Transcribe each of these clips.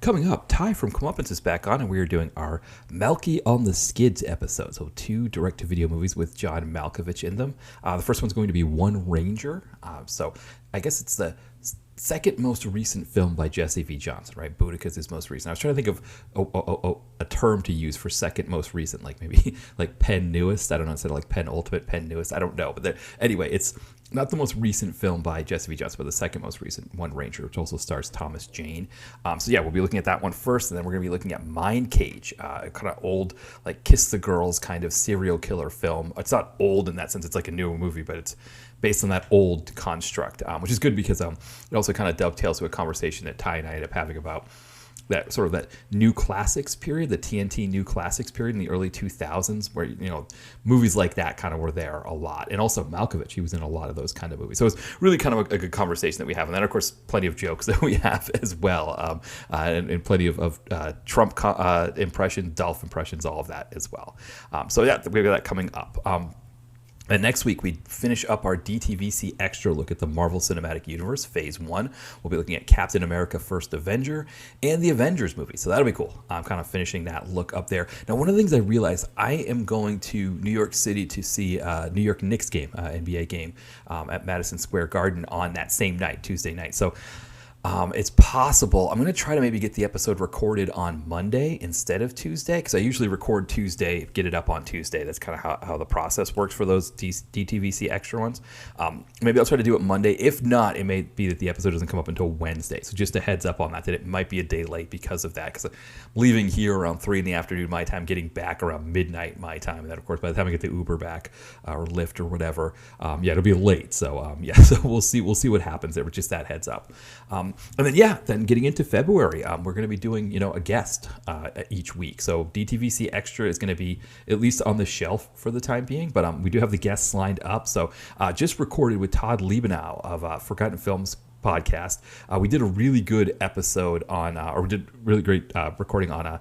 Coming up, Ty from Comeuppance is back on, and we are doing our Malki on the Skids episode. So 2 direct-to-video movies with John Malkovich in them. The first one's going to be One Ranger. So I guess it's the second most recent film by Jesse V. Johnson, right? Boudica's his most recent. I was trying to think of a term to use for second most recent, like maybe like pen newest. I don't know, instead of like pen ultimate, pen newest. I don't know. But anyway, it's not the most recent film by Jesse V. Johnson, but the second most recent, One Ranger, which also stars Thomas Jane. So yeah, we'll be looking at that one first, and then we're going to be looking at Mindcage, a kind of old, like Kiss the Girls kind of serial killer film. It's not old in that sense; it's like a newer movie, but it's based on that old construct, which is good because it also kind of dovetails to a conversation that Ty and I ended up having about that sort of that New Classics period, the TNT New Classics period in the early 2000s, where, you know, movies like that kind of were there a lot. And also Malkovich, he was in a lot of those kind of movies. So it's really kind of a good conversation that we have. And then, of course, plenty of jokes that we have as well, and plenty of Trump impressions, Dolph impressions, all of that as well. So yeah, we've got that coming up. And next week, we finish up our DTVC Extra look at the Marvel Cinematic Universe, Phase 1. We'll be looking at Captain America First Avenger and the Avengers movie. So that'll be cool. I'm kind of finishing that look up there. Now, one of the things I realized, I am going to New York City to see a New York Knicks game, NBA game, at Madison Square Garden on that same night, Tuesday night. So it's possible I'm going to try to maybe get the episode recorded on Monday instead of Tuesday, because I usually record Tuesday, get it up on Tuesday. That's kind of how the process works for those DTVC Extra ones. Maybe I'll try to do it Monday. If not, it may be that the episode doesn't come up until Wednesday. So just a heads up on that it might be a day late because of that, because I'm leaving here around 3 in the afternoon my time, getting back around midnight my time. And then, of course, by the time I get the Uber back or Lyft or whatever, it'll be late. So, so we'll see what happens there, but just that heads up. And then getting into February, we're going to be doing, a guest each week. So DTVC Extra is going to be at least on the shelf for the time being, but we do have the guests lined up. So just recorded with Todd Liebenow of Forgotten Films podcast. We did a really good episode on, or we did really great recording on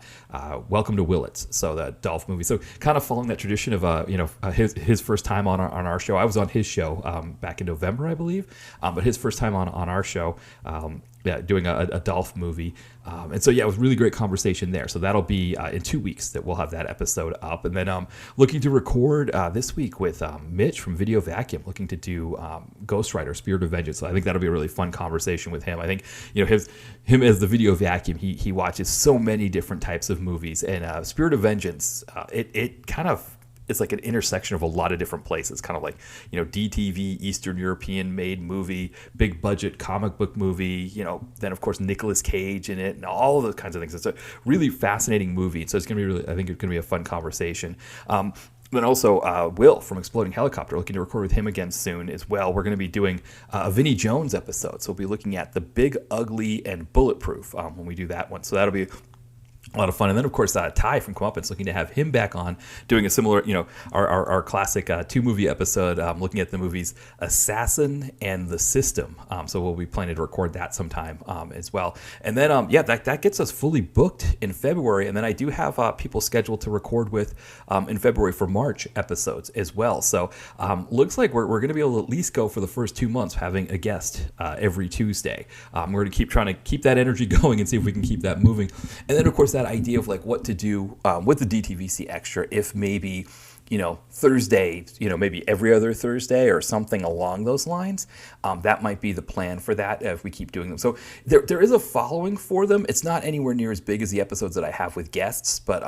Welcome to Willits, so the Dolph movie. So kind of following that tradition of his first time on our show. I was on his show back in November, I believe, but his first time on our show. Doing a Dolph movie. And so, it was a really great conversation there. So that'll be in 2 weeks that we'll have that episode up. And then looking to record this week with Mitch from Video Vacuum, looking to do Ghost Rider, Spirit of Vengeance. So I think that'll be a really fun conversation with him. I think, him as the Video Vacuum, he watches so many different types of movies. And Spirit of Vengeance, it kind of, it's like an intersection of a lot of different places, kind of like, DTV, Eastern European made movie, big budget comic book movie, then of course Nicolas Cage in it and all of those kinds of things. It's a really fascinating movie. So it's going to be I think it's going to be a fun conversation. Then also Will from Exploding Helicopter, looking to record with him again soon as well. We're going to be doing a Vinnie Jones episode. So we'll be looking at The Big, Ugly, and Bulletproof when we do that one. So that'll be a lot of fun. And then, of course, Ty from Comeuppance, looking to have him back on, doing a similar, our classic 2-movie episode, looking at the movies Assassin and The System. So we'll be planning to record that sometime as well. And then, that gets us fully booked in February. And then I do have people scheduled to record with in February for March episodes as well. So looks like we're going to be able to at least go for the first 2 months having a guest every Tuesday. We're going to keep trying to keep that energy going and see if we can keep that moving. And then, of course, that idea of like what to do with the DTVC Extra if maybe Thursday, maybe every other Thursday or something along those lines. That might be the plan for that if we keep doing them. So there is a following for them. It's not anywhere near as big as the episodes that I have with guests, but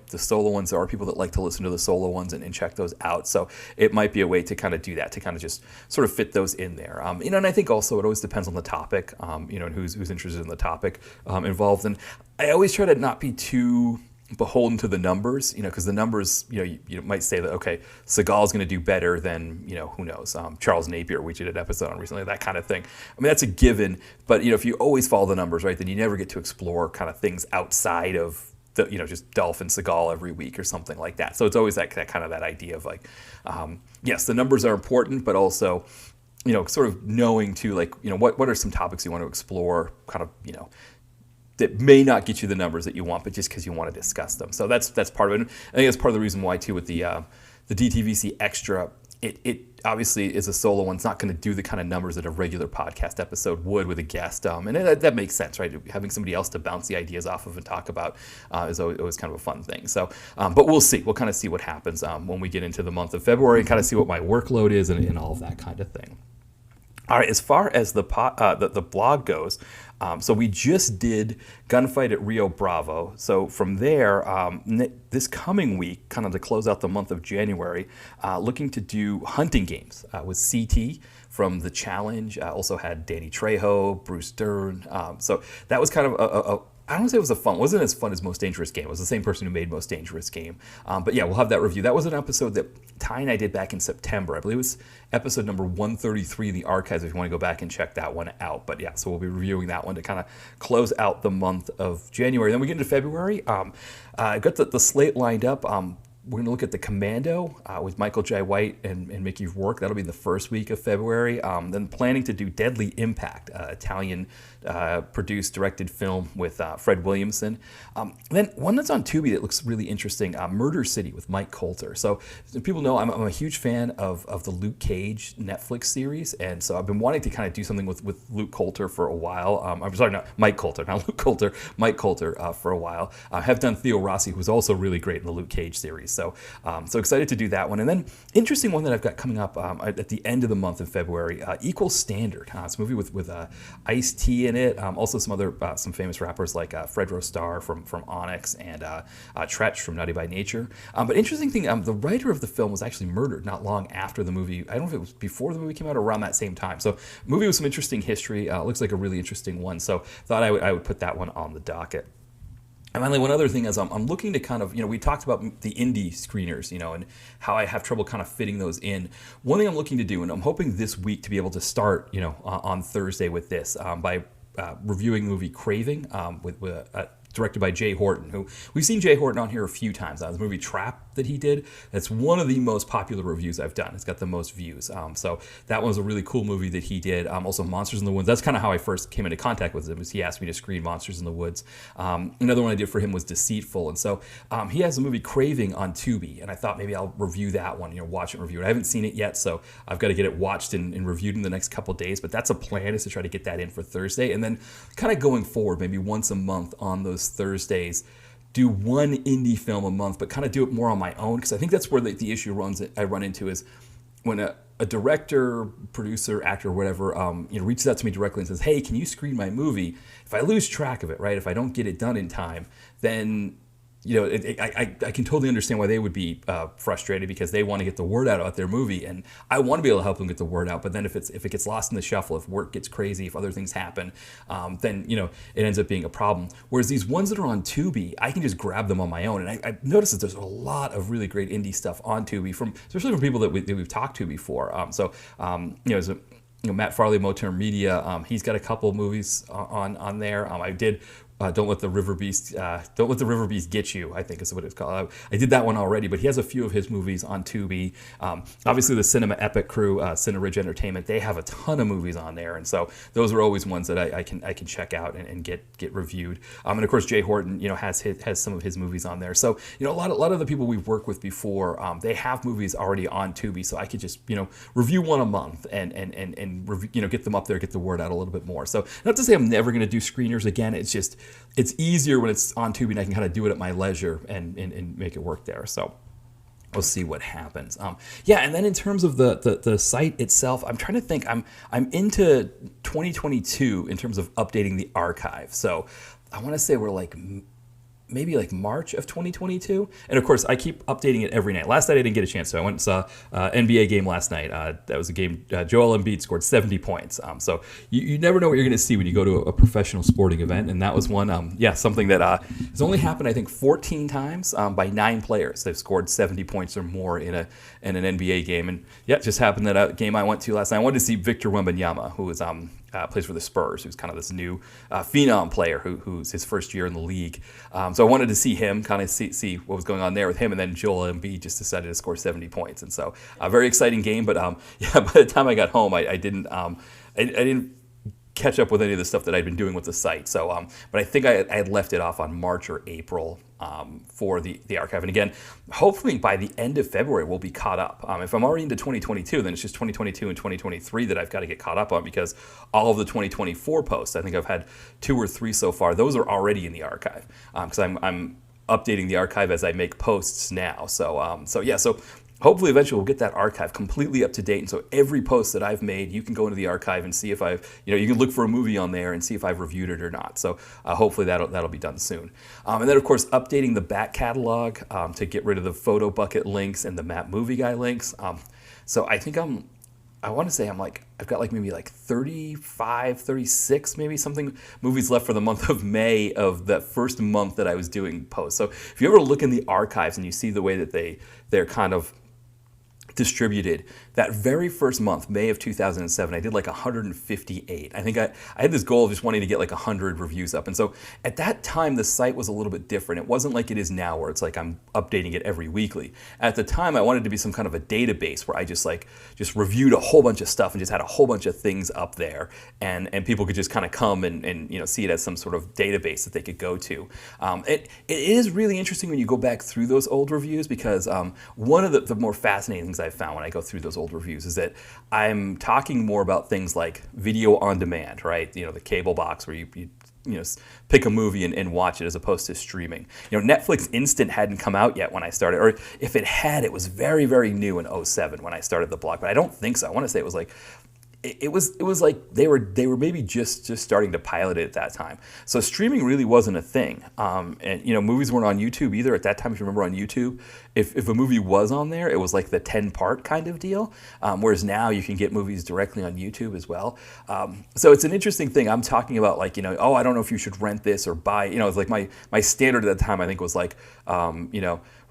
the solo ones, there are people that like to listen to the solo ones and check those out. So it might be a way to kind of do that, to kind of just sort of fit those in there. And I think also it always depends on the topic, and who's interested in the topic involved. And I always try to not be too beholden to the numbers, because the numbers, you might say that, okay, Seagal's going to do better than, who knows, Charles Napier, we did an episode on recently, that kind of thing. I mean, that's a given, but, if you always follow the numbers, right, then you never get to explore kind of things outside of the, just Dolph and Seagal every week or something like that. So it's always that kind of that idea of like, yes, the numbers are important, but also, sort of knowing too, like, what are some topics you want to explore, kind of, that may not get you the numbers that you want, but just because you want to discuss them. So that's part of it. And I think that's part of the reason why too with the DTVC Extra, it obviously is a solo one. It's not going to do the kind of numbers that a regular podcast episode would with a guest, and that makes sense, right? Having somebody else to bounce the ideas off of and talk about is always kind of a fun thing. So, but we'll see. We'll kind of see what happens when we get into the month of February and kind of see what my workload is and all of that kind of thing. All right, as far as the blog goes, so we just did Gunfight at Rio Bravo. So from there, this coming week, kind of to close out the month of January, looking to do hunting games with CT from The Challenge. Also had Danny Trejo, Bruce Dern. So that was kind of I don't want to say it was it wasn't as fun as Most Dangerous Game. It was the same person who made Most Dangerous Game. But yeah, we'll have that review. That was an episode that Ty and I did back in September. I believe it was episode number 133 in the archives if you want to go back and check that one out. But yeah, so we'll be reviewing that one to kind of close out the month of January. Then we get into February. I've got the slate lined up. We're going to look at The Commando with Michael Jai White and Mickey Rourke. That'll be the first week of February. Then planning to do Deadly Impact, Italian produced, directed film with Fred Williamson. Then one that's on Tubi that looks really interesting, Murder City with Mike Coulter. So people know I'm a huge fan of the Luke Cage Netflix series, and so I've been wanting to kind of do something with Luke Coulter for a while. I'm sorry, not Mike Coulter, not Luke Coulter, Mike Coulter for a while. I have done Theo Rossi, who's also really great in the Luke Cage series. So excited to do that one. And then interesting one that I've got coming up at the end of the month in February, Equal Standard. It's a movie with Ice-T in it. Also some famous rappers like Fred Rostar from Onyx and Tretch from Naughty by Nature. But interesting thing, the writer of the film was actually murdered not long after the movie. I don't know if it was before the movie came out or around that same time. So movie with some interesting history. Looks like a really interesting one. So thought I would put that one on the docket. And finally, one other thing is I'm looking to kind of, we talked about the indie screeners, and how I have trouble kind of fitting those in. One thing I'm looking to do, and I'm hoping this week to be able to start, on Thursday with this, by reviewing the movie Craving with directed by Jay Horton, who we've seen Jay Horton on here a few times. The movie Trap that he did, that's one of the most popular reviews I've done. It's got the most views. So that one was a really cool movie that he did. Also Monsters in the Woods. That's kind of how I first came into contact with him, was he asked me to screen Monsters in the Woods. Another one I did for him was Deceitful. And so he has the movie Craving on Tubi, and I thought maybe I'll review that one, watch it and review it. I haven't seen it yet, so I've got to get it watched and reviewed in the next couple days, but that's a plan, is to try to get that in for Thursday. And then kind of going forward, maybe once a month on those Thursdays, do one indie film a month, but kind of do it more on my own, because I think that's where the issue I run into is when a director, producer, actor, whatever, reaches out to me directly and says, "Hey, can you screen my movie?" If I lose track of it, right, if I don't get it done in time, then I can totally understand why they would be frustrated, because they want to get the word out about their movie, and I want to be able to help them get the word out. But then if it gets lost in the shuffle, if work gets crazy, if other things happen, then it ends up being a problem. Whereas these ones that are on Tubi, I can just grab them on my own, and I've noticed that there's a lot of really great indie stuff on Tubi, especially from people that we've talked to before. There's Matt Farley, Motown Media. He's got a couple movies on there. I did. Don't let the river beast get you, I think is what it's called. I did that one already, but he has a few of his movies on Tubi. Obviously, the Cinema Epic crew, Cineridge Entertainment, they have a ton of movies on there, and so those are always ones that I can check out and get reviewed. And of course, Jay Horton, has some of his movies on there. So a lot of the people we've worked with before, they have movies already on Tubi, so I could just review one a month and get them up there, get the word out a little bit more. So not to say I'm never going to do screeners again. It's easier when it's on Tubi, and I can kind of do it at my leisure and make it work there. So we'll see what happens. And then in terms of the site itself, I'm trying to think. I'm into 2022 in terms of updating the archive. So I want to say we're maybe March of 2022. And of course, I keep updating it every night. Last night I didn't get a chance, so I went and saw NBA game last night. That was a game, Joel Embiid scored 70 points. So you never know what you're going to see when you go to a professional sporting event, and that was one, something that has only happened, I think, 14 times by 9 players. They've scored 70 points or more in an NBA game. And it just happened that a game I went to last night, I wanted to see Victor Wembanyama, who was plays for the Spurs, who's kind of this new phenom player who's his first year in the league. So I wanted to see him, kind of see what was going on there with him, and then Joel Embiid just decided to score 70 points. And so a very exciting game, but by the time I got home, I didn't catch up with any of the stuff that I'd been doing with the site. So, but I think I had left it off on March or April for the archive. And again, hopefully by the end of February, we'll be caught up. If I'm already into 2022, then it's just 2022 and 2023 that I've got to get caught up on, because all of the 2024 posts, I think I've had 2 or 3 so far, those are already in the archive, because I'm updating the archive as I make posts now. So yeah, so hopefully eventually we'll get that archive completely up to date. And so every post that I've made, you can go into the archive and see if I've, you can look for a movie on there and see if I've reviewed it or not. So hopefully that'll be done soon. And then of course, updating the back catalog to get rid of the photo bucket links and the map movie guy links. So I think I want to say I've got maybe 35, 36, maybe something movies left for the month of May of that first month that I was doing posts. So if you ever look in the archives and you see the way that they're kind of distributed, that very first month, May of 2007, I did 158. I think I had this goal of just wanting to get 100 reviews up. And so at that time, the site was a little bit different. It wasn't like it is now, where it's I'm updating it every weekly. At the time, I wanted to be some kind of a database where I just reviewed a whole bunch of stuff and just had a whole bunch of things up there, and people could just kind of come and see it as some sort of database that they could go to. It is really interesting when you go back through those old reviews, because one of the more fascinating things I've found when I go through those old reviews is that I'm talking more about things like video on demand, right? The cable box where you pick a movie and watch it, as opposed to streaming. Netflix Instant hadn't come out yet when I started, or if it had, it was very, very new in 2007 when I started the blog. But I don't think so. I want to say it was it was like they were maybe just starting to pilot it at that time. So streaming really wasn't a thing. And movies weren't on YouTube either at that time. If you remember, on YouTube, if a movie was on there, it was like the 10-part kind of deal. Whereas now you can get movies directly on YouTube as well. So it's an interesting thing. I'm talking about I don't know if you should rent this or buy. It's like my standard at the time, I think, was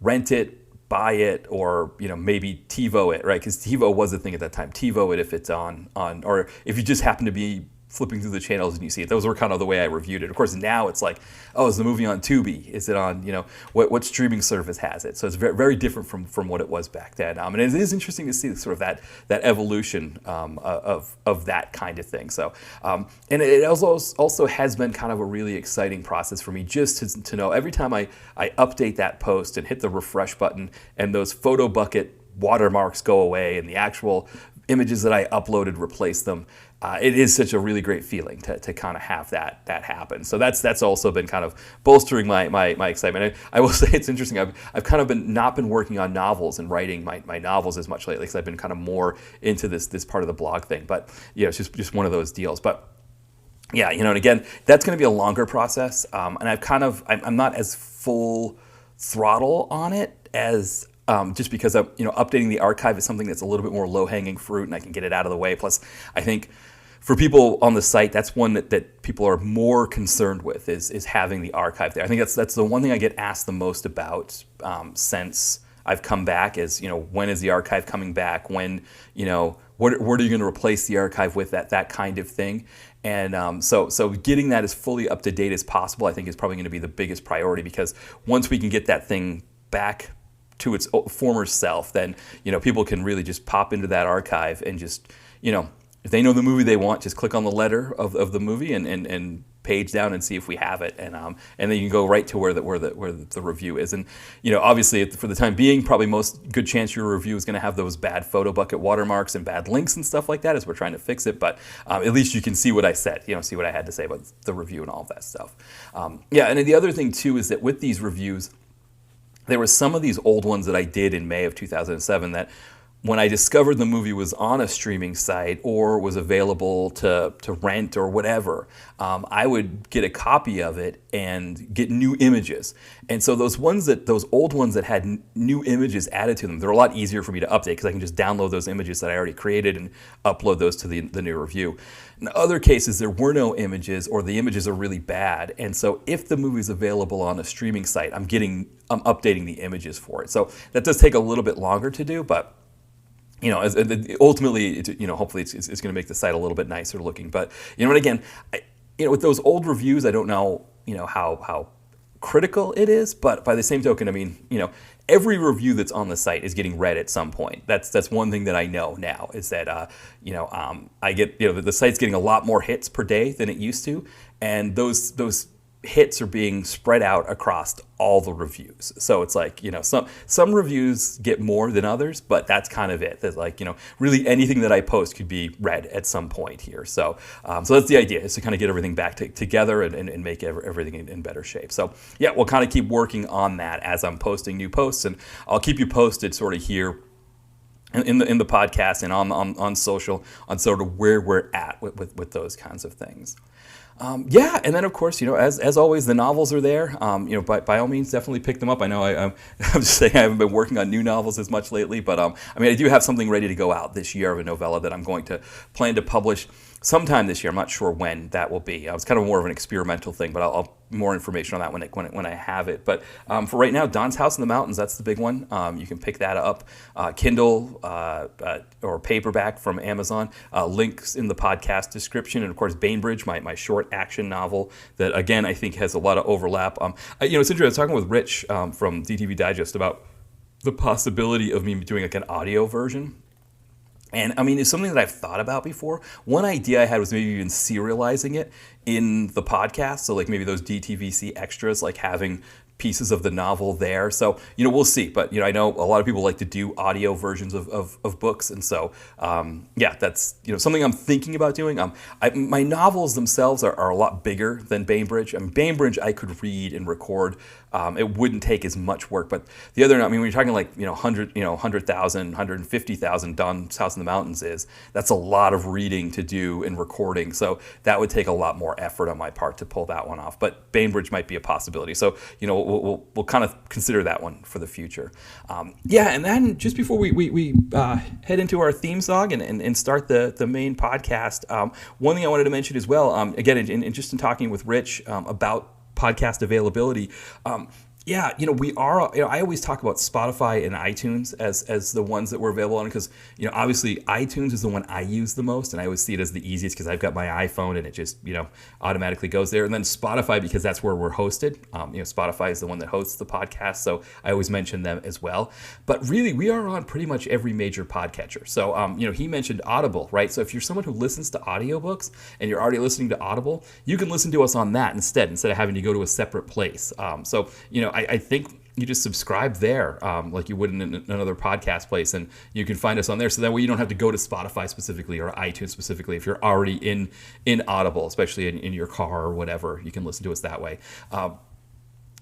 rent it, buy it, or maybe TiVo it, right? Because TiVo was the thing at that time. TiVo it if it's on, or if you just happen to be flipping through the channels and you see it. Those were kind of the way I reviewed it. Of course, now it's is the movie on Tubi? Is it on what streaming service has it? So it's very, very different from what it was back then. And it is interesting to see sort of that evolution of that kind of thing. So and it also has been kind of a really exciting process for me, just to know every time I update that post and hit the refresh button and those photo bucket watermarks go away and the actual images that I uploaded replace them. It is such a really great feeling to kind of have that happen. So that's also been kind of bolstering my excitement. I will say it's interesting. I've kind of not been working on novels and writing my novels as much lately, because I've been kind of more into this part of the blog thing. But it's just one of those deals. But yeah, and again, that's going to be a longer process. And I'm not as full throttle on it as just because updating the archive is something that's a little bit more low-hanging fruit, and I can get it out of the way. Plus, I think for people on the site, that's one that people are more concerned with is having the archive there. I think that's the one thing I get asked the most about since I've come back is, when is the archive coming back? When, what are you going to replace the archive with? That kind of thing. And so getting that as fully up to date as possible, I think, is probably going to be the biggest priority, because once we can get that thing back to its former self, then people can really just pop into that archive and just if they know the movie they want, just click on the letter of the movie and page down and see if we have it, and then you can go right to where the review is. And obviously for the time being, probably most good chance your review is going to have those bad photo bucket watermarks and bad links and stuff like that, as we're trying to fix it. But at least you can see what I said, see what I had to say about the review and all of that stuff. Yeah, and the other thing too is that with these reviews, there were some of these old ones that I did in May of 2007 that, when I discovered the movie was on a streaming site or was available to rent or whatever, I would get a copy of it and get new images. And so those old ones that had new images added to them, they're a lot easier for me to update, because I can just download those images that I already created and upload those to the new review. In other cases, there were no images, or the images are really bad. And so if the movie is available on a streaming site, I'm updating the images for it. So that does take a little bit longer to do, but ultimately, hopefully it's going to make the site a little bit nicer looking. But and again, with those old reviews, I don't know, how critical it is, but by the same token, I mean, every review that's on the site is getting read at some point. That's one thing that I know now is that I get the site's getting a lot more hits per day than it used to, and those hits are being spread out across all the reviews. So it's like, some reviews get more than others, but that's kind of it. That really anything that I post could be read at some point here. So that's the idea, is to kind of get everything back together and make everything in better shape. So yeah, we'll kind of keep working on that as I'm posting new posts, and I'll keep you posted sort of here in the podcast and on social on sort of where we're at with those kinds of things. And then of course, as always, the novels are there. By all means, definitely pick them up. I know I'm just saying I haven't been working on new novels as much lately, but I do have something ready to go out this year of a novella that I'm going to plan to publish sometime this year. I'm not sure when that will be. It's kind of more of an experimental thing, but I'll more information on that when I have it. But for right now, Don's House in the Mountains, that's the big one. You can pick that up, Kindle or paperback from Amazon. Links in the podcast description, and of course, Bainbridge, my short action novel that again I think has a lot of overlap. It's interesting. I was talking with Rich from DTV Digest about the possibility of me doing like an audio version. And it's something that I've thought about before. One idea I had was maybe even serializing it in the podcast. So like maybe those DTVC extras, like having pieces of the novel there. So, we'll see. But, I know a lot of people like to do audio versions of books. And so, that's, something I'm thinking about doing. My novels themselves are a lot bigger than Bainbridge. Bainbridge I could read and record. It wouldn't take as much work. But the other, when you're talking like, 100,000, 150,000 Don's House in the Mountains that's a lot of reading to do and recording. So that would take a lot more effort on my part to pull that one off. But Bainbridge might be a possibility. So, we'll kind of consider that one for the future. And then just before we head into our theme song and start the main podcast, one thing I wanted to mention as well, again, in talking with Rich about podcast availability, we are, I always talk about Spotify and iTunes as the ones that we're available on because, obviously iTunes is the one I use the most, and I always see it as the easiest because I've got my iPhone and it just, automatically goes there. And then Spotify, because that's where we're hosted. Spotify is the one that hosts the podcast, so I always mention them as well. But really, we are on pretty much every major podcatcher. So, he mentioned Audible, right? So if you're someone who listens to audiobooks and you're already listening to Audible, you can listen to us on that instead of having to go to a separate place. I think you just subscribe there like you would in another podcast place, and you can find us on there. So that way you don't have to go to Spotify specifically or iTunes specifically if you're already in Audible, especially in your car or whatever. You can listen to us that way.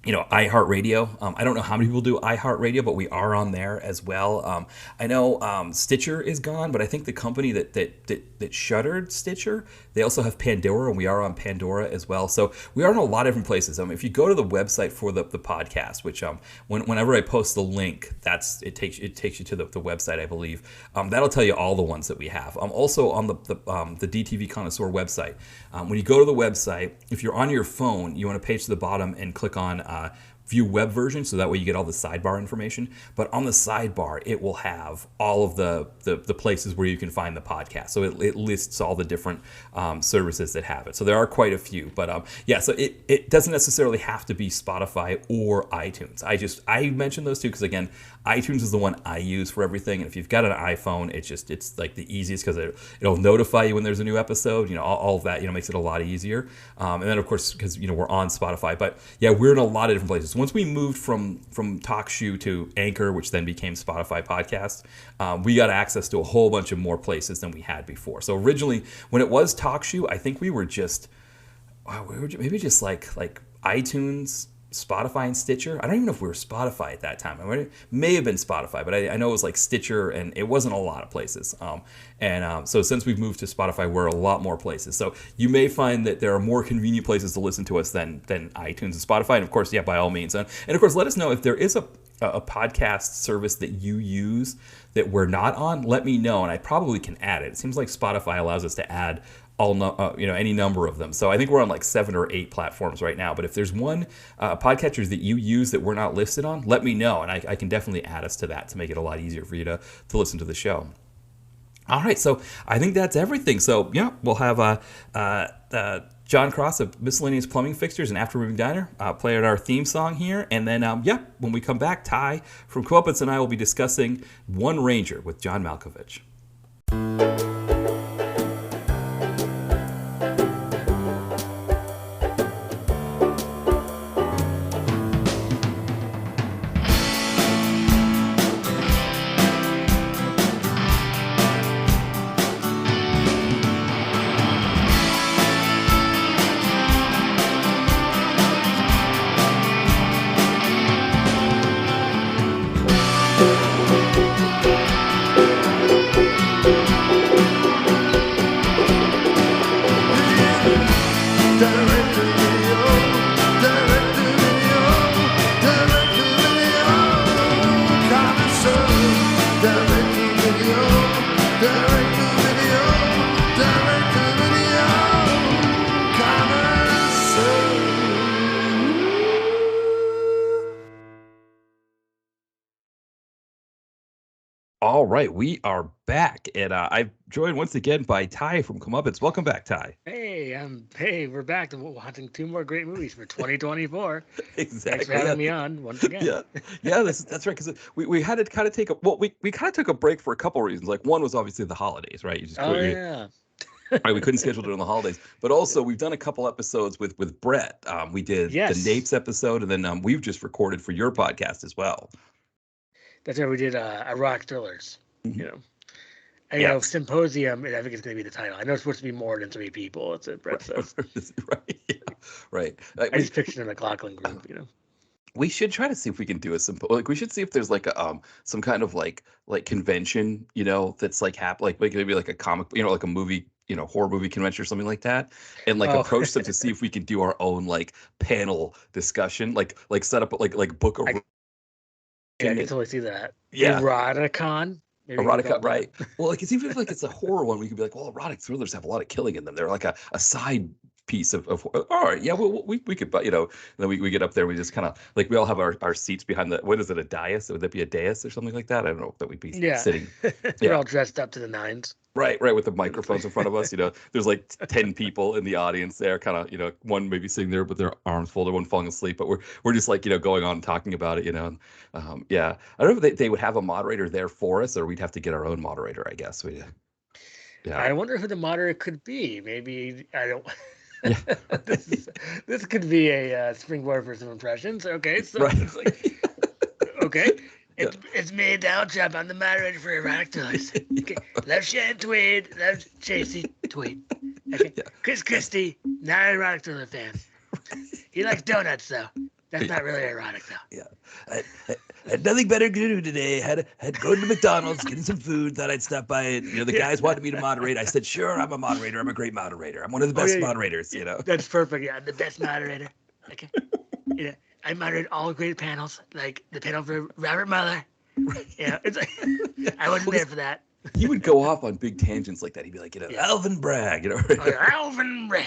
iHeartRadio. I don't know how many people do iHeartRadio, but we are on there as well. I know Stitcher is gone, but I think the company that shuttered Stitcher, they also have Pandora, and we are on Pandora as well. So we are in a lot of different places. If you go to the website for the podcast, which whenever I post the link, it takes you to the website, I believe. That'll tell you all the ones that we have. Also on the DTV Connoisseur website, when you go to the website, if you're on your phone, you want to page to the bottom and click on view web version, so that way you get all the sidebar information. But on the sidebar, it will have all of the places where you can find the podcast. So it lists all the different services that have it. So there are quite a few. But so it doesn't necessarily have to be Spotify or iTunes. I mentioned those two because, again, iTunes is the one I use for everything. And if you've got an iPhone, it's like the easiest because it'll notify you when there's a new episode. All of that makes it a lot easier. And then of course, because we're on Spotify. But yeah, we're in a lot of different places. Once we moved from TalkShoe to Anchor, which then became Spotify Podcast, we got access to a whole bunch of more places than we had before. So originally, when it was TalkShoe, I think we were maybe just like iTunes, Spotify, and Stitcher. I don't even know if we were Spotify at that time. It may have been Spotify, but I know it was like Stitcher, and it wasn't a lot of places. So since we've moved to Spotify, we're a lot more places. So you may find that there are more convenient places to listen to us than iTunes and Spotify. And of course, by all means. And of course, let us know if there is a podcast service that you use that we're not on. Let me know, and I probably can add it. It seems like Spotify allows us to add any number of them. So I think we're on like 7 or 8 platforms right now. But if there's one podcatchers that you use that we're not listed on, let me know, and I can definitely add us to that to make it a lot easier for you to listen to the show. All right, so I think that's everything. So yeah, we'll have John Cross of Miscellaneous Plumbing Fixtures and After Moving Diner, playing our theme song here. And then, when we come back, Ty from Comeuppance and I will be discussing One Ranger with John Malkovich. All right, we are back, and I'm joined once again by Ty from Comeuppance. Welcome back, Ty. Hey, we're back to watching 2 more great movies for 2024. Exactly. Thanks for having me on once again. That's right. Because we had to kind of take we kind of took a break for a couple reasons. Like one was obviously the holidays, right? Right, we couldn't schedule it on the holidays, but also we've done a couple episodes with Brett. We did the Napes episode, and then we've just recorded for your podcast as well. That's why we did rock thrillers, you know. And, you know, Symposium, I think it's going to be the title. I know it's supposed to be more than 3 people. It's what Brett says. Right. I just pictured a McLaughlin group, you know. We should try to see if we can do we should see if there's like a some kind of like convention, you know, that's like maybe like a comic, you know, like a movie, you know, horror movie convention or something like that, and approach them to see if we can do our own like panel discussion, like set up like book a. Yeah, I can totally see that. Yeah. Eroticon. Erotica, right? Well, like it's even if like it's a horror one, we could be like, well, erotic thrillers have a lot of killing in them. They're like a side piece of all right, yeah, we could, but you know, then we get up there, we just kind of like we all have our seats behind the, what is it, a dais? Would that be a dais or something like that? I don't know, that we'd be sitting. We're all dressed up to the nines. Right, with the microphones in front of us. You know, there's like 10 people in the audience there, kind of, you know, one maybe sitting there with their arms folded, one falling asleep, but we're just like, you know, going on talking about it, you know. And, I don't know if they would have a moderator there for us, or we'd have to get our own moderator, I guess. I wonder who the moderator could be. Maybe, I don't... this could be a springboard for some impressions. Okay, so it's like, okay. It's me, Donald Trump. I'm the moderator for Erotic Thrillers. Okay. Love Shannon Tweed. Love JC Tweed. Okay. Chris Christie, not an Erotic Thriller fan. He likes donuts, though. That's not really erotic, though. Yeah. I had nothing better to do today. Had gone to McDonald's, getting some food. Thought I'd stop by it. You know, the guys wanted me to moderate. I said, sure, I'm a moderator. I'm a great moderator. I'm one of the best moderators, you know. That's perfect. Yeah, I'm the best moderator. Okay. You know, I moderate all great panels, like the panel for Robert Mueller. Yeah, it's like, I wasn't there for that. He would go off on big tangents like that. He'd be like, you know, Alvin Bragg, you know. Alvin Bragg.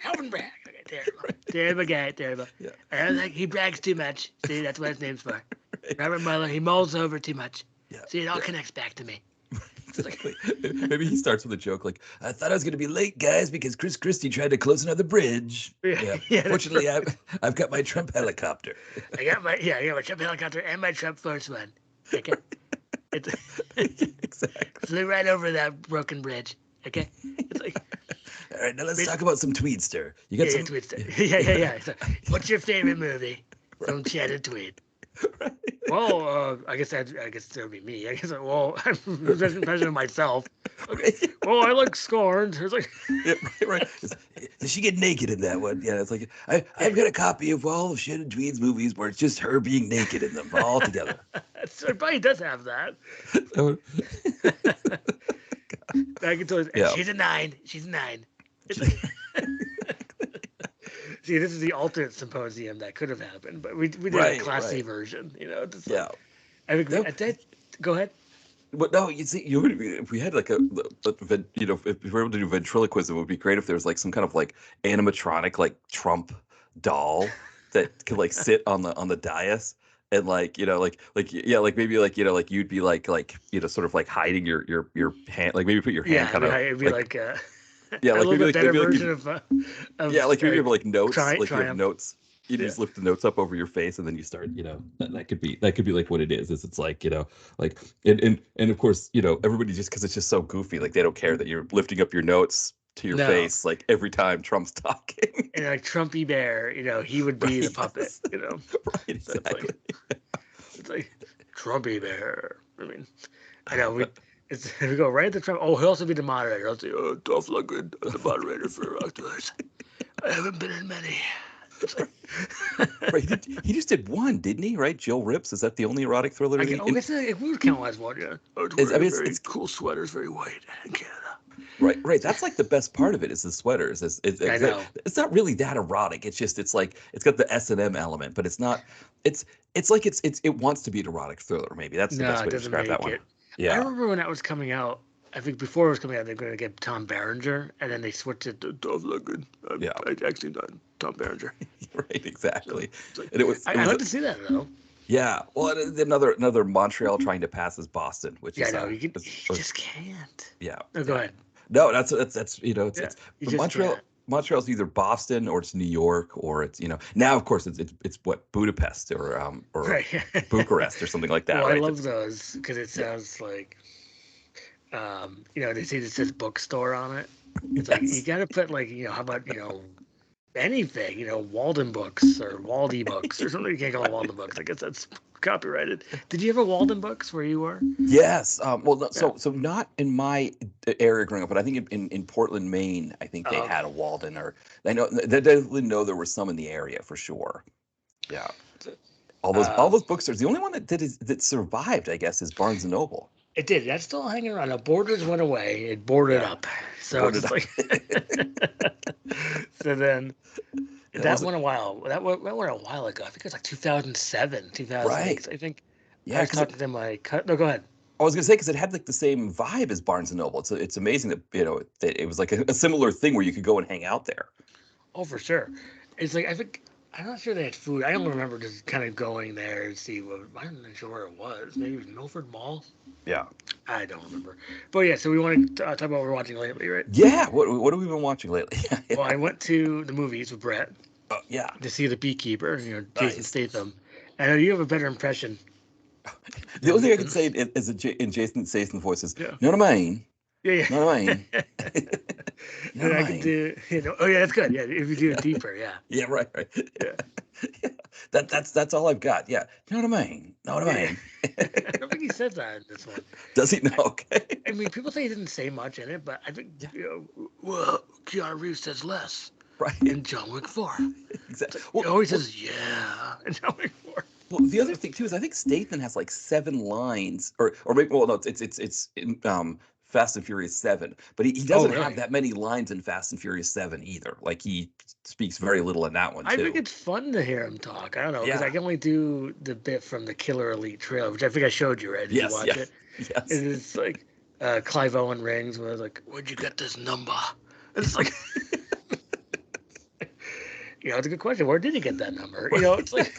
Alvin Bragg. Okay, terrible guy, terrible. Yeah. I was like, he brags too much. See, that's what his name's for. Robert Mueller, he mulls over too much. Yeah. See, it all connects back to me. Exactly. Maybe he starts with a joke like, I thought I was going to be late, guys, because Chris Christie tried to close another bridge. Fortunately, I've got my Trump helicopter. I got my Trump helicopter and my Trump Force One. Okay. Exactly. Flew right over that broken bridge. Okay. It's like, all right, now let's talk about some Tweedster. You got some Tweedster. Yeah. So, what's your favorite movie from Shannon Tweed? Right. Well, I guess that would be me. I guess. Well, I'm just impression of myself. Okay. Well, I like Scorned. It's like, right. Does she get naked in that one? Yeah, it's like I've got a copy of all of Shannon Tweed's movies where it's just her being naked in them all together. So it probably does have that. I can tell you, she's a 9. She's a 9. See, this is the alternate symposium that could have happened, but we did a classy version, you know. I think go ahead. But no, you see, if we had like you know, if we were able to do ventriloquism, it would be great if there was like some kind of like animatronic like Trump doll that could like sit on the dais. And like, you know, like maybe like, you know, like you'd be like, you know, sort of like hiding your hand, like maybe put your hand kind of. It'd be like Yeah, A like little bit better maybe like version yeah, like maybe you have like notes, like you have Triumph. notes. You Yeah. just lift the notes up over your face, and then you start. That could be like what it is. Is it's like like and of course everybody just because it's just so goofy, like they don't care that you're lifting up your notes to your No. face like every time Trump's talking. And like Trumpy Bear, he would be the Right. puppet, Yes. Right. So it's Exactly. like Trumpy Bear. I mean, I know we go right at the Trump. Oh, he'll also be the moderator. I'll say, oh, Dolph Lundgren, the moderator for Octo's. I haven't been in many. It's like, Right. He just did one, didn't he? Right. Jill Rips. Is that the only erotic thriller? I guess if we would count as one, yeah. I was I wearing mean, a very it's cool sweater. It's very white in Canada. right, right. That's like the best part of it is the sweaters. I know. It's not really that erotic. It's like it's got the S&M element, but it's not. It's like it wants to be an erotic thriller. Maybe that's the No, best it way to doesn't describe that make one. it. I Yeah, remember when that was coming out. I think before it was coming out, they're going to get Tom Berenger, and then they switched it to Dolph Lundgren. yeah, I actually not Tom Berenger. right, So exactly. it's like, And it I was like to see that though. yeah. Well, another Montreal trying to pass as Boston, which Yeah, is no, you just can't. yeah, No, go yeah. ahead. No, that's Yeah, it's you just Montreal. can't. Montreal's either Boston or it's New York or it's now of course it's what Budapest or Right. Bucharest or something like that, Well, I right? love those because it Yeah. sounds like, they see it says bookstore on it. It's like you Yes. got to put like, how about anything, Walden Books or Waldy Books or something. You can't call them Walden Books. I guess that's copyrighted. Did you have a Walden Books where you were? Yes. Well, Yeah. so not in my area growing up, but I think in Portland, Maine, I think they Oh, had okay. a Walden, or they definitely know there were some in the area for sure. Yeah. All Um, those bookstores. The only one that survived, I guess, is Barnes and Noble. it did. That's still hanging around. Now, Borders went away. It boarded Yeah. up. So it's Boarded just up. like, so then That that was went a while. That went a while ago. I think it was like 2007, 2008. right. I think I Yeah, was because talking to my cut. No, go ahead. I was gonna say because it had like the same vibe as Barnes and Noble. It's amazing that that it was like a similar thing where you could go and hang out there. Oh, for sure. It's like I think I'm not sure they had food. I don't remember just kind of going there and see what. I'm not sure where it was. Maybe it was Milford Mall. Yeah. I don't remember. But yeah, so we want to talk about what we're watching lately, right? Yeah. What have we been watching lately? Well, I went to the movies with Brett Yeah. to see The Beekeeper, Jason Nice. Statham. I know you have a better impression The only thing I can than say is in Jason Statham voice is, yeah. "You know what I mean? Yeah, You know what I yeah. mean? You know And what I I could mean?" do, oh yeah, that's good. Yeah, if you do it deeper, yeah. Yeah. Right. Right. Yeah. Yeah. That's all I've got. Yeah. You know what I mean? Know what I Yeah. mean? I don't think he said that in this one. Does he know? I, Okay. I mean, people say he didn't say much in it, but I think, Yeah. well, Keanu Reeves says less Right. in John Wick 4. Exactly. He Well, always well, says, yeah, in John Wick 4. well, the other thing too is I think Statham has like 7 lines, or maybe well no, it's in Fast and Furious 7, but he Oh, doesn't have really? that many lines in Fast and Furious 7 either. Like he speaks very little in that one I think too. it's fun to hear him talk. I don't know, because I Yeah. can only do the bit from the Killer Elite trailer, which I think I showed you, right? Did you Yes. watch Yes. it? Yes. And it's like Clive Owen rings where it's like, where'd you get this number? And it's like, it's a good question. Where did he get that number? It's like,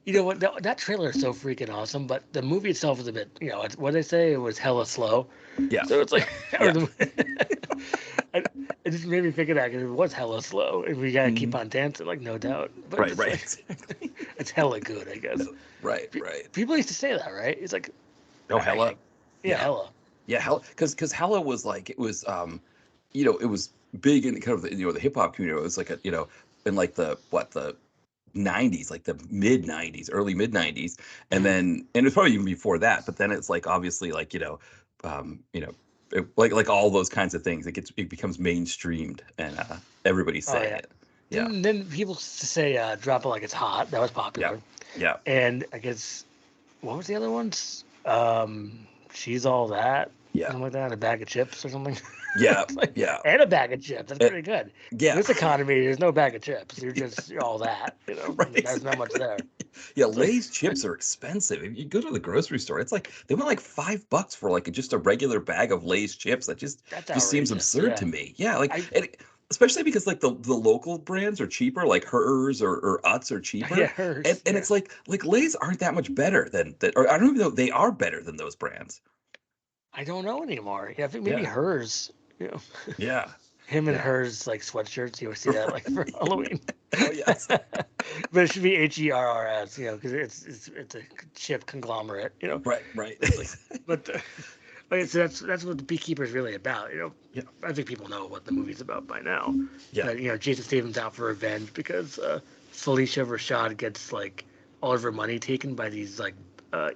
you know what? That trailer is so freaking awesome, but the movie itself is a bit, what they say, it was hella slow. Yeah. So it's like, Yeah. it just made me think of that because it was hella slow, and we gotta keep Mhm. on dancing, like no doubt. But Right. it's Right. like, Exactly. it's hella good, I guess. Right. Right. People used to say that, right? It's like, Oh, I hella. yeah, Yeah. hella. Yeah. Hella. Because hella was like it was it was big in kind of the hip hop community. It was like in like the 90s, like the mid 90s, early mid 90s, and Mhm. then and it's probably even before that, but then it's like obviously like like all those kinds of things, it becomes mainstreamed and everybody's Oh saying yeah. it. Yeah. Then people used to say "Drop It Like It's Hot." That was Yeah. popular. Yeah. And I guess what was the other ones? She's All That, Yeah. something like that. A bag of chips or something. Yeah. It's like, Yeah. and a bag of chips. That's Uh, pretty good. In yeah. this economy, there's no bag of chips. You're all that. Right. There's not much Exactly. there. Yeah, It's like, Lay's chips are expensive. If you go to the grocery store, it's like they want like $5 for like just a regular bag of Lay's chips. That that's just seems outrageous. absurd Yeah. to me. Yeah, like I especially because like the local brands are cheaper, like Hers or Utz are yeah, cheaper, hers. and Yeah. it's like Lay's aren't that much better than that, or I don't even know they are better than those brands. I don't know anymore. Yeah, I think maybe Yeah, hers. You know, Yeah. him and Yeah. hers like sweatshirts. You always see that like for Halloween. Oh yes. But it should be HERRS, because it's a chip conglomerate. Right. Right. It's like, but okay, so that's what the Beekeeper is really about. Yeah. I think people know what the movie's about by now. Yeah. That Jason Statham's out for revenge because Felicia Rashad gets like all of her money taken by these like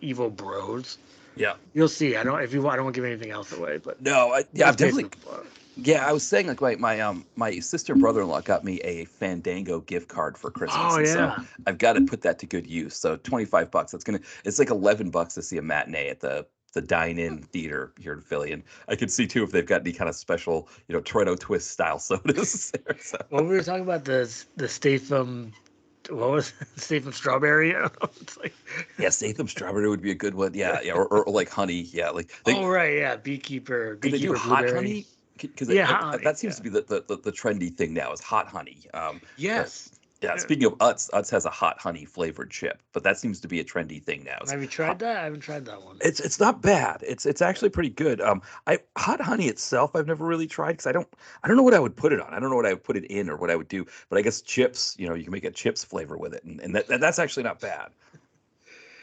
evil bros. Yeah. You'll see. I don't. If you want, I don't want to give anything else away. But No. that's I've definitely. basically the plot. Yeah, I was saying like my sister and brother-in-law got me a Fandango gift card for Christmas, Oh and so yeah. I've got to put that to good use. So $25. It's like $11 to see a matinee at the dine-in theater here in Philly, and I could see too if they've got any kind of special Toronto Twist style sodas there. So. Well, we were talking about the Statham. What was it? Statham strawberry? I don't know. It's like. Yeah, Statham strawberry would be a good one. Yeah, yeah, or like honey. Yeah, like Oh right, yeah. Beekeeper. could they do Beekeeper hot blueberry. honey? Because Yeah, hot honey, that seems yeah. to be the trendy thing now is hot honey. But Yes. yeah, Yeah. speaking of Utz has a hot honey flavored chip, but that seems to be a trendy thing now. Have you tried that? I haven't tried that one. It's not bad. It's actually pretty good. I hot honey itself I've never really tried because I don't know what I would put it on. I don't know what I would put it in or what I would do. But I guess chips, you can make a chips flavor with it, and that's actually not bad.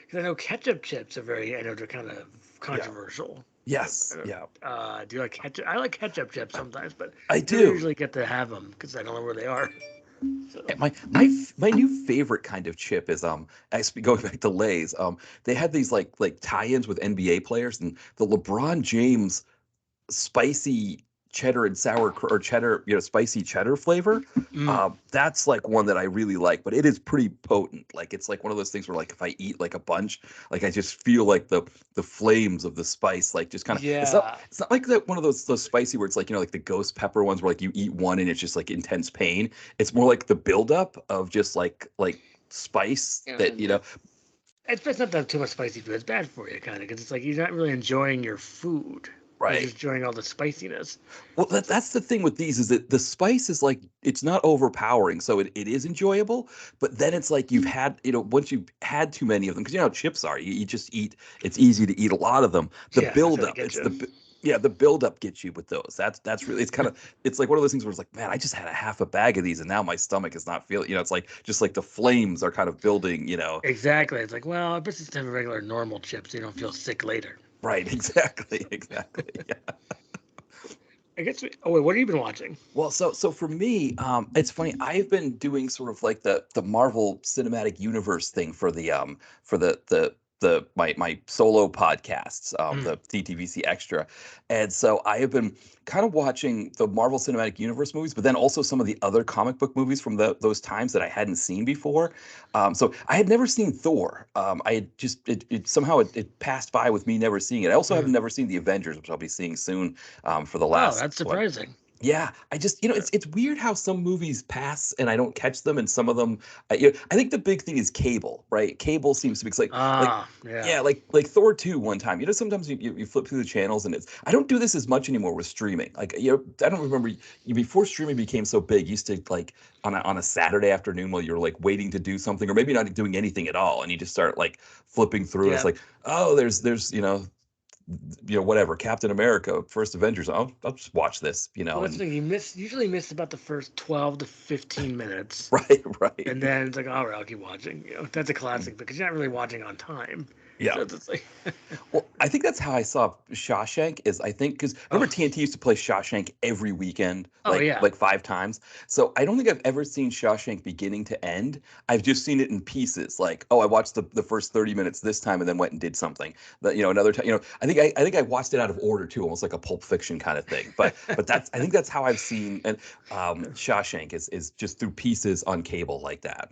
Because I know ketchup chips are I know they're kind of controversial. Yes. Yeah. Do you like ketchup? I like ketchup chips sometimes, but I don't do. usually get to have them because I don't know where they are. So. Yeah, my new favorite kind of chip is actually going back to Lay's. They had these like tie-ins with NBA players, and the LeBron James spicy cheddar and or cheddar, spicy cheddar flavor. That's like one that I really like, but it is pretty potent. Like it's like one of those things where like if I eat like a bunch, like I just feel like the flames of the spice, like just kind of. Yeah. It's not like that one of those spicy where it's like like the ghost pepper ones where like you eat one and it's just like intense pain. It's more like the buildup of just like spice that It's not that too much spicy food. It's bad for you, kind of, because it's like you're not really enjoying your food. Right. You're just enjoying all the spiciness. Well, that's the thing with these is that the spice is like it's not overpowering, so it is enjoyable. But then it's like you've had once you've had too many of them because how chips are. You just eat. It's easy to eat a lot of them. The buildup, the buildup gets you with those. That's really it's like one of those things where it's like, man, I just had a half a bag of these and now my stomach is not feeling. It's like just like the flames are kind of building. Exactly. It's like, well, I bet just have a regular normal chip so you don't feel sick later. Right. Exactly. Yeah. I guess. Wait, what have you been watching? Well, so for me, it's funny. I've been doing sort of like the Marvel Cinematic Universe thing for my solo podcasts, the DTVC Extra, and so I have been kind of watching the Marvel Cinematic Universe movies, but then also some of the other comic book movies from those times that I hadn't seen before. So I had never seen Thor. I had just somehow it passed by with me never seeing it. I also have never seen the Avengers, which I'll be seeing soon for the last. Oh, that's surprising. Yeah, I just it's weird how some movies pass and I don't catch them, and some of them I think the big thing is cable, right? Cable seems to be like Thor 2 one time. Sometimes you flip through the channels and I don't do this as much anymore with streaming. Like I don't remember before streaming became so big. You used to like on a Saturday afternoon while you're like waiting to do something or maybe not doing anything at all, and you just start like flipping through. Yeah. It's like, oh, there's whatever, Captain America, First Avengers. I'll just watch this, Well, that's the thing. You usually miss about the first 12 to 15 minutes. Right. And then it's like, all right, I'll keep watching. That's a classic because you're not really watching on time. Yeah. So it's like well, I think that's how I saw Shawshank because remember TNT used to play Shawshank every weekend, like 5 times. So I don't think I've ever seen Shawshank beginning to end. I've just seen it in pieces. Like, I watched the first 30 minutes this time and then went and did something. But another time, I think I watched it out of order too, almost like a Pulp Fiction kind of thing. But I think that's how I've seen Shawshank is just through pieces on cable like that.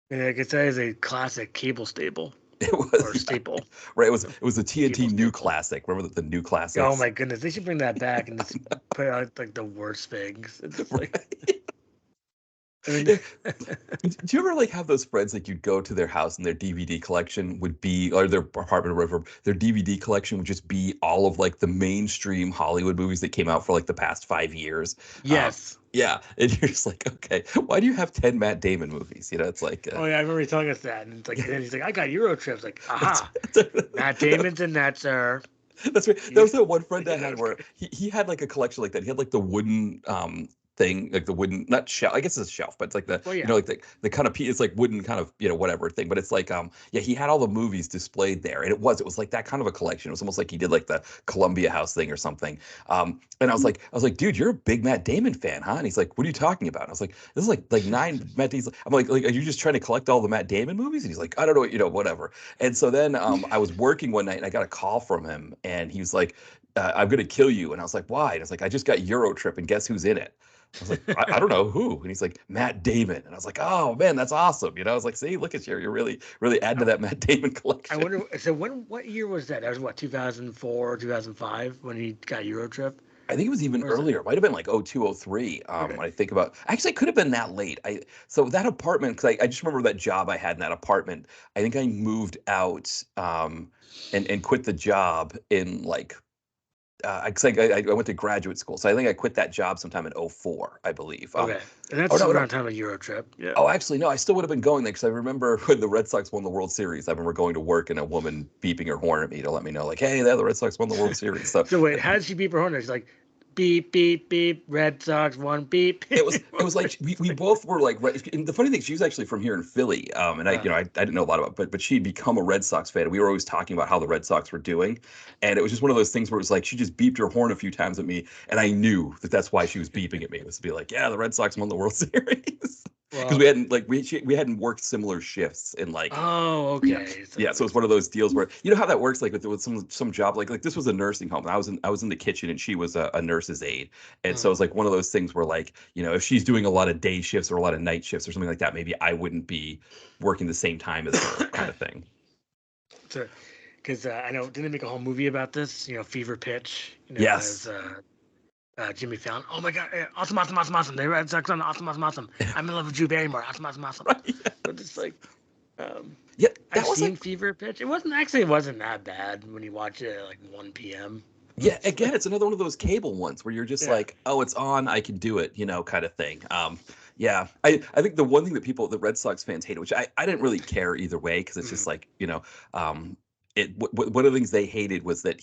Yeah, I guess that is a classic cable staple. It was or staple. Right. It was a TNT New Classic. Remember the New Classic? Oh my goodness. They should bring that back and just put out like the worst things. It's like I mean, do you ever like have those friends like you'd go to their house and their DVD collection would be, or their apartment or whatever, their DVD collection would just be all of like the mainstream Hollywood movies that came out for like the past 5 years? Yes. Yeah, and you're just like, okay, why do you have 10 Matt Damon movies? It's like. Oh yeah, I remember you telling us that, and it's like, and then he's like, I got Euro trips. Like, aha, Matt Damon's in that, sir. That's right. That was that one friend I had where he had like a collection like that. He had like the wooden thing, like the wooden, not shelf, I guess it's a shelf, but it's like the, Well, yeah. like the kind of, it's like wooden kind of, whatever thing. But it's like, yeah, he had all the movies displayed there. And it was like that kind of a collection. It was almost like he did like the Columbia House thing or something. And I was like, dude, you're a big Matt Damon fan, huh? And he's like, what are you talking about? And I was like, this is like 9 Matt Damon's. I'm like, are you just trying to collect all the Matt Damon movies? And he's like, I don't know, whatever. And so then I was working one night and I got a call from him and he was like, I'm going to kill you. And I was like, why? And I was like, I just got Euro Trip and guess who's in it? I was like, I don't know who. And he's like, Matt Damon. And I was like, oh man, that's awesome. I was like, see, look at you. You're really, really adding to that Matt Damon collection. I wonder, so what year was that? That was what, 2004, 2005 when he got Euro Trip? I think it was even earlier. It might have been like 0203. Okay. When I think about, actually, it could have been that late. So that apartment, because I just remember that job I had in that apartment. I think I moved out and quit the job in like, I went to graduate school. So I think I quit that job sometime in 04, I believe. Okay. And that's around time of Euro Trip. Yeah. Oh, actually, no, I still would have been going there because I remember when the Red Sox won the World Series. I remember going to work and a woman beeping her horn at me to let me know, like, hey, the Red Sox won the World Series. So wait, how did she beep her horn? She's like, beep, beep, beep, Red Sox won, beep. It was like we both were like, and the funny thing, she was actually from here in Philly, and I didn't know a lot about, but she'd become a Red Sox fan. We were always talking about how the Red Sox were doing, and it was just one of those things where it was like she just beeped her horn a few times at me, and I knew that's why she was beeping at me. It was to be like, yeah, the Red Sox won the World Series. Because we hadn't worked similar shifts in like. Oh, okay. So it's one of those deals where how that works, like with some job, like this was a nursing home and I was in the kitchen and she was a nurse's aide, and so it's like one of those things where like if she's doing a lot of day shifts or a lot of night shifts or something like that, maybe I wouldn't be working the same time as her kind of thing. So, because I know, didn't they make a whole movie about this? Fever Pitch. Yes. As, Jimmy Fallon. Oh my God! Awesome! The Red Sox on awesome! I'm in love with Drew Barrymore. Awesome! Right, yeah. So just like, I've seen Fever Pitch. It wasn't that bad when you watch it at like 1 p.m. Yeah, again, it's another one of those cable ones where you're just like, oh, it's on, I can do it, kind of thing. Yeah, I think the one thing that the Red Sox fans hated, which I didn't really care either way, because it's just like, one of the things they hated was that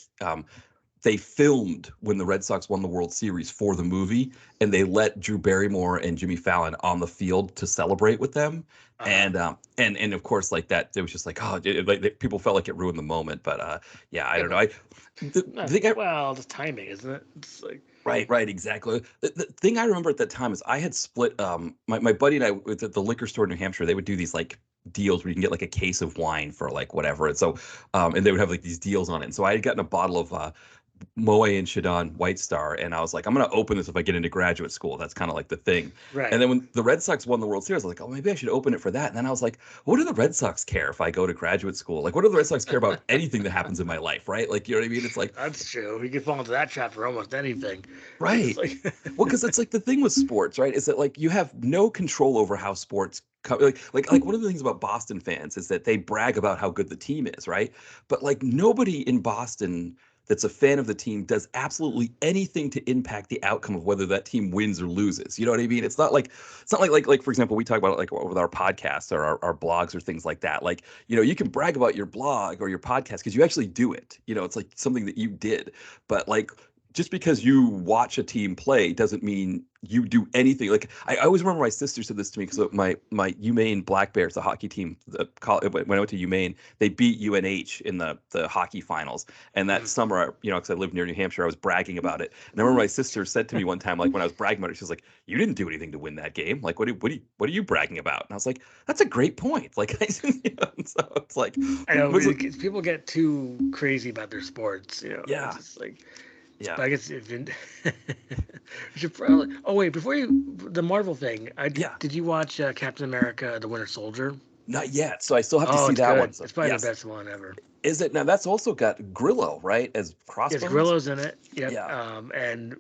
they filmed when the Red Sox won the World Series for the movie, and they let Drew Barrymore and Jimmy Fallon on the field to celebrate with them. And of course, like that, it was just like, oh, people felt like it ruined the moment. But I don't know. The timing, isn't it? It's like right, exactly. The thing I remember at that time is I had split. My buddy and I at the liquor store in New Hampshire, they would do these like deals where you can get like a case of wine for like whatever. And so, and they would have like these deals on it. And so I had gotten a bottle of Moët and Chandon White Star, and I was like, I'm gonna open this if I get into graduate school. That's kind of like the thing. Right. And then when the Red Sox won the World Series, I was like, oh, maybe I should open it for that. And then I was like, what do the Red Sox care if I go to graduate school? Like, what do the Red Sox care about anything that happens in my life, right? Like, you know what I mean? It's like, that's true. You could fall into that trap for almost anything. Right. Well, because it's like the thing with sports, right? Is that like you have no control over how sports like one of the things about Boston fans is that they brag about how good the team is, right? But like nobody in Boston that's a fan of the team does absolutely anything to impact the outcome of whether that team wins or loses. You know what I mean? It's not like for example, we talk about it like with our podcasts or our blogs or things like that. Like, you can brag about your blog or your podcast because you actually do it. It's like something that you did. But like just because you watch a team play doesn't mean you do anything. Like I always remember my sister said this to me because my UMaine Black Bears, the hockey team, when I went to UMaine, they beat UNH in the hockey finals. And that summer, because I lived near New Hampshire, I was bragging about it. And I remember my sister said to me one time, like when I was bragging about it, she was like, "You didn't do anything to win that game. Like what are you bragging about?" And I was like, "That's a great point." Like so it's like I know people get too crazy about their sports. Yeah. It's just like. Yeah, but I guess we should probably. Oh wait, before the Marvel thing, did you watch Captain America: The Winter Soldier? Not yet, so I still have to see that one. So, it's probably the best one ever. Is it now? That's also got Grillo, right, as Crossbones. Yes, Grillo's in it. Yep. Yeah. And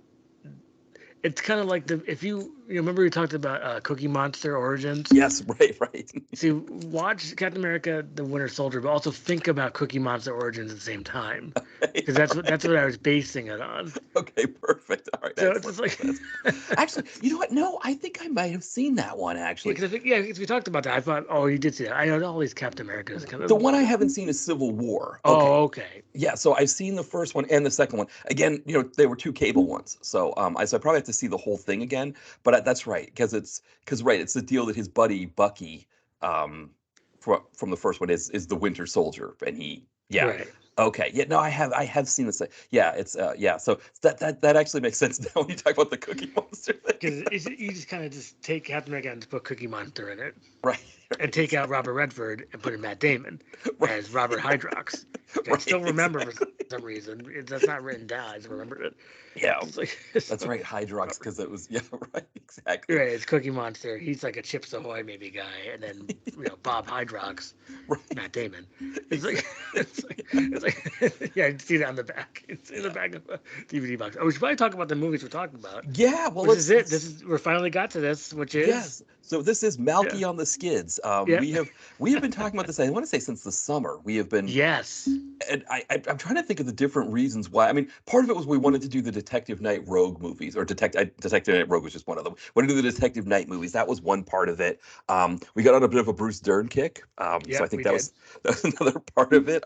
it's kind of like if you remember we talked about Cookie Monster Origins. Yes, right. See, watch Captain America: The Winter Soldier, but also think about Cookie Monster Origins at the same time, because that's what I was basing it on. Okay, perfect. All right, So it's excellent. just like, Actually, you know what? No, I think I might have seen that one yeah, actually. because we talked about that. I thought, oh, you did see that. I know all these Captain Americas kind The of. one I haven't seen is Civil War. Okay. Oh, okay. Yeah, so I've seen the first one and the second one. Again, they were two cable ones. So I probably have to see the whole thing again, but that's right because right, it's the deal that his buddy Bucky from the first one is the Winter Soldier and yeah. Right. Okay. Yeah, no, I have seen this. Yeah, it's yeah, so that actually makes sense now when you talk about the Cookie Monster thing. Because you just kind of just take Captain America and just put Cookie Monster in it, Right. and take out Robert Redford and put in Matt Damon Right. as Robert Hydrox. I Right, still remember for exactly. some reason. That's not written down. I just remembered it. Yeah. It's like That's so, right, Hydrox, because it was, yeah, right, exactly. right. It's Cookie Monster. He's like a Chips Ahoy maybe guy, and then Bob Hydrox, Right. Matt Damon. It's like Exactly. it's like yeah. You see that on the back. It's in the Yeah. back of a DVD box. Oh, we should probably talk about the movies we're talking about. Yeah, well, Which is it. This let's is we're finally got to this, which is yes. So this is yeah, Malki on the Skids. yeah, We have been talking about this. I want to say since the summer. We have been, yes, and I'm trying to think of the different reasons why. I mean, part of it was we wanted to do the Detective Knight Rogue movies, or Detective Knight Rogue was just one of them. Wanted to do the Detective Knight movies. That was one part of it. We got on a bit of a Bruce Dern kick. So I yep, think we that did. was that was another part of it.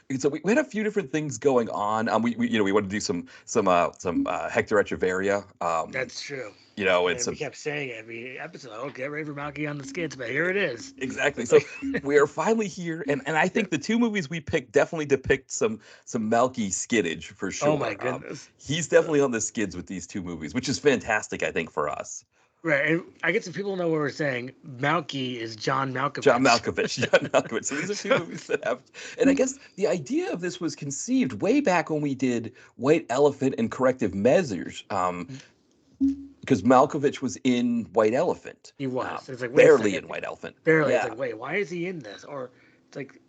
And so we had a few different things going on. We wanted to do some Hector Echeverria. That's true. And And we some. kept saying it every episode. Oh, get ready for Malky on the Skids, but here it is. Exactly. It's So like, we are finally here, and I yeah. think the two movies we picked definitely depict some Malky skiddage for Oh my sure. goodness. He's Uh, definitely on the skids with these two movies, which is fantastic, I think, for us. right, and I guess if people know what we're saying, Malky is John John Malkovich. Malkovich, John Malkovich. So these are two So, movies that have, and I guess the idea of this was conceived way back when we did White Elephant and Corrective Measures, because Malkovich was in White Elephant, he was. It's like, wait a barely second, in White Elephant. barely. It's Yeah, like, wait, why is he in this? Or it's like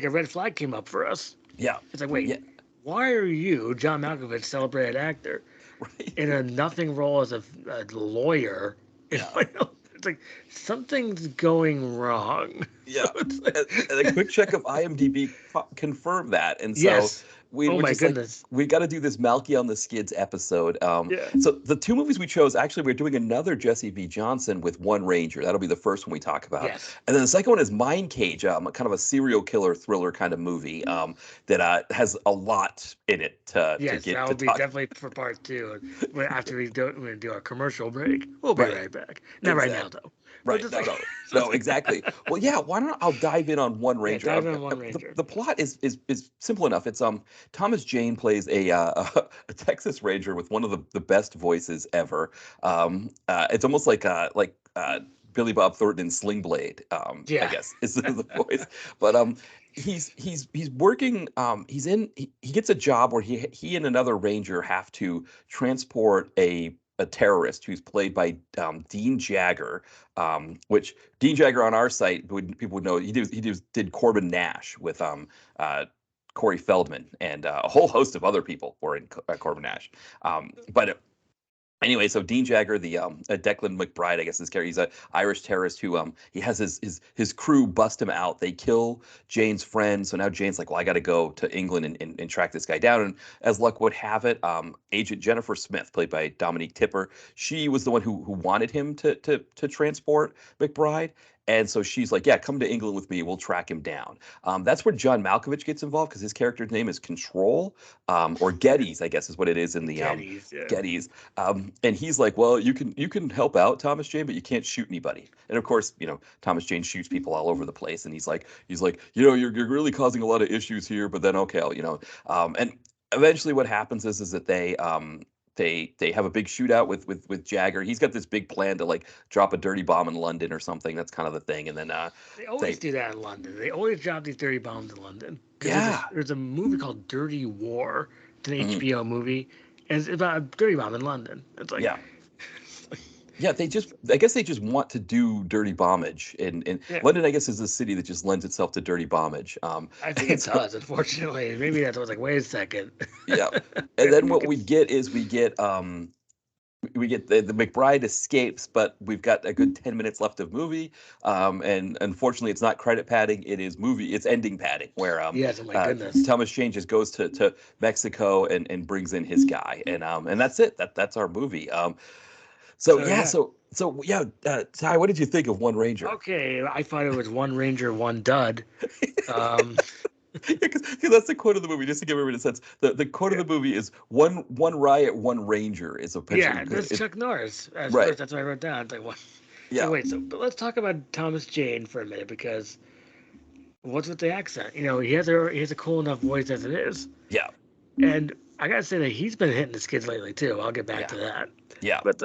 a red flag came up for us. yeah, It's like, wait, yeah, why are you, John Malkovich, celebrated actor, right, in a nothing role as a lawyer? yeah. It's like something's going wrong. So Yeah, it's like, and a quick check of IMDb confirmed that, and so yes. we Oh were my just like, goodness. we got to do this Malky on the Skids episode. Yeah. So the two movies we chose, actually, we're doing another Jesse V. Johnson with One Ranger. That'll be the first one we talk about, Yes. and then the second one is Mindcage, kind of a serial killer thriller kind of movie that has a lot in it to Yes. get That to will be talk. definitely for part two. After we're gonna do our commercial break. We'll be Right, right back. Not right now exactly. though. But Right. just No, like no, no, exactly. Well, yeah, why don't I'll dive in on One yeah, Ranger. dive in One The, Ranger. the plot is simple enough. It's Thomas Jane plays a Texas Ranger with one of the best voices ever. It's almost like Billy Bob Thornton in Sling Blade, I Yeah. guess is the voice. But he's working he gets a job where he and another ranger have to transport a terrorist who's played by Dean Jagger, which Dean Jagger on our site people would know he did Corbin Nash with Corey Feldman and a whole host of other people were in Corbin Nash. But anyway, so Dean Jagger, the Declan McBride, I guess his character, he's a Irish terrorist who he has his crew bust him out. They kill Jane's friend, so now Jane's like, well, I got to go to England and track this guy down. And as luck would have it, Agent Jennifer Smith, played by Dominique Tipper, she was the one who wanted him to transport McBride. And so she's like, yeah, come to England with me. We'll track him down. That's where John Malkovich gets involved because his character's name is Control, or Geddes, I guess is what it is in the Geddes, yeah. Geddes. And he's like, well, you can help out Thomas Jane, but you can't shoot anybody. And of course, Thomas Jane shoots people all over the place. And he's like, you're really causing a lot of issues here. But then okay, and eventually what happens is that they have a big shootout with Jagger. He's got this big plan to like drop a dirty bomb in London or something. That's kind of the thing. And then They always they do that in London. They always drop these dirty bombs in London. Because yeah. there's a movie called Dirty War. It's an Mhm. HBO movie. And it's about a dirty bomb in London. It's like, Yeah. Yeah, I guess they just want to do dirty bombage. And yeah. London, I guess, is a city that just lends itself to dirty bombage. I think And it so, does, unfortunately. Maybe that's what's like, wait a second. yeah. And then We what could, we get is we get we get the McBride escapes, but we've got a good 10 minutes left of movie. And unfortunately, it's not credit padding; it's ending padding, where Yes, oh my goodness. Thomas Jane just goes to Mexico and brings in his guy, and that's it. That's our movie. So yeah. Ty, what did you think of One Ranger? Okay, I thought it was one Ranger, one dud. Um, Because that's the quote of the movie. Just to give everyone a sense, the quote of the movie is one riot, one ranger is a yeah, that's Chuck Norris. As right. first, that's what I wrote down. It's like, what? Yeah. So wait, but let's talk about Thomas Jane for a minute because what's with the accent? He has a cool enough voice as it is. Yeah. And I gotta say that he's been hitting the skids lately too. I'll get back to that. Yeah. But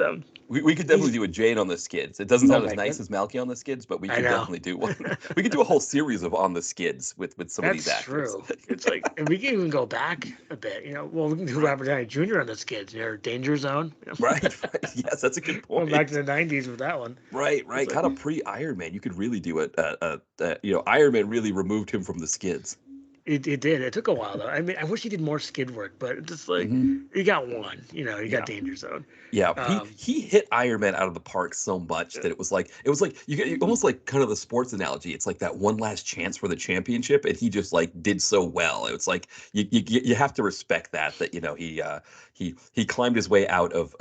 we could definitely do a Jane on the Skids. It doesn't sound as nice as Malki on the Skids, but we could definitely do one. We could do a whole series of On the Skids with some of these actors. That's true. It's like, and we can even go back a bit. Well, we can do Robert Downey Jr. on the Skids. Danger Zone. Right. Yes, that's a good point. Going back to the '90s with that one. Right. It's kind of pre-Iron Man. You could really do it. Iron Man really removed him from the Skids. It did. It took a while though. I mean, I wish he did more skid work, but it's just like you got one. You got Danger Zone. Yeah, he hit Iron Man out of the park so much that it was like you get almost like kind of the sports analogy. It's like that one last chance for the championship, and he just like did so well. It's like you have to respect that he climbed his way out of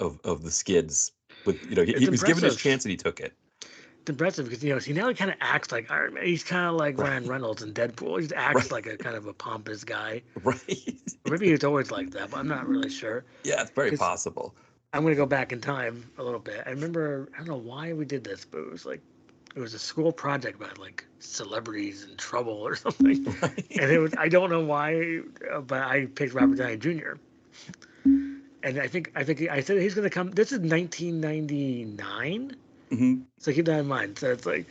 the Skids with he was given his chance and he took it. It's impressive because he now kind of acts like Iron Man. He's kind of like Ryan Reynolds in Deadpool. He just acts like a kind of a pompous guy. Right. Or maybe he's always like that, but I'm not really sure. Yeah, it's very possible. I'm gonna go back in time a little bit. I remember, I don't know why we did this, but it was a school project about like celebrities in trouble or something. Right. And I don't know why, but I picked Robert Downey Jr. And I think I said he's gonna come. This is 1999. Mm-hmm. So keep that in mind. So it's like,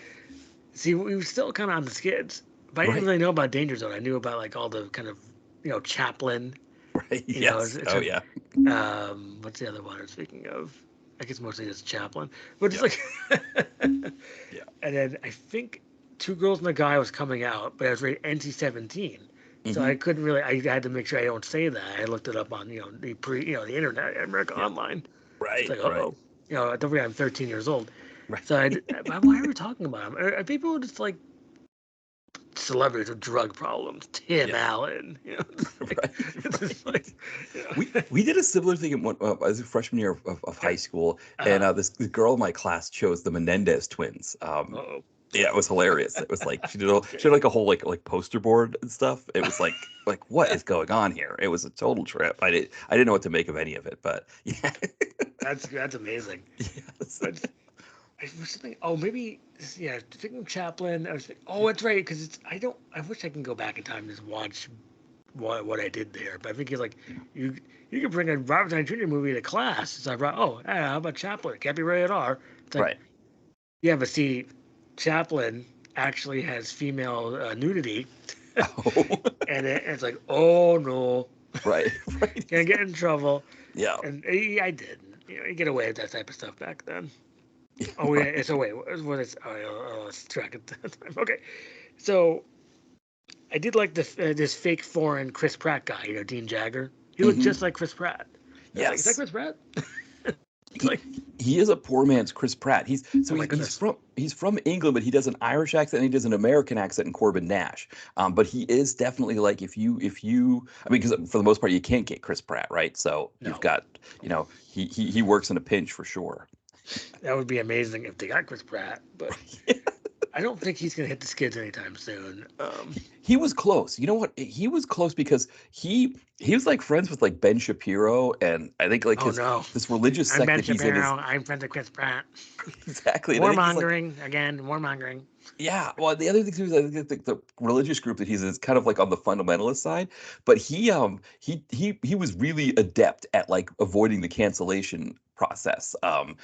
see, we were still kind of on the Skids, but I didn't really know about Danger Zone. I knew about like all the kind of, Chaplin. Right. Yes. Yeah. What's the other one? Speaking of, I guess mostly just Chaplin, but it's like, yeah. And then I think Two Girls and a Guy was coming out, but it was rated NC-17. So I couldn't really. I had to make sure I don't say that. I looked it up on the the internet, America Online. Right. It's like, don't forget I'm 13 years old. Right. So why are we talking about them? Are people just like celebrities with drug problems? Tim Allen, We did a similar thing as a freshman year of high school, and this girl in my class chose the Menendez twins. Yeah, it was hilarious. It was like she had like a whole like poster board and stuff. It was like what is going on here? It was a total trip. I didn't know what to make of any of it, but yeah. That's amazing. Yes. I was thinking, thinking of Chaplin. I was thinking, that's right, because I wish I can go back in time and just watch what I did there. But I think it's like you can bring a Robert Downey Jr. movie to class. So I brought, how about Chaplin? It can't be rated R. It's like, yeah, but see, Chaplin actually has female nudity. And it's like, oh no. Right. Can't get in trouble. Yeah. And I didn't. You get away with that type of stuff back then. Oh, yeah. So wait, what is? Let's track it. Okay, so I did like this fake foreign Chris Pratt guy. Dean Jagger. He looked just like Chris Pratt. Yes. Is that Chris Pratt? He is a poor man's Chris Pratt. He's from England, but he does an Irish accent and he does an American accent in Corbin Nash. But he is definitely like if you I mean, because for the most part you can't get Chris Pratt, right? So you've got he works in a pinch for sure. That would be amazing if they got Chris Pratt, but I don't think he's going to hit the skids anytime soon. He was close. You know what? He was close because he was like friends with like Ben Shapiro, and I think like this religious sect that he's in. I'm friends with Chris Pratt. Exactly. Warmongering again. Warmongering. Yeah. Well, the other thing too is I think the religious group that he's in is kind of like on the fundamentalist side, but he was really adept at like avoiding the cancellation process. And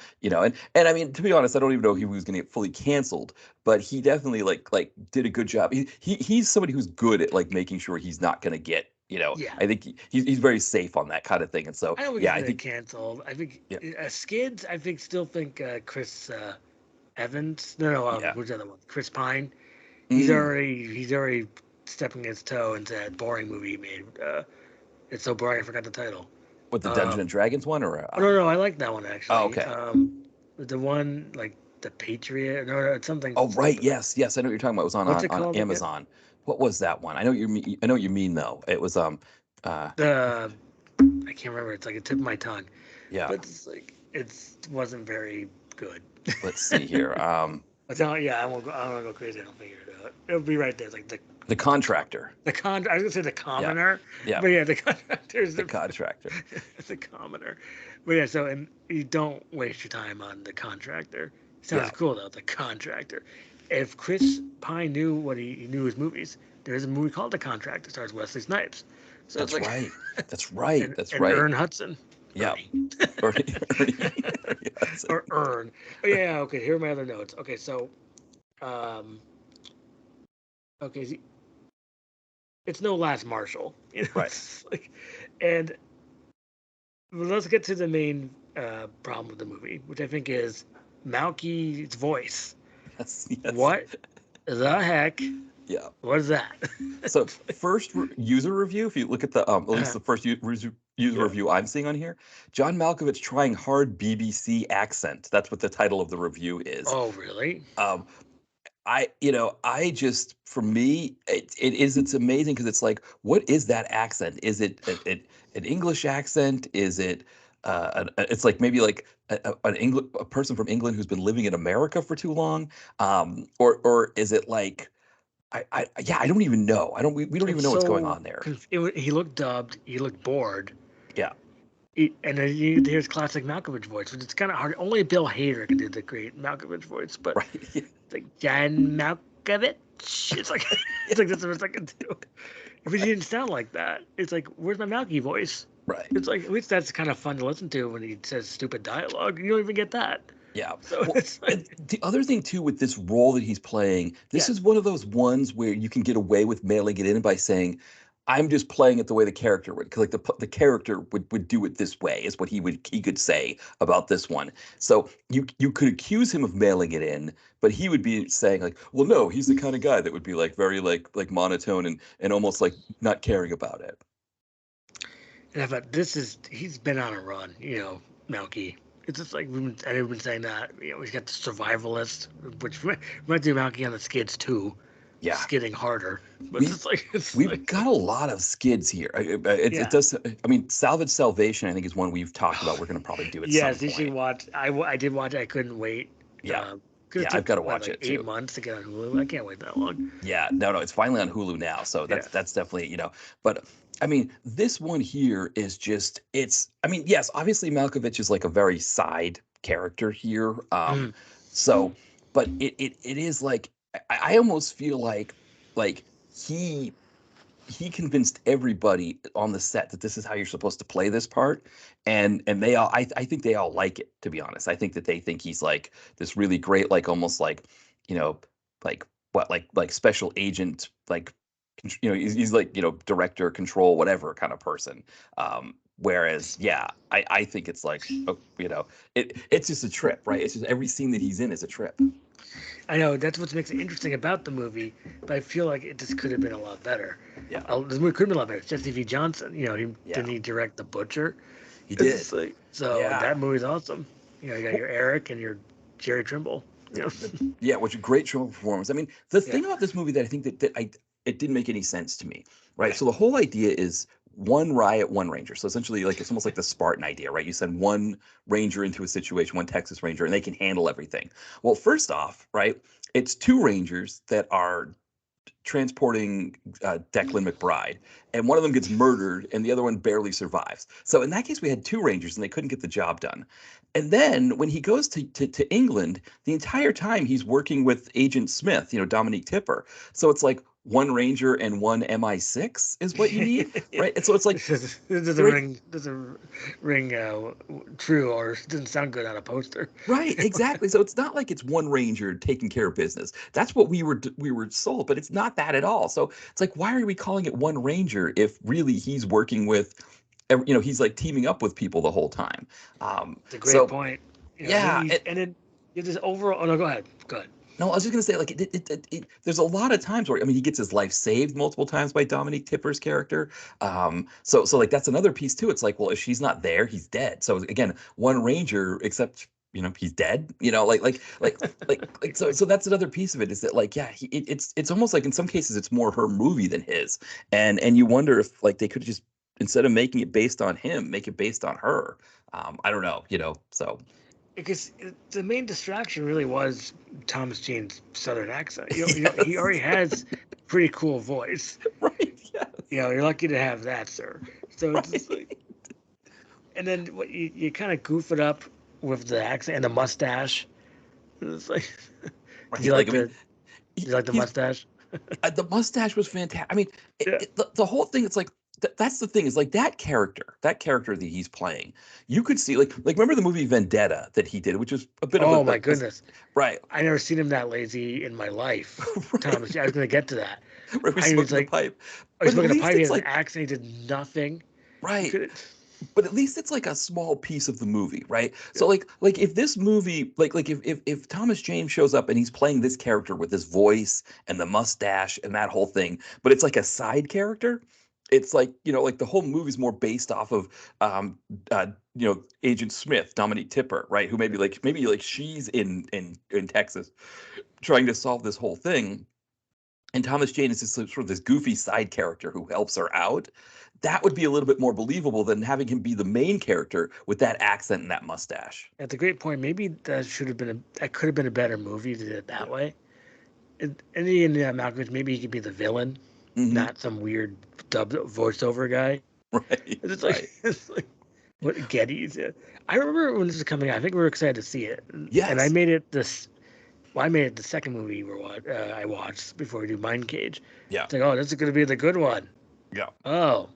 I mean, to be honest, I don't even know if he was going to get fully canceled, but he definitely like did a good job. He's somebody who's good at like making sure he's not going to get. I think he's very safe on that kind of thing, and so I think canceled. I think Skids. I still think Chris Evans. Who's the other one? Chris Pine. He's already stepping his toe into that boring movie he made. It's so boring I forgot the title. What, the Dungeons and Dragons one, or no, I like that one actually. Oh, okay. The one like the Patriot, no, it's something. Oh, right. Yes, yes. I know what you're talking about. It was What's it on called again? Amazon. What was that one? I know what you mean though. It was The I can't remember. It's like a tip of my tongue. yeah. But it's like it wasn't very good. Let's see here. Yeah, I won't go. I don't want to go crazy. I don't figure it out. It'll be right there. It's like the Contractor. I was gonna say the Commoner. Yeah. But yeah, the Contractor's the Contractor. the Commoner. But yeah, so and you don't waste your time on the Contractor. Sounds cool though, the Contractor. If Chris Pine knew what he knew his movies, there's a movie called The Contractor. It stars Wesley Snipes. So That's like, right. That's right. and, That's and right. Ern Hudson. Yeah. Ernie. Yes. Or Ern. Oh, yeah. Okay. Here are my other notes. Okay. So, okay. It's no Last Marshall. You know? Right. Like, and let's get to the main problem with the movie, which I think is Malki's voice. Yes. What the heck? Yeah. What is that? So first user review, if you look at the at least the first user review I'm seeing on here, John Malkovich trying hard BBC accent. That's what the title of the review is. Oh, really? I just, for me, it's amazing because it's like, what is that accent? Is it an English accent? Is it it's like maybe like a person from England who's been living in America for too long, or is it like I don't even know. We don't even know what's going on there. He looked dubbed. He looked bored. Yeah. And then you hear his classic Malkovich voice, which it's kind of hard. Only Bill Hader can do the great Malkovich voice, but Right. Yeah. it's like John Malkovich. It's like that's what I can do. But he didn't sound like that. It's like, where's my Malky voice? Right. It's like, at least that's kind of fun to listen to when he says stupid dialogue. You don't even get that. Yeah. So Well, it's like, and the other thing too with this role that he's playing, this is one of those ones where you can get away with mailing it in by saying, "I'm just playing it the way the character would," because like the character would do it this way is what he could say about this one. So you could accuse him of mailing it in, but he would be saying like, "Well, no, he's the kind of guy that would be like very like monotone and almost like not caring about it." and I thought he's been on a run, Malky. It's just like we've been saying that. He's got the survivalist, which might do Malky on the Skids too. Yeah. It's getting harder. But We've got a lot of Skids here. It does. I mean, Salvage Salvation, I think, is one we've talked about. We're going to probably do it. Yes, you should watch. I did watch it. I couldn't wait. Yeah. It I've got to watch it too. 8 months to get on Hulu. I can't wait that long. Yeah, no, it's finally on Hulu now, so that's definitely But I mean, this one here is just I mean, yes, obviously Malkovich is like a very side character here. So, but it is like I almost feel like he convinced everybody on the set that this is how you're supposed to play this part, and they all I think they all like it, to be honest. I think that they think he's like this really great, like almost like like what like special agent, like he's like director, control, whatever kind of person. Whereas I think it's like it's just a trip, right? It's just every scene that he's in is a trip. I know that's what makes it interesting about the movie, but I feel like it just could have been a lot better. Yeah, this movie could have been a lot better. It's Jesse V. Johnson, didn't he direct The Butcher? He did. That movie's awesome. You got your Eric and your Jerry Trimble. Yeah, which a great Trimble performance. I mean, the thing about this movie that I think that it didn't make any sense to me, right? So the whole idea is one riot, one ranger. So essentially, like it's almost like the Spartan idea, right? You send one ranger into a situation, one Texas Ranger, and they can handle everything. Well, first off, right, it's two rangers that are transporting Declan McBride, and one of them gets murdered and the other one barely survives. So in that case, we had two rangers and they couldn't get the job done. And then when he goes to England, the entire time he's working with Agent Smith, Dominique Tipper. So it's like one ranger and one MI6 is what you need, right? And so it's like this doesn't ring true, or doesn't sound good on a poster. Right, exactly. So it's not like it's one ranger taking care of business. That's what we were sold, but it's not that at all. So it's like, why are we calling it one ranger if really he's working with, he's like teaming up with people the whole time. It's a great point. And then you have this overall. Oh no, go ahead. No, I was just gonna say, like, there's a lot of times where, I mean, he gets his life saved multiple times by Dominique Tipper's character. So like that's another piece too. It's like, well, if she's not there, he's dead. So again, one Ranger, except he's dead. So that's another piece of it is that like, yeah, it's almost like in some cases it's more her movie than his, and you wonder if like they could just instead of making it based on him, make it based on her. I don't know, so. Because the main distraction really was Thomas Jane's Southern accent. Yes. He already has pretty cool voice. Right. Yes. You're lucky to have that, sir. So it's just Right. like, and then what you kind of goof it up with the accent and the mustache. It's like, Right. do you like I mean, do you like the mustache? the mustache was fantastic. I mean, Yeah. the whole thing. It's like that's the thing is like that character that he's playing. You could see like remember the movie Vendetta that he did, which was a bit of Oh my goodness. right. I never seen him that lazy in my life. Right. Thomas, I was going to get to that. Right, we I was smoking like, the pipe. I was But at smoking a least pipe. He it's has an like accent. He did nothing. right. Couldn't- But at least it's like a small piece of the movie, right? Yeah. So like if this movie like if Thomas James shows up and he's playing this character with his voice and the mustache and that whole thing, but it's like a side character, it's like like the whole movie's more based off of Agent Smith, Dominique Tipper, right? Who maybe she's in Texas trying to solve this whole thing. And Thomas Jane is just sort of this goofy side character who helps her out. That would be a little bit more believable than having him be the main character with that accent and that mustache. That's a great point. Maybe that could have been a better movie to do it that way. And in Malkovich, maybe he could be the villain, not some weird dubbed voiceover guy. Right. It's like, right. it's like what Getty's. I remember when this was coming out. I think we were excited to see it. Yes. And I made it I made it the second movie I watched before we do Mindcage. Yeah. It's like, oh, this is going to be the good one. Yeah. Oh.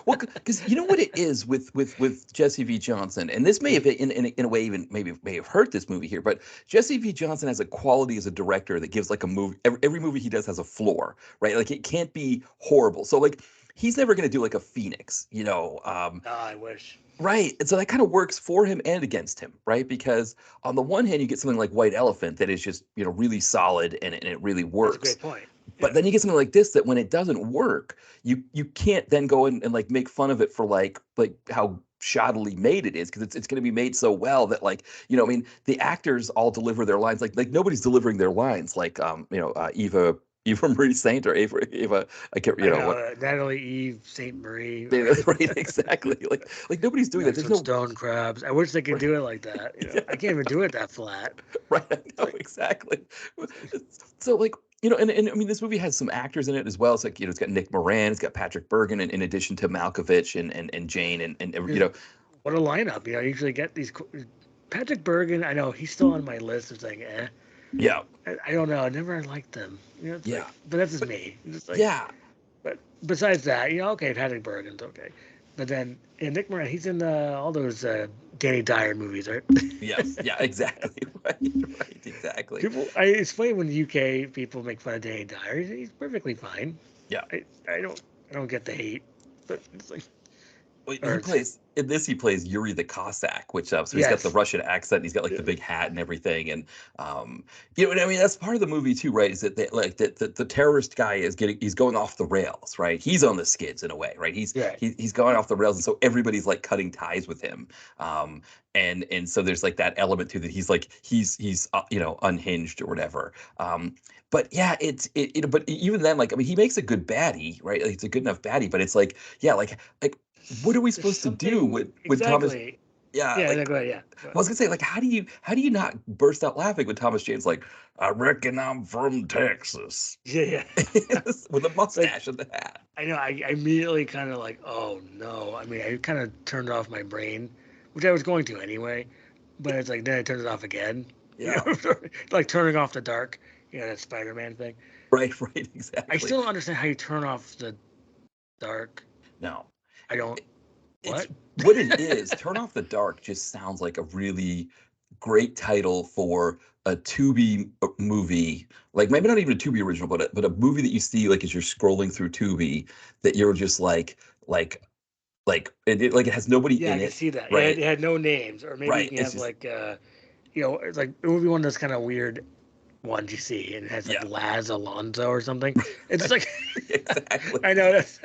Well, because you know what it is with Jesse V. Johnson, and this may have in a way even may have hurt this movie here, but Jesse V. Johnson has a quality as a director that gives like a movie. Every movie he does has a floor, right? Like it can't be horrible. So like he's never going to do like a Phoenix, I wish. Right. And so that kind of works for him and against him, right? Because on the one hand, you get something like White Elephant that is just, really solid and it really works. That's a great point. But then you get something like this that when it doesn't work, you can't then go in and like make fun of it for like how shoddily made it is because it's going to be made so well that like I mean the actors all deliver their lines like nobody's delivering their lines like Eva Marie Saint or Eva I can't what Natalie Eve Saint Marie. Right, exactly. Like nobody's doing that. There's no stone crabs. I wish they could do it like that. I can't even do it that flat. Right. I know, exactly. So like and I mean this movie has some actors in it as well. It's like it's got Nick Moran, it's got Patrick Bergen, in addition to Malkovich and Jane and what a lineup. I usually get these. Patrick Bergen. I know he's still on my list of saying Yeah. I don't know. I never liked them. Yeah. Like, but that's just me. Just like, yeah. But besides that, okay, Patrick Bergen's okay. But then Nick Moran, he's in all those Danny Dyer movies, right? Yes. Yeah. Exactly. Right. Exactly. It's funny when UK people make fun of Danny Dyer. He's perfectly fine. Yeah. I don't get the hate, but it's like. He plays Yuri the Cossack, which so he's got the Russian accent, and he's got like the big hat and everything, and what I mean, that's part of the movie too, right? Is that the terrorist guy he's going off the rails, right? He's on the skids in a way, right? He's going off the rails, and so everybody's like cutting ties with him, and so there's like that element too that he's unhinged or whatever. But yeah, but even then, like I mean, he makes a good baddie, right? Like, it's a good enough baddie, but it's like what are we supposed to do with Thomas? Yeah. Go ahead, yeah. I was gonna say, like, how do you not burst out laughing when Thomas Jane's like, I reckon I'm from Texas. Yeah. With a mustache and the hat. I know. I immediately kind of like, oh no. I mean, I kind of turned off my brain, which I was going to anyway, but it's like then I turned it off again. Yeah. Like turning off the dark. That Spider-Man thing. Right. Exactly. I still don't understand how you turn off the dark. No. I don't. What? What it is, Turn Off the Dark just sounds like a really great title for a Tubi movie. Like maybe not even a Tubi original, but a movie that you see like as you're scrolling through Tubi that you're just like it has nobody in it. Yeah, I can see that. Right? It had no names, or maybe you can have it's like it would be one of those kind of weird ones you see, and it has like Yeah. Laz Alonso or something. It's like Exactly. I know that's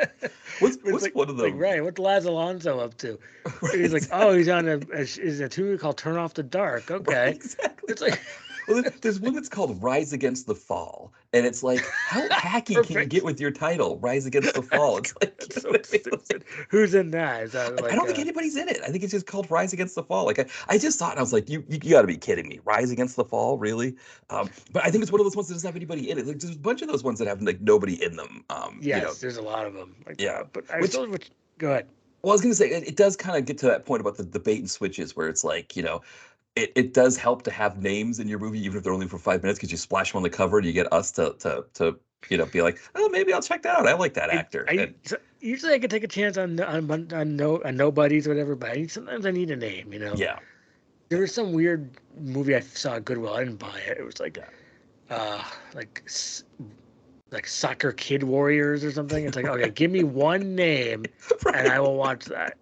What's it's like, one of like them? right. What's Laz Alonso up to? And he's like, oh, Exactly. he's on is a Tubi called Turn Off the Dark. Right, Okay, exactly. it's like Well, there's one that's called Rise Against the Fall, and it's like, how hacky can you get perfect. with your title, Rise Against the Fall? It's like, That's you know so what I mean? stupid. Who's in that? Is that I like don't think anybody's in it. I think it's just called Rise Against the Fall. Like I just saw it, and I was like, you got to be kidding me! Rise Against the Fall, really? But I think it's one of those ones that doesn't have anybody in it. Like, there's a bunch of those ones that have like nobody in them. yes, there's a lot of them like Yeah. that. But I Which, still which go ahead. well, I was gonna say it does kind of get to that point about the bait and switches where it's like, it does help to have names in your movie, even if they're only for 5 minutes, because you splash them on the cover and you get us to be like, oh, maybe I'll check that out. I like that actor. And Usually I can take a chance on nobodies or whatever, but sometimes I need a name. yeah, There was some weird movie I saw at Goodwill. I didn't buy it. It was like yeah, uh like like Soccer Kid Warriors or something. It's like, okay, give me one name and I right, will watch that.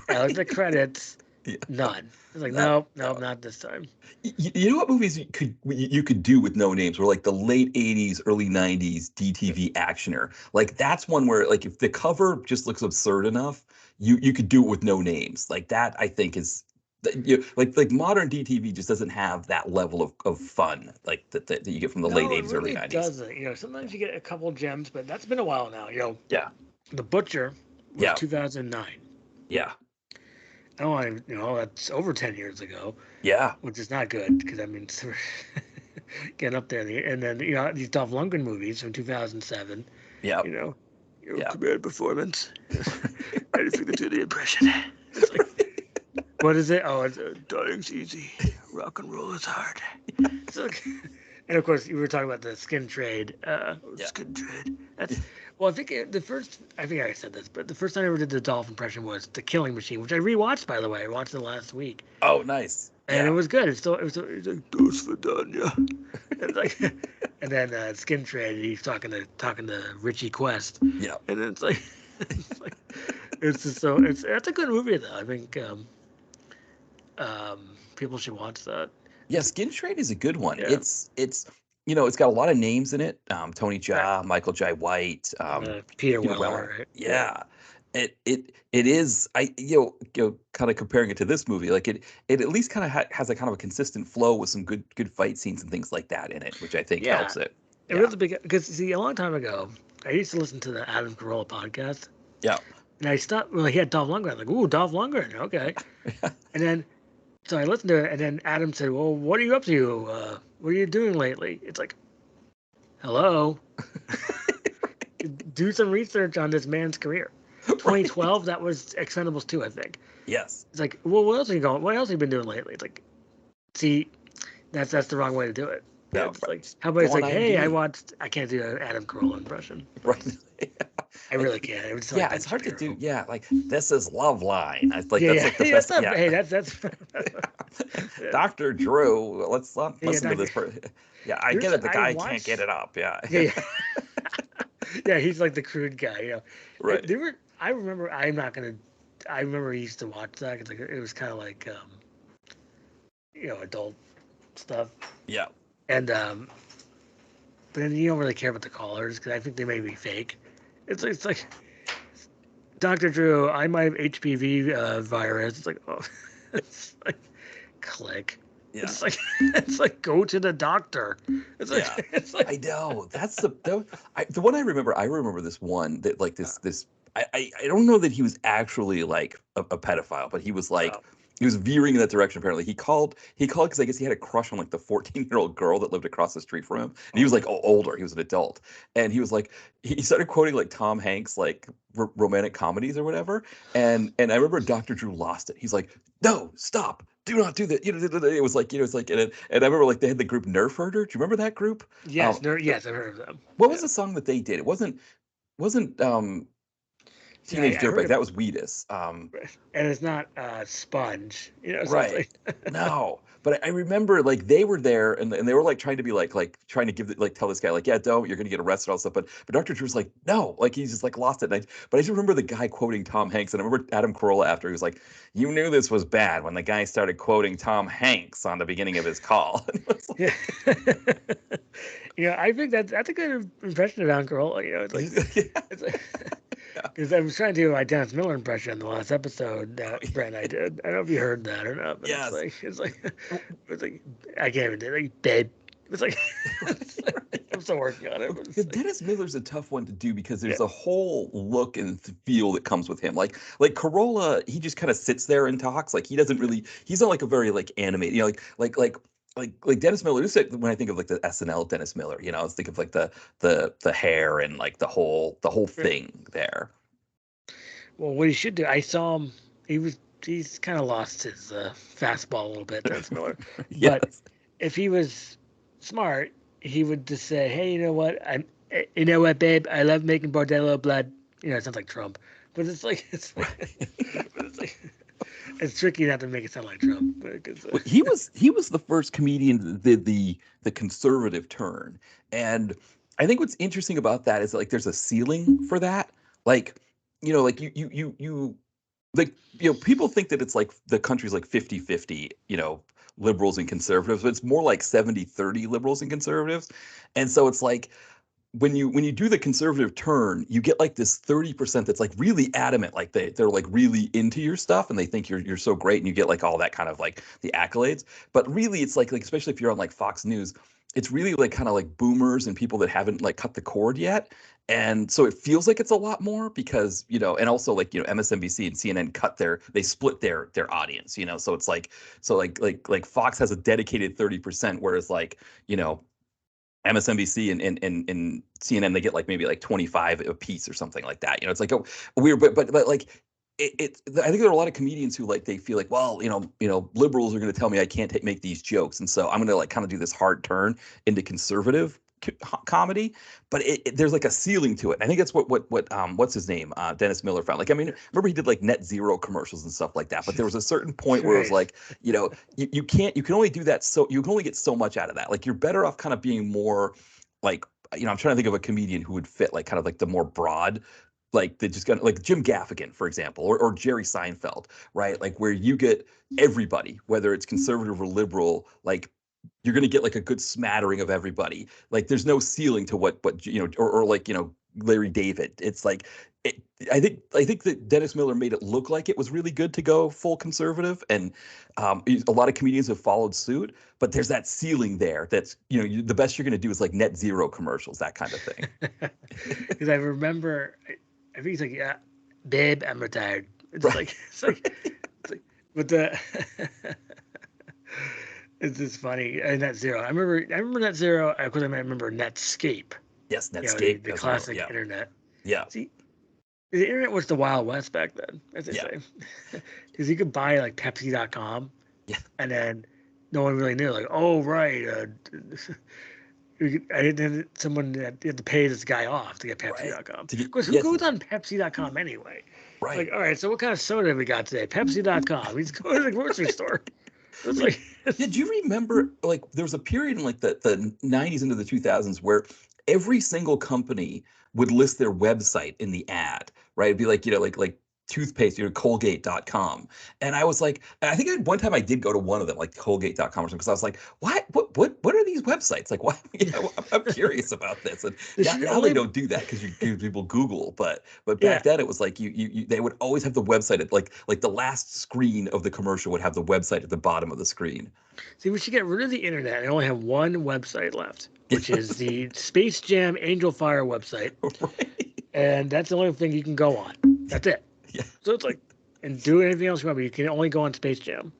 I looked at the right. credits, Yeah, none. It's like, not, nope, no. nope, not this time. You know what movies you could do with no names were like the late 80s, early 90s DTV actioner. Like that's one where like if the cover just looks absurd enough, you could do it with no names. Like that I think is like modern DTV just doesn't have that level of fun like that you get from the late No, it 80s, early really 90s. doesn't. Sometimes you get a couple gems, but that's been a while now. Yeah. The Butcher was Yeah. 2009. Yeah. I don't want to, that's over 10 years ago, Yeah. which is not good because that means we're getting up there. And then, these Dolph Lundgren movies from 2007, Yeah. you know, your Yeah. command performance. Ready for the do the impression. It's like, what is it? Oh, it's dying's easy. Rock and roll is hard. So, and of course, you were talking about the skin trade. Yeah. Skin trade. That's well. I think the first. I think I said this, but the first time I ever did the Dolph impression was The Killing Machine, which I rewatched. By the way, I watched it last week, Oh, nice. and it Yeah. was good. It's like Dose Vidania. It's like, and then skin trade. He's talking to Richie Quest, Yeah. and it's like, it's like, it's just so it's that's a good movie though. I think people should watch that. Yeah, Skin Trade is a good one. Yeah. It's got a lot of names in it. Tony Right. Jaa, Michael Jai White, Peter Peter Weller. Weller. Right? Yeah. Yeah. It is kind of comparing it to this movie, like it at least kind of has a kind of a consistent flow with some good fight scenes and things like that in it, which I think Yeah. helps it. It Yeah. was a big because see a long time ago I used to listen to the Adam Carolla podcast Yeah. and I stopped. Well, he had Dolph Lundgren. I'm like, ooh, Dolph Lundgren. Okay. And then so I listened to it, and then Adam said, "Well, what are you up to? What are you doing lately?" It's like, hello, do some research on this man's career. Right. 2012, that was Expendables 2, I think. Yes. It's like, well, what else are you going? What else have you been doing lately? It's like, see, that's the wrong way to do it. No, It's like, right. how about Go it's on like, hey, IMDb. I can't do an Adam Carolla impression. Right. I really can't. It was like Yeah, Ben it's hard to do. Shapiro. Yeah, like this is Love Line. It's like Yeah, that's yeah. like the Hey, that's best. not. Yeah. Hey, that's. Dr. Drew, let's not Yeah, listen to Doctor. this person. Yeah, I get it. The I guy can't get watched. it up. Yeah. Yeah, yeah. Yeah, he's like the crude guy. Right. There were. I remember. I'm not gonna. I remember I used to watch that because like, it was kind of like adult stuff. Yeah. And but then you don't really care about the callers because I think they may be fake. It's like Dr. Drew, I might have HPV virus. It's like, oh, it's like click. Yeah. It's like go to the doctor. It's like Yeah. it's like I know. That's the one I remember. I remember this one that like this. I don't know that he was actually like a pedophile, but he was like oh, he was veering in that direction. Apparently, he called because I guess he had a crush on like the 14-year-old girl that lived across the street from him, and he was like older. He was an adult, and he was like he started quoting like Tom Hanks like romantic comedies or whatever. And I remember Dr. Drew lost it. He's like, no, stop. Do not do that. It was like, it's like, and I remember like they had the group Nerf Herder. Do you remember that group? yes, yes, I've heard of them. What was Yeah, the song that they did? It wasn't yeah, Teenage I heard Dirtbag. of That was Wheatus. and it's not Sponge. So it's Right. like No, But I remember like they were there and they were like trying to be like trying to give like tell this guy like, yeah, don't, you're gonna get arrested, all stuff. But Dr. Drew's like, no, like he's just like lost it. But I just remember the guy quoting Tom Hanks, and I remember Adam Carolla after he was like, you knew this was bad when the guy started quoting Tom Hanks on the beginning of his call. Yeah. I think that's a good impression of Adam Carolla. It's like, it's like, because I was trying to do my Dennis Miller impression in the last episode that Brent and I did. I don't know if you heard that or not, but yes. it's like I can't even do it. Like, babe. It's like, I'm still working on it. Dennis Miller's a tough one to do because there's a whole look and feel that comes with him. Like Carolla, he just kind of sits there and talks. Like he doesn't really, he's not like a very like animated, like Dennis Miller. This is when I think of like the SNL Dennis Miller, I think of like the hair and like the whole thing there. Well, what he should do, I saw him. He's kind of lost his fastball a little bit, Dennis Miller. Yes. But if he was smart, he would just say, "Hey, you know what? You know what, babe? I love making bordello blood." It sounds like Trump, but it's like it's tricky not to make it sound like Trump. Well, he was the first comedian that did the conservative turn, and I think what's interesting about that is that, like there's a ceiling for that. Like like you like people think that it's like the country's like 50-50, liberals and conservatives, but it's more like 70-30 liberals and conservatives. And so it's like when you do the conservative turn, you get like this 30% that's like really adamant, like they're like really into your stuff and they think you're so great, and you get like all that kind of like the accolades. But really it's like especially if you're on like Fox News, it's really like kind of like boomers and people that haven't like cut the cord yet. And so it feels like it's a lot more because, and also like, MSNBC and CNN they split their audience, so it's like, like Fox has a dedicated 30%, whereas like, MSNBC and CNN, they get like maybe like 25 a piece or something like that. It's like a weird, but like I think there are a lot of comedians who like they feel like, well, liberals are going to tell me I can't make these jokes, and so I'm going to like kind of do this hard turn into conservative comedy. But there's like a ceiling to it. And I think that's what what's his name, Dennis Miller found. Like, I mean, remember he did like net zero commercials and stuff like that. But there was a certain point where it was like, you can only do that, so you can only get so much out of that. Like you're better off kind of being more like, I'm trying to think of a comedian who would fit like kind of like the more broad, like they just got like Jim Gaffigan, for example, or Jerry Seinfeld, right? Like where you get everybody, whether it's conservative or liberal, like you're going to get like a good smattering of everybody. Like there's no ceiling to what or like Larry David. It's like I think that Dennis Miller made it look like it was really good to go full conservative, and a lot of comedians have followed suit. But there's that ceiling there. That's the best you're going to do is like net zero commercials, that kind of thing. Because I remember, I think he's like, yeah, babe, I'm retired. It's like, but the. It's just funny. Net zero. I remember net zero. I remember Netscape. Yes, Netscape. The classic internet. Yeah. See, the internet was the Wild West back then, as they say. Because you could buy like Pepsi.com. Yeah. And then no one really knew. Like, oh, right. I didn't. Someone had to pay this guy off to get Pepsi.com. Because who goes on Pepsi.com anyway? Right. Like, all right, so what kind of soda have we got today? Pepsi.com. He's going to the grocery store. Like, did you remember like there was a period in like the 90s into the 2000s where every single company would list their website in the ad, right? It'd be like, like toothpaste, Colgate.com. And I was like, I think one time I did go to one of them, like Colgate.com or something, because I was like, what are these websites? Like, what? I'm curious about this. And now they don't do that because people Google, but back then it was like they would always have the website at like the last screen of the commercial would have the website at the bottom of the screen. See, we should get rid of the internet and only have one website left, which is the Space Jam Angel Fire website. Right. And that's the only thing you can go on. That's it. Yeah. So it's like, and do anything else you want, but you can only go on Space Jam.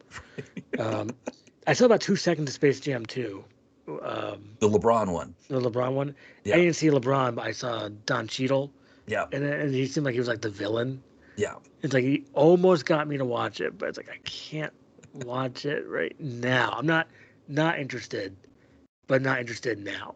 I saw about 2 seconds of Space Jam 2. The LeBron one. The LeBron one. Yeah. I didn't see LeBron, but I saw Don Cheadle. Yeah. And he seemed like he was like the villain. Yeah. It's like he almost got me to watch it, but it's like I can't watch it right now. I'm not interested, but not interested now.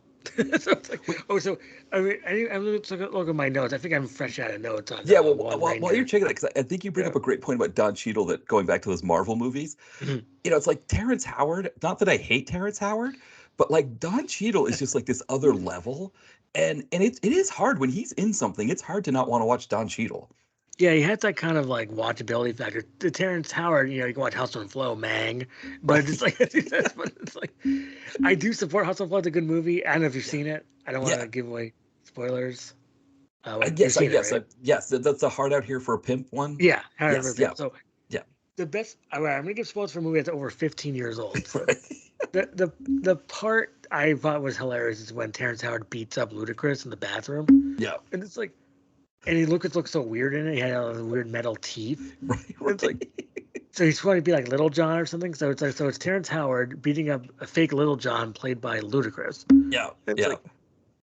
So it's like, oh, so I mean, I'm look at my notes. I think I'm fresh out of notes on Yeah, One while you're Ranger. checking that, because I think you bring up a great point about Don Cheadle, that going back to those Marvel movies, Mhm. it's like Terrence Howard. Not that I hate Terrence Howard, but like Don Cheadle is just like this other level, and it is hard when he's in something. It's hard to not want to watch Don Cheadle. Yeah, he has that kind of like watchability factor. The Terrence Howard, you can watch Hustle and Flow, Mang, but it's Right? like but it's like I do support Hustle and Flow. It's a good movie. I don't know if you've Yeah, seen it. I don't want yeah. to give away spoilers. I, What you've yes, I, seen it, yes, right? yes. That's the Hard Out Here for a Pimp one. Yeah, Yes, however, yeah, so yeah. the best. I'm gonna give spoilers for a movie that's over 15 years old. So Right. the part I thought was hilarious is when Terrence Howard beats up Ludacris in the bathroom, Yeah. and it's like, and he looks so weird in it. He had all the weird metal teeth. Right. And it's like, Right. so he's trying to be like Little John or something. So it's like, so it's Terrence Howard beating up a fake Little John played by Ludacris. Yeah. And it's Yeah. like,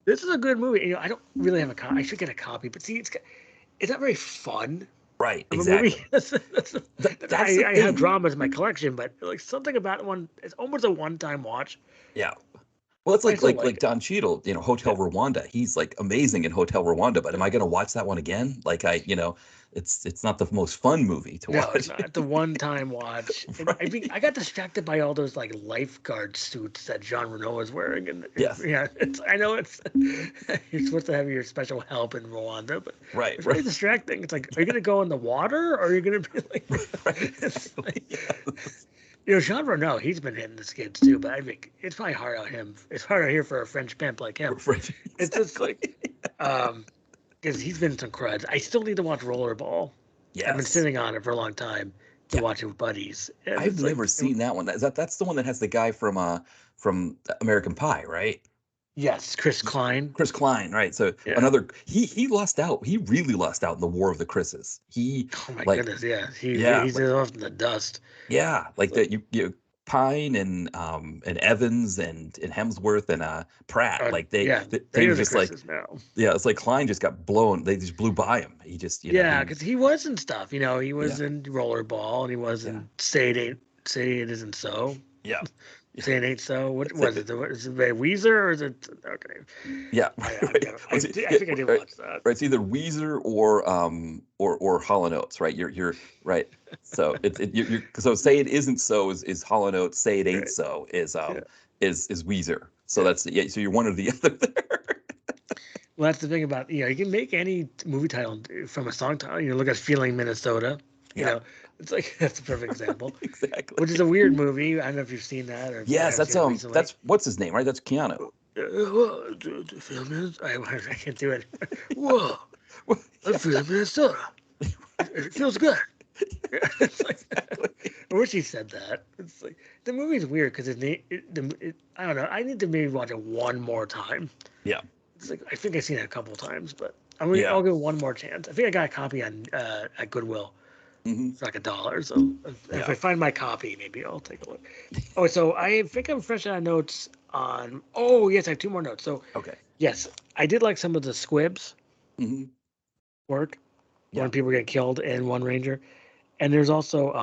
this is a good movie. I don't really have a copy. I should get a copy, but see, it's not very fun Right. of a movie. Exactly. That's the I have thing. dramas in my collection, but like something about one, it's almost a one-time watch. Yeah. Well, it's I like still like like like it. Don Cheadle, Yeah. Hotel Rwanda. He's like amazing in Hotel Rwanda, but am I going to watch that one again? Like it's not the most fun movie to No, it's watch. not the one-time watch. And I think Right. I got distracted by all those like lifeguard suits that Jean Reno was wearing, and Yes. yeah, I know it's you're supposed to have your special help in Rwanda, but Right. it's Right. really distracting. It's like, are you gonna go in the water, or are you gonna be like, Right. it's Exactly. like, Yes. Jean Reno, he's been hitting the skids too, but I think it's probably hard out him. It's hard out here for a French pimp like him. Right. It's just Exactly. like, because he's been some cruds. I still need to watch Rollerball. I've been Yes. sitting on it for a long time to Yeah. watch it with buddies, and I've it's like, never seen that one. That's the one that has the guy from American Pie, right? yes, Chris Klein. Chris Klein, right? So Yeah. another he lost out. He really lost out in the War of the Chris's. He Oh my like goodness, yeah. yeah, He's off in the dust. yeah, like Like, that you Pine and Evans and Hemsworth and Pratt, like yeah, they they were are the just like Chris's now. yeah, it's like Klein just got blown. They just blew by him. He just Yeah, he because he was in stuff. He yeah was in Rollerball, and he was yeah in Say It Isn't So. yeah Say It Ain't So. What Say- was it? Is it by Weezer or is it? Okay, yeah I think I did right, watch that. right. It's either Weezer or Hall & Oates, right? You're right. So you're so Say It Isn't So is Hall & Oates. Say It Ain't Right. So Yeah. is Weezer. So Yeah. that's yeah. So you're one or the other there. Well, that's the thing about, you can make any movie title from a song title. Look at Feeling Minnesota. You Yeah, know, it's like that's a perfect example. Which is exactly. a weird movie. I don't know if you've seen that or Yes, have seen it recently. that's what's his name, right? That's Keanu. Whoa, the film is. I can't do it. Whoa, Well, I'm yeah, feeling Minnesota. It feels good. It's like, exactly. I wish he said that. It's like the movie's weird because I don't know. I need to maybe watch it one more time. Yeah, It's like I think I've seen it a couple times, but yeah. I'll give it one more chance. I think I got a copy on at Goodwill Hmm. for like $1. So if Yeah. I find my copy, maybe I'll take a look. Oh, so I think I'm fresh out of notes on. Oh yes, I have two more notes. So Okay. yes, I did like some of the squibs Hmm. work Yeah. when people get killed in One Ranger, and there's also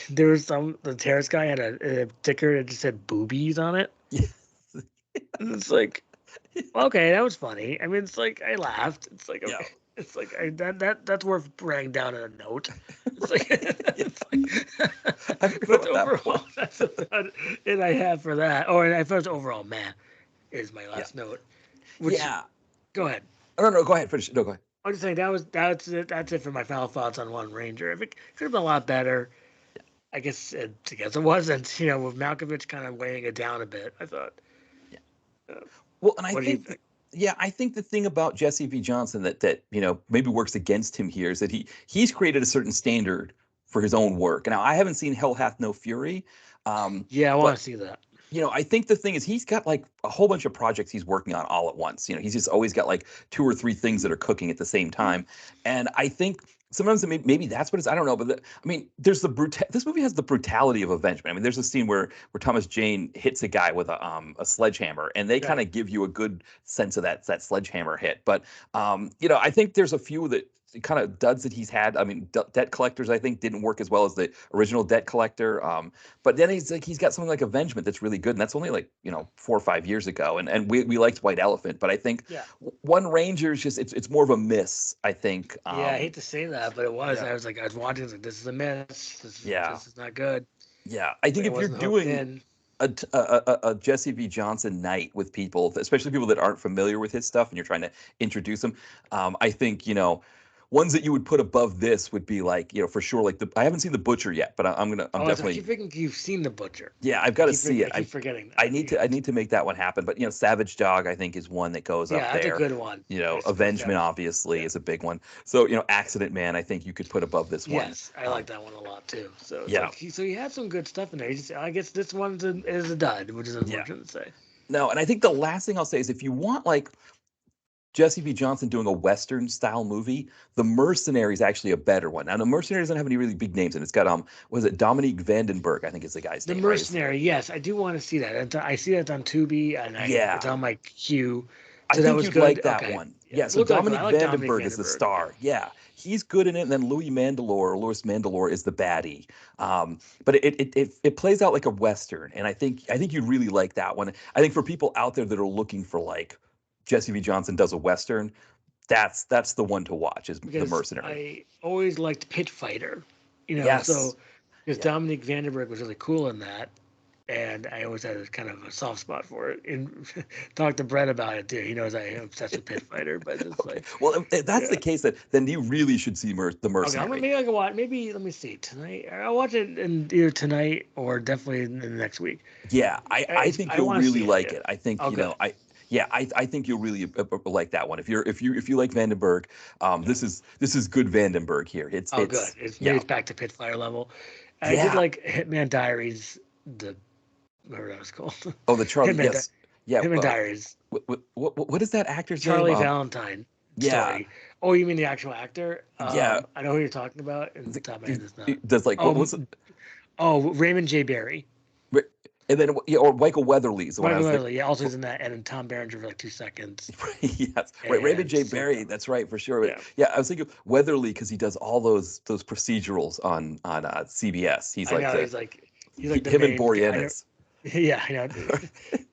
there was the terrorist guy had a ticker that just said boobies on it, Yeah. and it's like, okay, that was funny. I mean, it's like I laughed. It's like, Yeah. okay. It's like that's worth writing down in a note. It's like, Yeah. it's like I forgot but about that overall, one. that's about it I have for that. Oh, and I thought overall, man, is my Yeah. last note. Which Yeah. go ahead. Oh, no, go ahead. Finish. No, go ahead. I'm just saying that's it. That's it for my final thoughts on One Ranger. I think it could have been a lot better. I guess it wasn't. With Malkovich kind of weighing it down a bit. I thought. Yeah. Uh, Well, and I what do you think, think? yeah, I think the thing about Jesse V. Johnson that maybe works against him here is that he's created a certain standard for his own work. Now, I haven't seen Hell Hath No Fury, Yeah, I want but to see that. I think the thing is he's got like a whole bunch of projects he's working on all at once. He's just always got like two or three things that are cooking at the same time. And I think sometimes maybe that's what it's. I don't know, but I mean, there's this movie has the brutality of avengement. I mean, there's a scene where Thomas Jane hits a guy with a sledgehammer, and they kind Right. of give you a good sense of that sledgehammer hit. But I think there's a few that kind of duds that he's had. I mean, Debt Collectors, I think, didn't work as well as the original Debt Collector. But then he's got something like Avengement that's really good, and that's only like 4 or 5 years ago. And we liked White Elephant, but I think One Ranger is just it's more of a miss. I think. Yeah, I hate to say that, but it was. I was watching. I was like, this is a miss. This is not good. Yeah, I think if you're doing a Jesse V. Johnson night with people, especially people that aren't familiar with his stuff, and you're trying to introduce them, I think ones that you would put above this would be like for sure like I haven't seen The Butcher yet, but I'm definitely. I keep thinking you've seen The Butcher. Yeah, I've got to see it. I keep forgetting that. I need to make that one happen. But Savage Dog I think is one that goes up there. Yeah, that's a good one. Avengement obviously is a big one. So Accident Man I think you could put above this one. Yes, I like that one a lot too. So so he had some good stuff in there. I guess this one is a dud, which is unfortunate to say. No, and I think the last thing I'll say is if you want like Jesse V. Johnson doing a Western style movie, The Mercenary is actually a better one. Now, The Mercenary doesn't have any really big names, and it's got was it Dominique Vandenberg? I think is the guy's name. The Mercenary, yes, I do want to see that. I see that on Tubi, and it's on my queue. So I think you'd like that one. Yeah, so Dominique Vandenberg is the star. Yeah, he's good in it, and then Louis Mandylor is the baddie. But it plays out like a Western, and I think you'd really like that one. I think for people out there that are looking for like Jesse V. Johnson does a Western, that's the one to watch is The Mercenary. I always liked Pit Fighter, so because Dominique Vandenberg was really cool in that, and I always had kind of a soft spot for it. And talk to Brett about it too. He knows I am obsessed with Pit Fighter, but it's like, well, if that's the case, then you really should see The Mercenary. Okay, maybe I can watch. Maybe let me see tonight. I'll watch it either tonight or definitely in the next week. Yeah, I think you'll really like it. I think I think you'll really like that one. If you like Vandenberg, this is good Vandenberg here. It's good. It's back to Pit Fighter level. I did like Hitman Diaries, whatever that was called. Oh, the Charlie. Hitman Diaries. What is that actor's Charlie name? Valentine. Story. Oh, you mean the actual actor? I know who you're talking about. And the top of my head is not. Does like what was it? Oh, Raymond J. Barry. And then, or Michael Weatherly's the one. Michael Weatherly, also he's in that, and then Tom Berenger for like 2 seconds. Yes, right. Raymond J. Barry, that's right for sure. Yeah, I was thinking Weatherly because he does all those procedurals on CBS. He's like him and Boreanaz. Yeah, I know.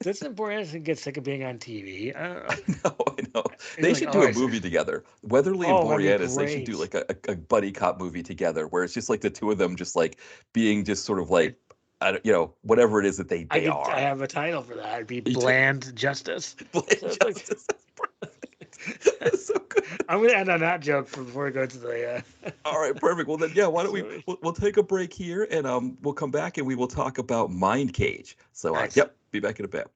Doesn't Boreanaz get sick of being on TV? I know. They should do a movie together. Weatherly and Boreanaz, they should do like a buddy cop movie together, where it's just like the two of them just like being just sort of like. Whatever it is that they are. I have a title for that. It'd be Bland Justice. Bland Justice. That's so good. I'm going to end on that joke before we go to the... All right, perfect. Well, then, why don't we'll take a break here, and we'll come back, and we will talk about Mindcage. So, nice. Be back in a bit.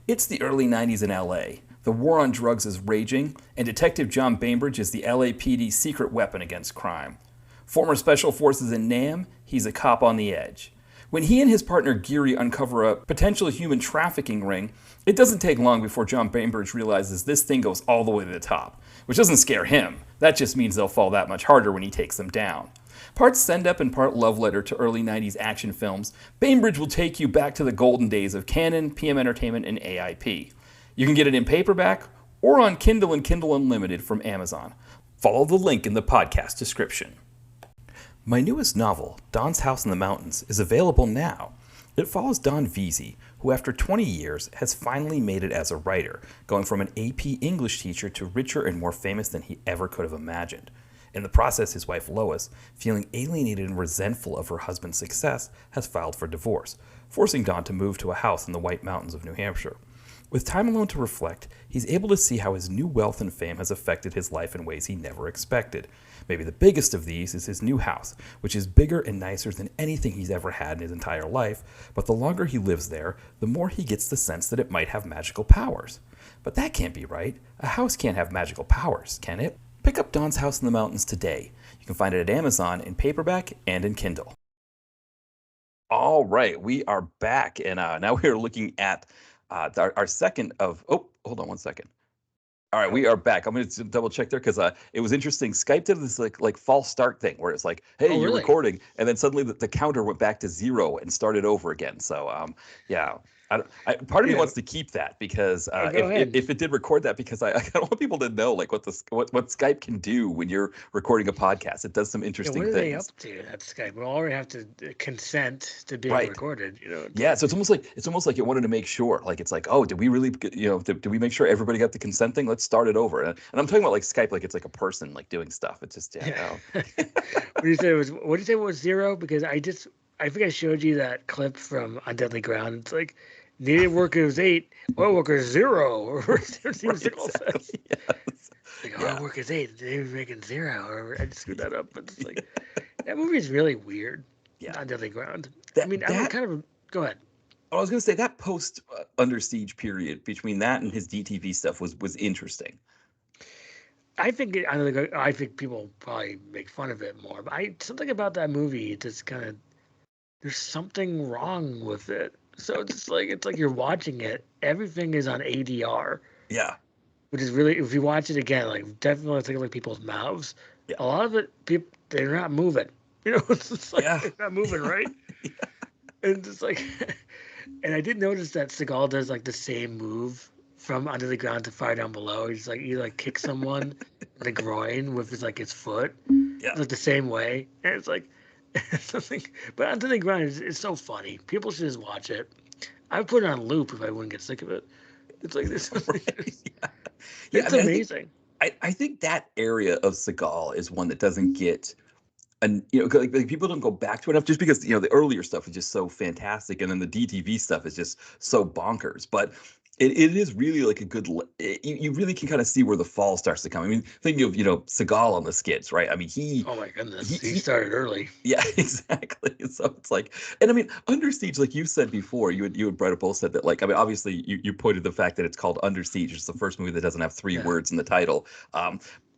It's the early 90s in L.A. The war on drugs is raging, and Detective John Bainbridge is the LAPD's secret weapon against crime. Former Special Forces in Nam, he's a cop on the edge. When he and his partner Geary uncover a potential human trafficking ring, it doesn't take long before John Bainbridge realizes this thing goes all the way to the top, which doesn't scare him. That just means they'll fall that much harder when he takes them down. Part send-up and part love letter to early 90s action films, Bainbridge will take you back to the golden days of Canon, PM Entertainment, and AIP. You can get it in paperback or on Kindle and Kindle Unlimited from Amazon. Follow the link in the podcast description. My newest novel, Don's House in the Mountains, is available now. It follows Don Veazey, who after 20 years has finally made it as a writer, going from an AP English teacher to richer and more famous than he ever could have imagined. In the process, his wife Lois, feeling alienated and resentful of her husband's success, has filed for divorce, forcing Don to move to a house in the White Mountains of New Hampshire. With time alone to reflect, he's able to see how his new wealth and fame has affected his life in ways he never expected. Maybe the biggest of these is his new house, which is bigger and nicer than anything he's ever had in his entire life, but the longer he lives there, the more he gets the sense that it might have magical powers. But that can't be right. A house can't have magical powers, can it? Pick up Don's House in the Mountains today. You can find it at Amazon in paperback and in Kindle. All right, we are back, and now we are looking at our second of... Oh, hold on one second. All right, we are back. I'm going to double check there because it was interesting. Skype did this like false start thing where it's like, hey, you're recording. And then suddenly the counter went back to 0 and started over again. So, yeah. Part of me You know, wants to keep that because go ahead. if it did record that, because I kind of want people to know like what Skype can do when you're recording a podcast. It does some Yeah, what interesting are they things. up to at Skype? We already have to consent to being Right. recorded. You know, it's Yeah, like, so it's almost like it wanted to make sure. Like it's like, oh, did we really, did we make sure everybody got the consent thing? Let's start it over. And I'm talking about like Skype, like it's like a person like doing stuff. It's just yeah. no. What do you say it was? What do you say it was zero? Because I think I showed you that clip from On Deadly Ground. It's like needed workers 8, oil workers 0, or Steven Right, Seagal says. exactly. Yes. Like oil Yeah. workers 8, they were making 0. Or I just screwed that up, but it's like that movie is really weird. Yeah. On Deadly Ground. I That mean, I'm that kind of go ahead. I was gonna say that post Under Siege period between that and his DTV stuff was interesting. I think people probably make fun of it more, but something about that movie just kind of there's something wrong with it. So it's like you're watching it. Everything is on ADR, Yeah. which is really if you watch it again, like definitely think of like people's mouths. Yeah. A lot of it, people they're not moving. You know, it's just like Yeah. they're not moving right, and just like, and I did notice that Seagal does like the same move from Under the Ground to Fire Down Below. He's like he like kicks someone in the groin with his foot, Yeah. like the same way, and it's like something. But Under the Ground is so funny. People should just watch it. I would put it on loop if I wouldn't get sick of it. It's like this. Right. Yeah. Yeah. I It's mean, amazing. I think that area of Seagal is one that doesn't get. And like people don't go back to it enough just because the earlier stuff is just so fantastic, and then the DTV stuff is just so bonkers. But it is really like a good. You really can kind of see where the fall starts to come. I mean, thinking of Seagal on the Skids, right? I mean, Oh my goodness, he he started early. yeah, exactly. So it's like, and I mean, Under Siege, like you said before, you and Brett both said that, like, I mean, obviously you pointed the fact that it's called Under Siege. It's the first movie that doesn't have three Yeah. words in the title.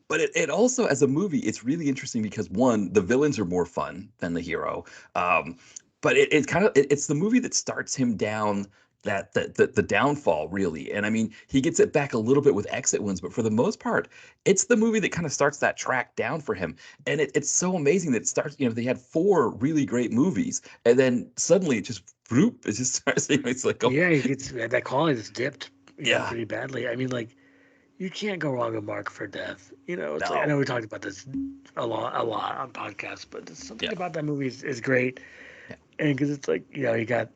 But it also, as a movie, it's really interesting because one, the villains are more fun than the hero. Um, but it's the movie that starts him down the downfall really. And I mean, he gets it back a little bit with exit wounds, but for the most part, it's the movie that kind of starts that track down for him. And it's so amazing that it starts, they had four really great movies, and then suddenly it just it just starts, it's like, oh Yeah, he gets that quality just dipped, yeah, pretty badly. I mean, like you can't go wrong with Mark for Death. It's like I no, know we talked about this a lot on podcasts, but there's something yeah, about that movie is great, yeah, and because it's like you got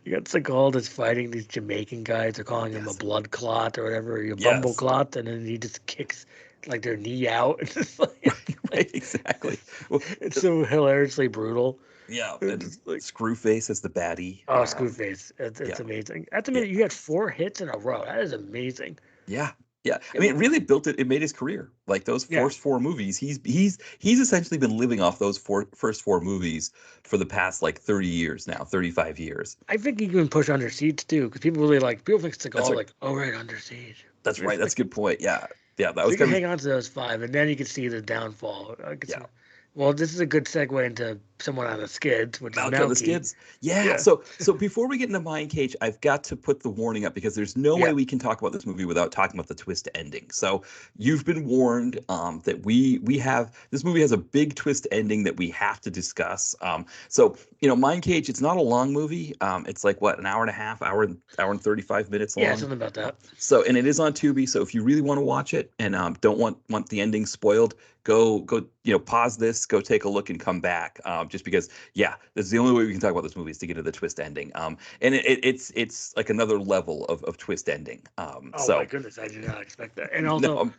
you got Seagal that's fighting these Jamaican guys. They're calling him a yes, blood clot or whatever, a bumble yes. clot, and then he just kicks like their knee out. It's just like, Right, exactly. Well, it's so hilariously brutal. yeah, It's and just like Screwface as the baddie. oh, Screwface, it's Yeah, amazing. That's yeah, amazing. You got 4 hits in a row. That is amazing. yeah, yeah. I mean, it really built it. It made his career. Like those Yeah, first four movies, he's essentially been living off those first four movies for the past like 30 years now, 35 years. I think you can push Under Siege too, because people think That's Seagal right. like, oh right, Under Siege. That's right. That's a good point. Yeah, yeah. That So was you can kind of hang on to those 5, and then you can see the downfall. yeah. Well, this is a good segue into someone on the skids, which is Malki on the Malky. Skids. Yeah. Yeah, So before we get into Mindcage, I've got to put the warning up because there's no way yeah. we can talk about this movie without talking about the twist ending. So you've been warned that we have this movie has a big twist ending that we have to discuss. So Mindcage, it's not a long movie. It's like what, an hour and a half, hour and 35 minutes Yeah, long. something about that. So, and it is on Tubi. So if you really want to watch it and don't want the ending spoiled, go pause this, go take a look and come back. Just because, yeah, this is the only way we can talk about this movie is to get to the twist ending. And it's like another level of twist ending. Oh my So goodness, I did not expect that. And no, also,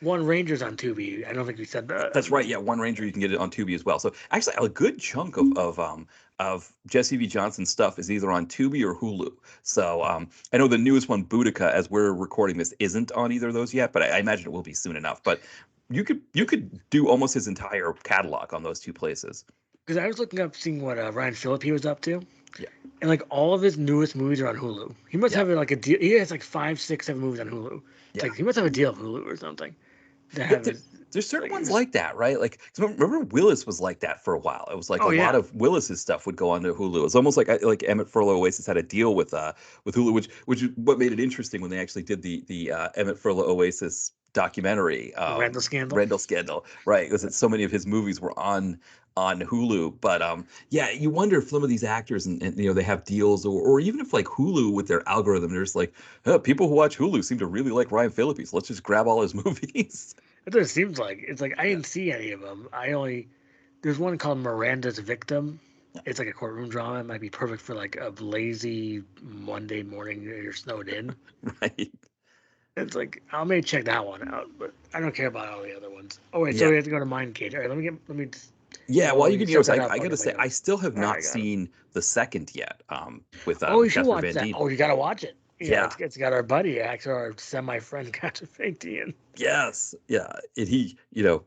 One Ranger's on Tubi. I don't think we said that. that's right. Yeah, One Ranger, you can get it on Tubi as well. So actually, a good chunk of Jesse V. Johnson's stuff is either on Tubi or Hulu. So I know the newest one, Boudica, as we're recording this, isn't on either of those yet, but I imagine it will be soon enough. But you could do almost his entire catalog on those two places. Because I was looking up, seeing what Ryan Phillippe was up to, Yeah, and like all of his newest movies are on Hulu. He must yeah, have like a deal. He has like 5, 6, 7 movies on Hulu. It's yeah. like he must have a deal with Hulu or something to Yeah, have his there's certain like ones his. like that, right? Like, 'cause remember Willis was like that for a while. It was like a Oh lot yeah, of Willis's stuff would go onto Hulu. It's almost like Emmett Furlow Oasis had a deal with Hulu, which is what made it interesting when they actually did the Emmett Furlow Oasis documentary, Randall Scandal. Rendell Scandal, right? Because so many of his movies were on Hulu. But yeah, you wonder if some of these actors and they have deals, or even if like Hulu with their algorithm, they're just like, oh, people who watch Hulu seem to really like Ryan Phillippe, so let's just grab all his movies. That's what it seems like. It's like I Yeah. didn't see any of them. There's one called Miranda's Victim. It's like a courtroom drama. It might be perfect for like a lazy Monday morning you're snowed in. Right. It's like I may check that one out, but I don't care about all the other ones. Oh wait, so Yeah. we have to go to Mindcage. All right, let me. Yeah, well, you can, set that I up. gotta say, I still have All right, I not got it. seen the second yet. Oh, you should Jasper watch Van that. Dien. Oh, you gotta watch it. Yeah, Yeah. it's got our buddy, actually, our semi-friend, Catch a Fake Ian. Yes. Yeah. And he,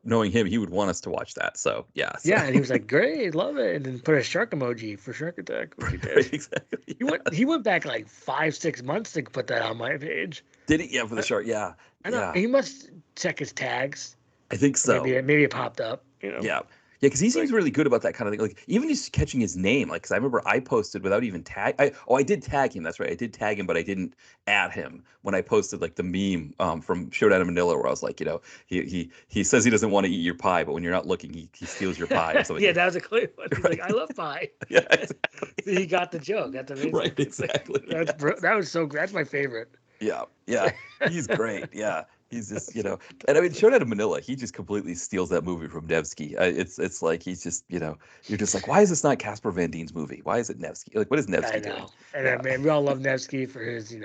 knowing him, he would want us to watch that. So yeah. So. Yeah, and he was like, "Great, love it," and then put a shark emoji for Shark Attack, which he did. Exactly. He went back like 5-6 months to put that on my page. Did he? Yeah, for the shark. Yeah. I know Yeah. he must check his tags. I think so. Maybe it popped up. Yeah. Yeah, because he seems Like, really good about that kind of thing. Like even just catching his name. Like, because I remember I posted without even tag. I did tag him. That's right. I did tag him, but I didn't add him when I posted like the meme from Showdown in Manila, where I was like, he says he doesn't want to eat your pie, but when you're not looking, he steals your pie or something. Yeah, that was a clear one. He's Right. like, "I love pie." Yeah, exactly. He got the joke. That's amazing. Right, exactly. That was so. That's my favorite. Yeah, yeah, he's great. Yeah, he's just and I mean, Showdown in Manila, he just completely steals that movie from Nevsky. It's like he's just you're just like, why is this not Casper Van Dien's movie? Why is it Nevsky? Like, what is Nevsky I know. doing? And Yeah. man, we all love Nevsky for his,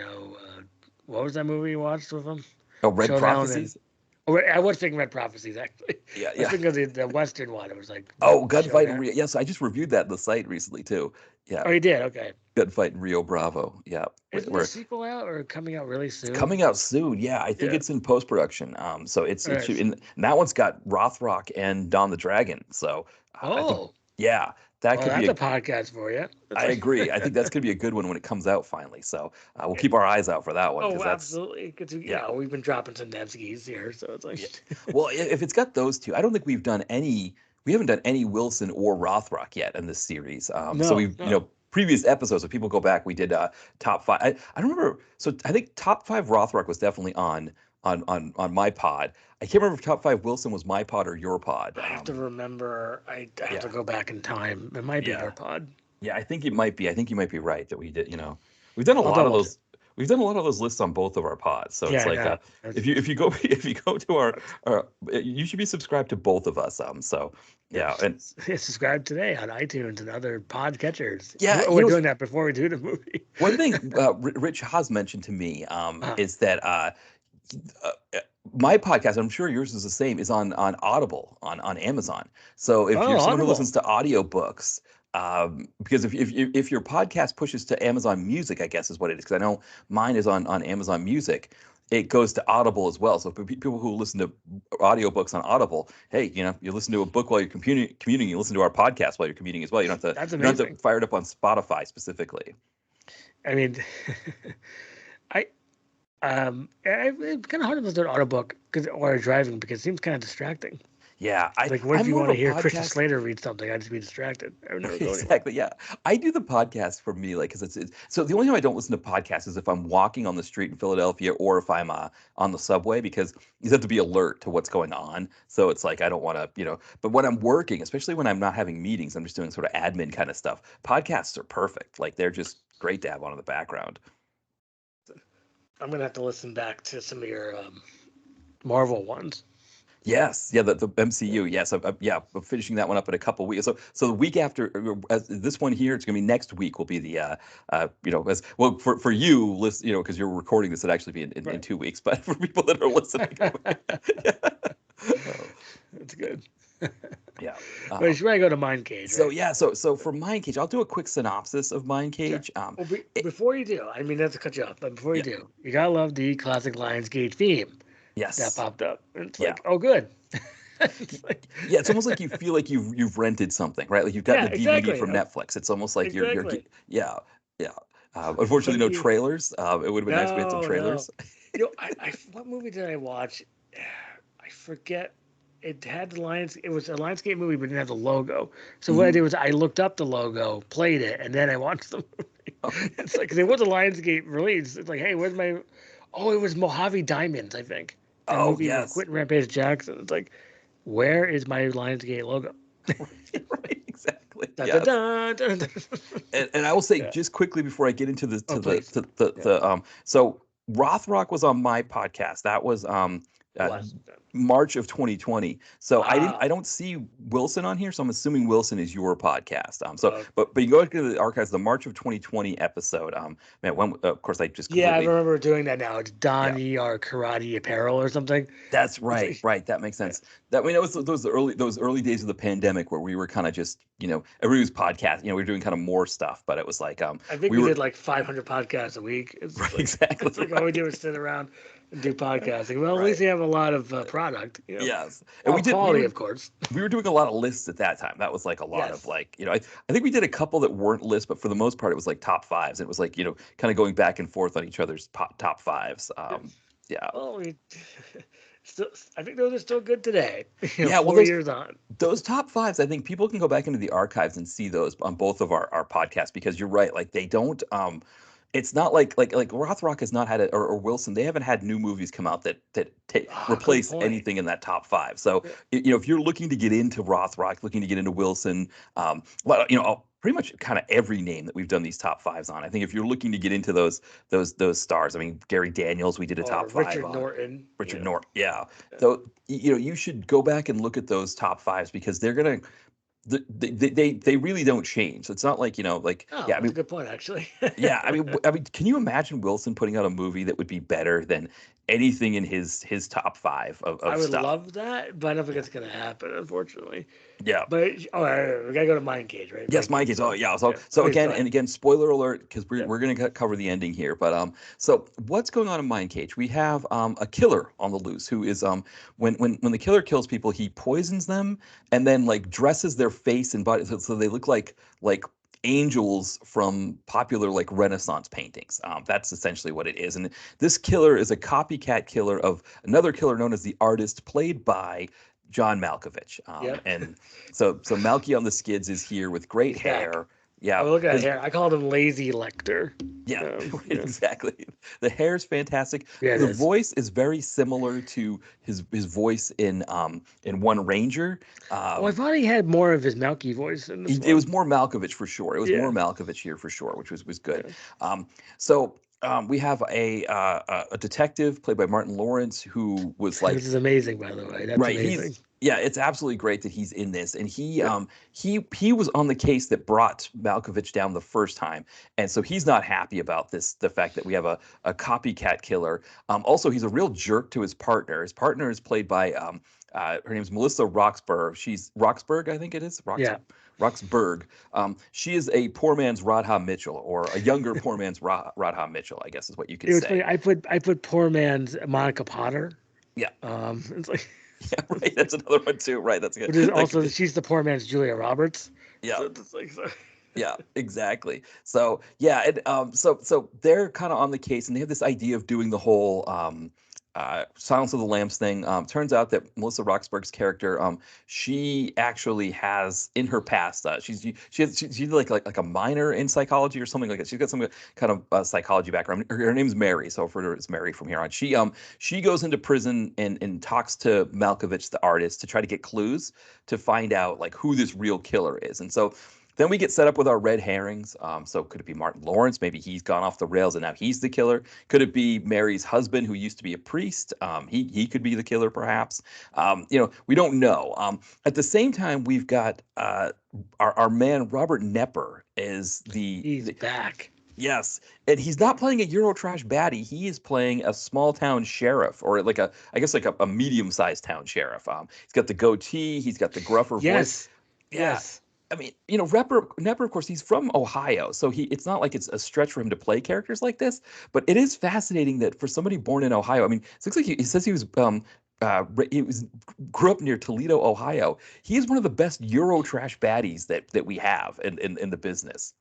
what was that movie you watched with him? Oh, Red Showdown Prophecies. I was thinking Red Prophecies, actually. Yeah, I was yeah. thinking of the Western one. It was like Oh, Gunfight in Showdown. Rio. Yes, I just reviewed that in the site recently too. Yeah, Oh, you did? Okay. Gunfight in Rio Bravo. Yeah, Isn't the sequel out or coming out really soon? it's coming out soon. Yeah, I think Yeah. it's in post production. So it All should, right. and that one's got Rothrock and Don the Dragon. So I think, Oh, yeah, that well, could that's be a podcast for you. I agree. I think that's going to be a good one when it comes out finally. So we'll keep our eyes out for that one. Oh, That's, absolutely. Because yeah. we've been dropping some Nevskys here, so it's like. Yeah. Well, if it's got those two, I don't think we haven't done any Wilson or Rothrock yet in this series. So No, we've, no. previous episodes, if people go back, we did top five. I don't remember. So I think top five Rothrock was definitely on my pod. I can't remember if top five Wilson was my pod or your pod. I have to remember. I have to Yeah. go back in time. It might be Yeah. your pod. Yeah, I think it might be. I think you might be right that we did. We've done a I'll lot of double those. We've done a lot of those lists on both of our pods. So it's Yeah, I like know. if you go to our you should be subscribed to both of us. So yeah, and Subscribe today on iTunes and other pod catchers. Yeah, We're doing that before we do the movie. one thing Rich Haas mentioned to me is that my podcast, I'm sure yours is the same, is on Audible on Amazon. So if you're someone who Audible. listens to audiobooks, because if your podcast pushes to Amazon Music, I guess is what it is. Because I know mine is on Amazon Music. It goes to Audible as well. So for people who listen to audiobooks on Audible, hey, you listen to a book while you're commuting. You listen to our podcast while you're commuting as well. You don't have to. That's You don't have amazing. to fire it up on Spotify specifically. I mean, it's kind of hard to listen to an audiobook while you're driving because it seems kind of distracting. Yeah, Like, what if I'm you more want of to a hear Christian podcast- Slater read something? I'd just be distracted. I would never go anywhere. Exactly. Yeah, I do the podcast for me, like, because it's so the only time I don't listen to podcasts is if I'm walking on the street in Philadelphia or if I'm on the subway, because you have to be alert to what's going on. So it's like I don't want to, But when I'm working, especially when I'm not having meetings, I'm just doing sort of admin kind of stuff. Podcasts are perfect. Like they're just great to have on in the background. I'm gonna have to listen back to some of your Marvel ones. Yes, yeah, the MCU. Yes, I'm finishing that one up in a couple weeks. So the week after this one here, it's gonna be next week. Will be the as well for you, list because you're recording this, it'd actually be in Right. 2 weeks. But for people that are listening, That's good. yeah. But you should probably go to Mindcage. So Right? yeah, so for Mindcage, I'll do a quick synopsis of Mindcage. Well, before you do, I mean, not to cut you off, but before you Yeah. do, you gotta love the classic Lionsgate theme that Yes. popped up. And it's Yeah. like, oh, good. It's like, Yeah, it's almost like you feel like you've rented something, right? Like you've got Yeah, the DVD exactly. from Netflix. It's almost like you're Exactly. yeah. Unfortunately, no But you- trailers. It would have been nice if we had some No, trailers. what movie did I watch? I forget. It had the Lions. It was a Lionsgate movie, but it didn't have the logo. So what I did was I looked up the logo, played it, and then I watched the movie. Okay. It's like, because it was a Lionsgate release. It's like, hey, where's my? Oh, it was Mojave Diamonds, I think. That Oh, movie with yes. Quentin Rampage Jackson. It's like, where is my Lionsgate logo? Right, exactly. Dun, dun, Yes. dun, dun, dun. And I will say Yeah. just quickly before I get into the Oh, please. Yeah. so Rothrock was on my podcast. That was It uh, was. March of 2020. So I Wow. don't see Wilson on here, so I'm assuming Wilson is your podcast. So Uh, but you go to the archives, the March of 2020 episode. Man, when of course I just yeah, I completely. remember doing that now. It's Yeah. Donnie or Karate Apparel or something. That's It's right, like, right. That makes yeah. sense. That I mean, it was those early days of the pandemic where we were kind of just, everybody was podcast. We were doing kind of more stuff, but it was like I think we we were did like 500 podcasts a week. right, exactly It's like all we do right. is sit around and do podcasting. Well, at least Right. we have a lot of product, Yes. And of quality, of course. we were doing a lot of lists at that time. That was like a lot of Yes. like, I think we did a couple that weren't lists, but for the most part it was like top fives. It was like, kind of going back and forth on each other's top fives. Yeah. Well, still, I think those are still good today. Yeah, well, 4 years on. those top fives, I think people can go back into the archives and see those on both of our podcasts because you're right. Like they don't it's not like Rothrock has not had it or Wilson, they haven't had new movies come out that Ah, good replace point. anything in that top five. So Yeah. if you're looking to get into Rothrock, looking to get into Wilson, pretty much kind of every name that we've done these top fives on. I think if you're looking to get into those stars, I mean Gary Daniels, we did a Or top five Richard on. Norton. Richard Norton, yeah. Yeah. So you should go back and look at those top fives because they're gonna they really don't change. So it's not like Oh, yeah. I that's a mean, good point, actually. yeah. I mean, can you imagine Wilson putting out a movie that would be better than anything in his top five I of would stuff? love that, but I don't think Yeah, it's going to happen, unfortunately. yeah. But, we got to go to Mindcage, right? Yes, Mike Mindcage. is. Oh, So, yeah. So, yeah, so please go again, ahead. and again, spoiler alert, because we're Yeah. we're gonna cover the ending here. But so what's going on in Mind Cage? We have a killer on the loose who is when the killer kills people, he poisons them and then like dresses their face and body so they look like angels from popular like Renaissance paintings. That's essentially what it is. And this killer is a copycat killer of another killer known as the Artist, played by John Malkovich. Yep. And so Malki on the Skids is here with great He's back. hair. Yeah, Oh, look at that his hair. I called him Lazy Lecter. yeah, Yeah. exactly. The hair is fantastic. Yeah, it The is. voice is very similar to his voice in One Ranger. Oh, I Um, thought he had more of his Malky voice in this it was one. more Malkovich for sure. It was more Yeah. Malkovich here for sure, which was good. Yeah. So we have a detective played by Martin Lawrence who was like This is amazing, by the way. That's right. amazing. Yeah, it's absolutely great that he's in this, and he Yeah. he was on the case that brought Malkovich down the first time, and so he's not happy about this. The fact that we have a copycat killer. Also, he's a real jerk to his partner. His partner is played by her name's Melissa Roxburgh. She's Roxburgh, I think it is. Yeah. Roxburgh. She is a poor man's Radha Mitchell, or a younger poor man's Radha Mitchell, I guess is what you could It was funny. say. I put poor man's Monica Potter. Yeah, It's like, yeah, right. That's another one too. Right, that's good. which is Like, also she's the poor man's Julia Roberts. yeah. So it's like, so, Yeah, exactly. So yeah, and so they're kind of on the case, and they have this idea of doing the whole Silence of the Lambs thing. Turns out that Melissa Roxburgh's character, she actually has in her past, she's like a minor in psychology or something like that. She's got some kind of psychology background. Her name's Mary, so I'll refer to her as Mary from here on. She goes into prison and talks to Malkovich, the artist, to try to get clues to find out like who this real killer is, and so. Then we get set up with our red herrings. So could it be Martin Lawrence? Maybe he's gone off the rails and now he's the killer. Could it be Mary's husband, who used to be a priest? He could be the killer, perhaps. We don't know. At the same time, we've got our man Robert Nepper is he's back. yes, and he's not playing a Eurotrash baddie. He is playing a small town sheriff, or like I guess like a medium sized town sheriff. He's got the goatee. He's got the gruffer voice. Yes. Yeah. Yes. I mean, Nepper, of course, he's from Ohio, so it's not like it's a stretch for him to play characters like this. But it is fascinating that for somebody born in Ohio, I mean, it looks like he says he was grew up near Toledo, Ohio. He is one of the best Eurotrash baddies that we have in the business.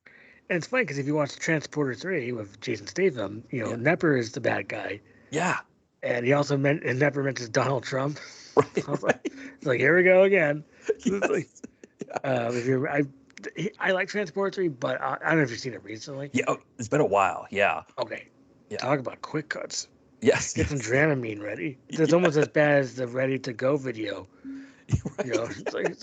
And it's funny because if you watch Transporter 3 with Jason Statham, Yeah, Nepper is the bad guy. yeah, And he also Nepper mentions Donald Trump. right, I was like, right. it's like, here we go again. It's like, Yes. Yeah. if you're, I like Transporter 3, but I don't know if you've seen it recently. Yeah, oh, it's been a while. Yeah, Okay. yeah. Talk about quick cuts. Yes. Get some Dramamine ready. It's almost as bad as the Ready to Go video. Right. You know, it's like,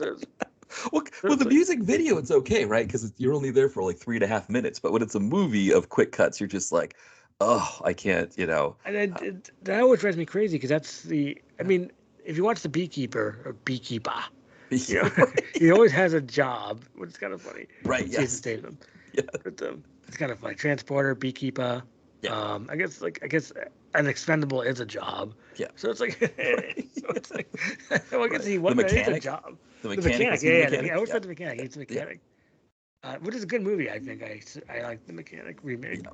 Well, the music video, it's okay, right? Because you're only there for like 3.5 minutes. But when it's a movie of quick cuts, you're just like, oh, I can't, and that always drives me crazy because that's the. I mean, if you watch The Beekeeper or Beekeeper, you know, he always has a job, which is kind of funny. Right. Jason Yes. Statham. Yeah. But it's kind of funny. Transporter, beekeeper. Yeah. I guess an expendable is a job. Yeah. So it's like, Right. so it's like, well, I guess Right. he The what that is a mechanic. job. The The mechanic. mechanic, Was he the yeah. mechanic? I always Yeah. said the mechanic. He's the Yeah. mechanic. Which is a good movie. I think I like the mechanic remake. Yeah.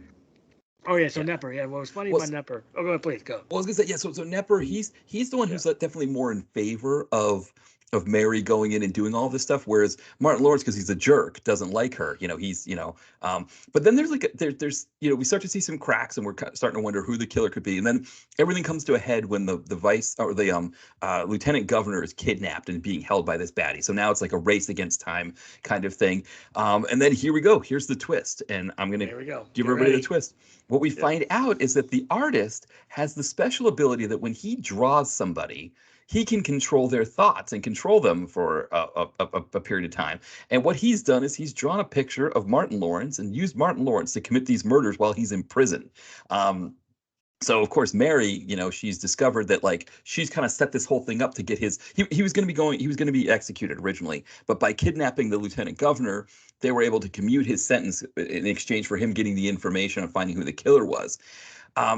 Oh yeah, so Yeah. Nepper. Yeah, what was funny Well, about Nepper? Oh, go ahead, please go. Well, I was gonna say, yeah. So Nepper, he's the one Yeah. who's definitely more in favor of Mary going in and doing all this stuff, whereas Martin Lawrence, because he's a jerk, doesn't like her. He's But then there's there's we start to see some cracks, and we're starting to wonder who the killer could be, and then everything comes to a head when the vice or the lieutenant governor is kidnapped and being held by this baddie. So now it's like a race against time kind of thing. And then here we go. Here's the twist, and I'm gonna There we go. give Get everybody the ready. twist. What we Yep. find out is that the artist has the special ability that when he draws somebody, he can control their thoughts and control them for a period of time. And what he's done is he's drawn a picture of Martin Lawrence and used Martin Lawrence to commit these murders while he's in prison. So of course Mary, she's discovered that like she's kind of set this whole thing up to get he was going to be executed originally, but by kidnapping the lieutenant governor, they were able to commute his sentence in exchange for him getting the information on finding who the killer was.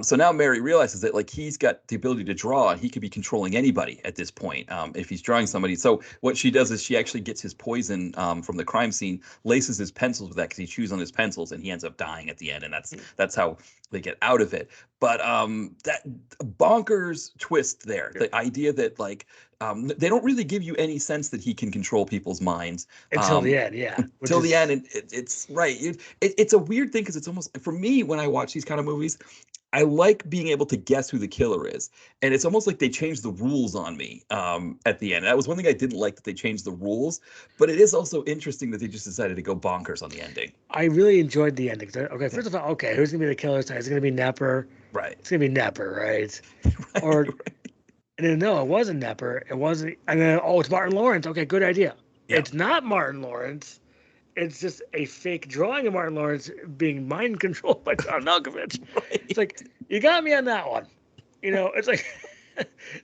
So now Mary realizes that like he's got the ability to draw and he could be controlling anybody at this point if he's drawing somebody. So what she does is she actually gets his poison from the crime scene, laces his pencils with that because he chews on his pencils and he ends up dying at the end, and that's how they get out of it. But that bonkers twist there, the idea that like they don't really give you any sense that he can control people's minds Until the end, yeah. till the end, and it's right. It's a weird thing because it's almost for me when I watch these kind of movies. I like being able to guess who the killer is, and it's almost like they changed the rules on me at the end. That was one thing I didn't like, that they changed the rules, but it is also interesting that they just decided to go bonkers on the ending. I really enjoyed the ending. Okay, first of all, okay, who's gonna be the killer? Is it gonna be Nepper? Right. It's gonna be Nepper, right? Right, Or right. and then no, it wasn't Nepper. It wasn't. And then it's Martin Lawrence. Okay, good idea. Yeah. It's not Martin Lawrence. It's just a fake drawing of Martin Lawrence being mind controlled by John Malkovich. Right. It's like, you got me on that one. It's like,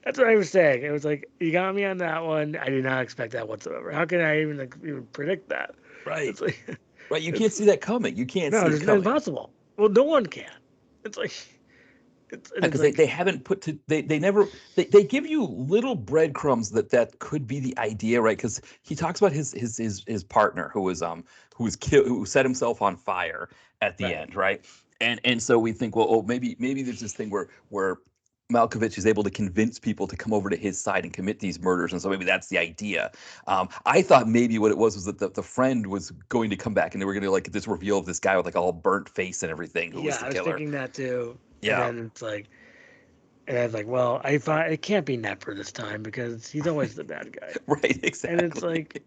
that's what I was saying. It was like, you got me on that one. I did not expect that whatsoever. How can I even predict that? Right. It's like, Right. You can't see that coming. You can't no, see it it's coming. impossible. Well, no one can. It's like, Because they haven't put to they never they give you little breadcrumbs that could be the idea, right? Because he talks about his partner who killed, who set himself on fire at the end, right? And so we think, well, oh, maybe there's this thing where Malkovich is able to convince people to come over to his side and commit these murders, and so maybe that's the idea. I thought maybe what it was that the friend was going to come back and they were going to like get this reveal of this guy with like all burnt face and everything who was the I was killer. thinking that too. Yeah. And then it's like, and I was like, well, I thought it can't be Nepper this time because he's always the bad guy. Right, exactly. And it's like,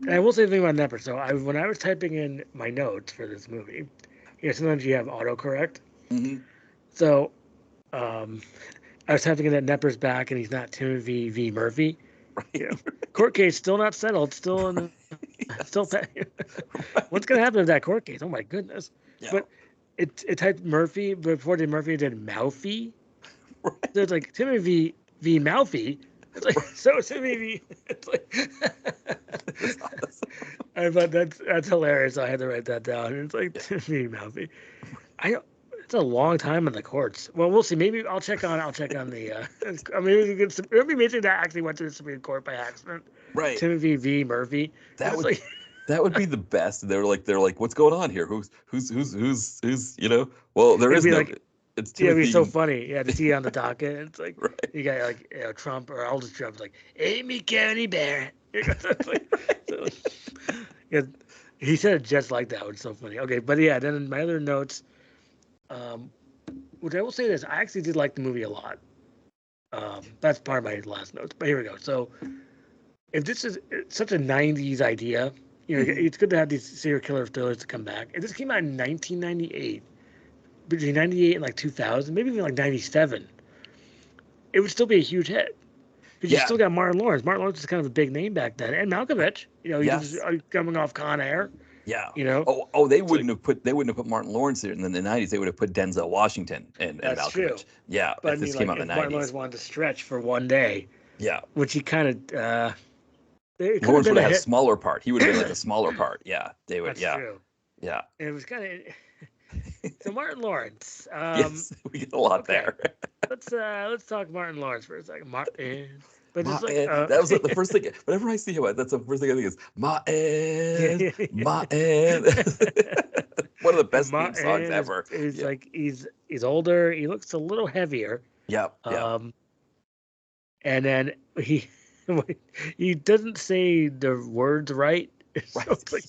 and I will say the thing about Nepper. So when I was typing in my notes for this movie, sometimes you have autocorrect. Mm-hmm. So I was typing in that Nepper's back and he's not Timothy V. Murphy. Right. Court case still not settled. Still in still. What's gonna happen to that court case? Oh my goodness! Yeah. But it typed Murphy, but before it did Murphy, it did Mouthy. Right. So it's like Timothy V. Mouthy. It's like so Timothy V. It's like. I thought that's hilarious. So I had to write that down. It's like Timothy Mouthy. It's a long time in the courts. Well, we'll see. Maybe I'll check on the. Maybe amazing that actually went to the Supreme Court by accident. Right. Timothy V. Murphy. That would that would be the best. They're like, what's going on here? Who's Well, there is no. It's Timothy. It'd be so funny. Yeah, to see it on the docket. It's like right. You got Trump or Aldous Trump like Amy Coney Barrett. Yeah, he said it just like that. It's so funny. Okay, but yeah, then in my other notes, which I will say this, I actually did like the movie a lot. That's part of my last notes. But here we go. So, if this is such a '90s idea, it's good to have these serial killer thrillers to come back. And this came out in 1998. between 98 and like 2000, maybe even like 97, it would still be a huge hit. Because you Yeah. still got Martin Lawrence. Martin Lawrence was kind of a big name back then, and Malkovich. He was Yes. coming off Con Air. Yeah. You Oh, it's like they wouldn't have put Martin Lawrence there in the 90s. They would have put Denzel Washington and that's true. Malkovich. Yeah, But I if this mean, came like out in if the Martin Lawrence 90s. wanted to stretch for one day, Yeah. which he kind of, it could have Lawrence been would a have had a hit. smaller part. He would have been like the smaller part. Yeah. They would. That's Yeah. true. Yeah. And it was kind of so Martin Lawrence. Yes. We get a lot Okay, there. let's talk Martin Lawrence for a second. Martin, but just like That was the first thing. Whenever I see him, that's the first thing I think is Martin. One of the best theme songs Martin ever. is Yeah. like he's older. He looks a little heavier. Yeah. Yeah. Um, and then he he doesn't say the words right. Right. So it's like,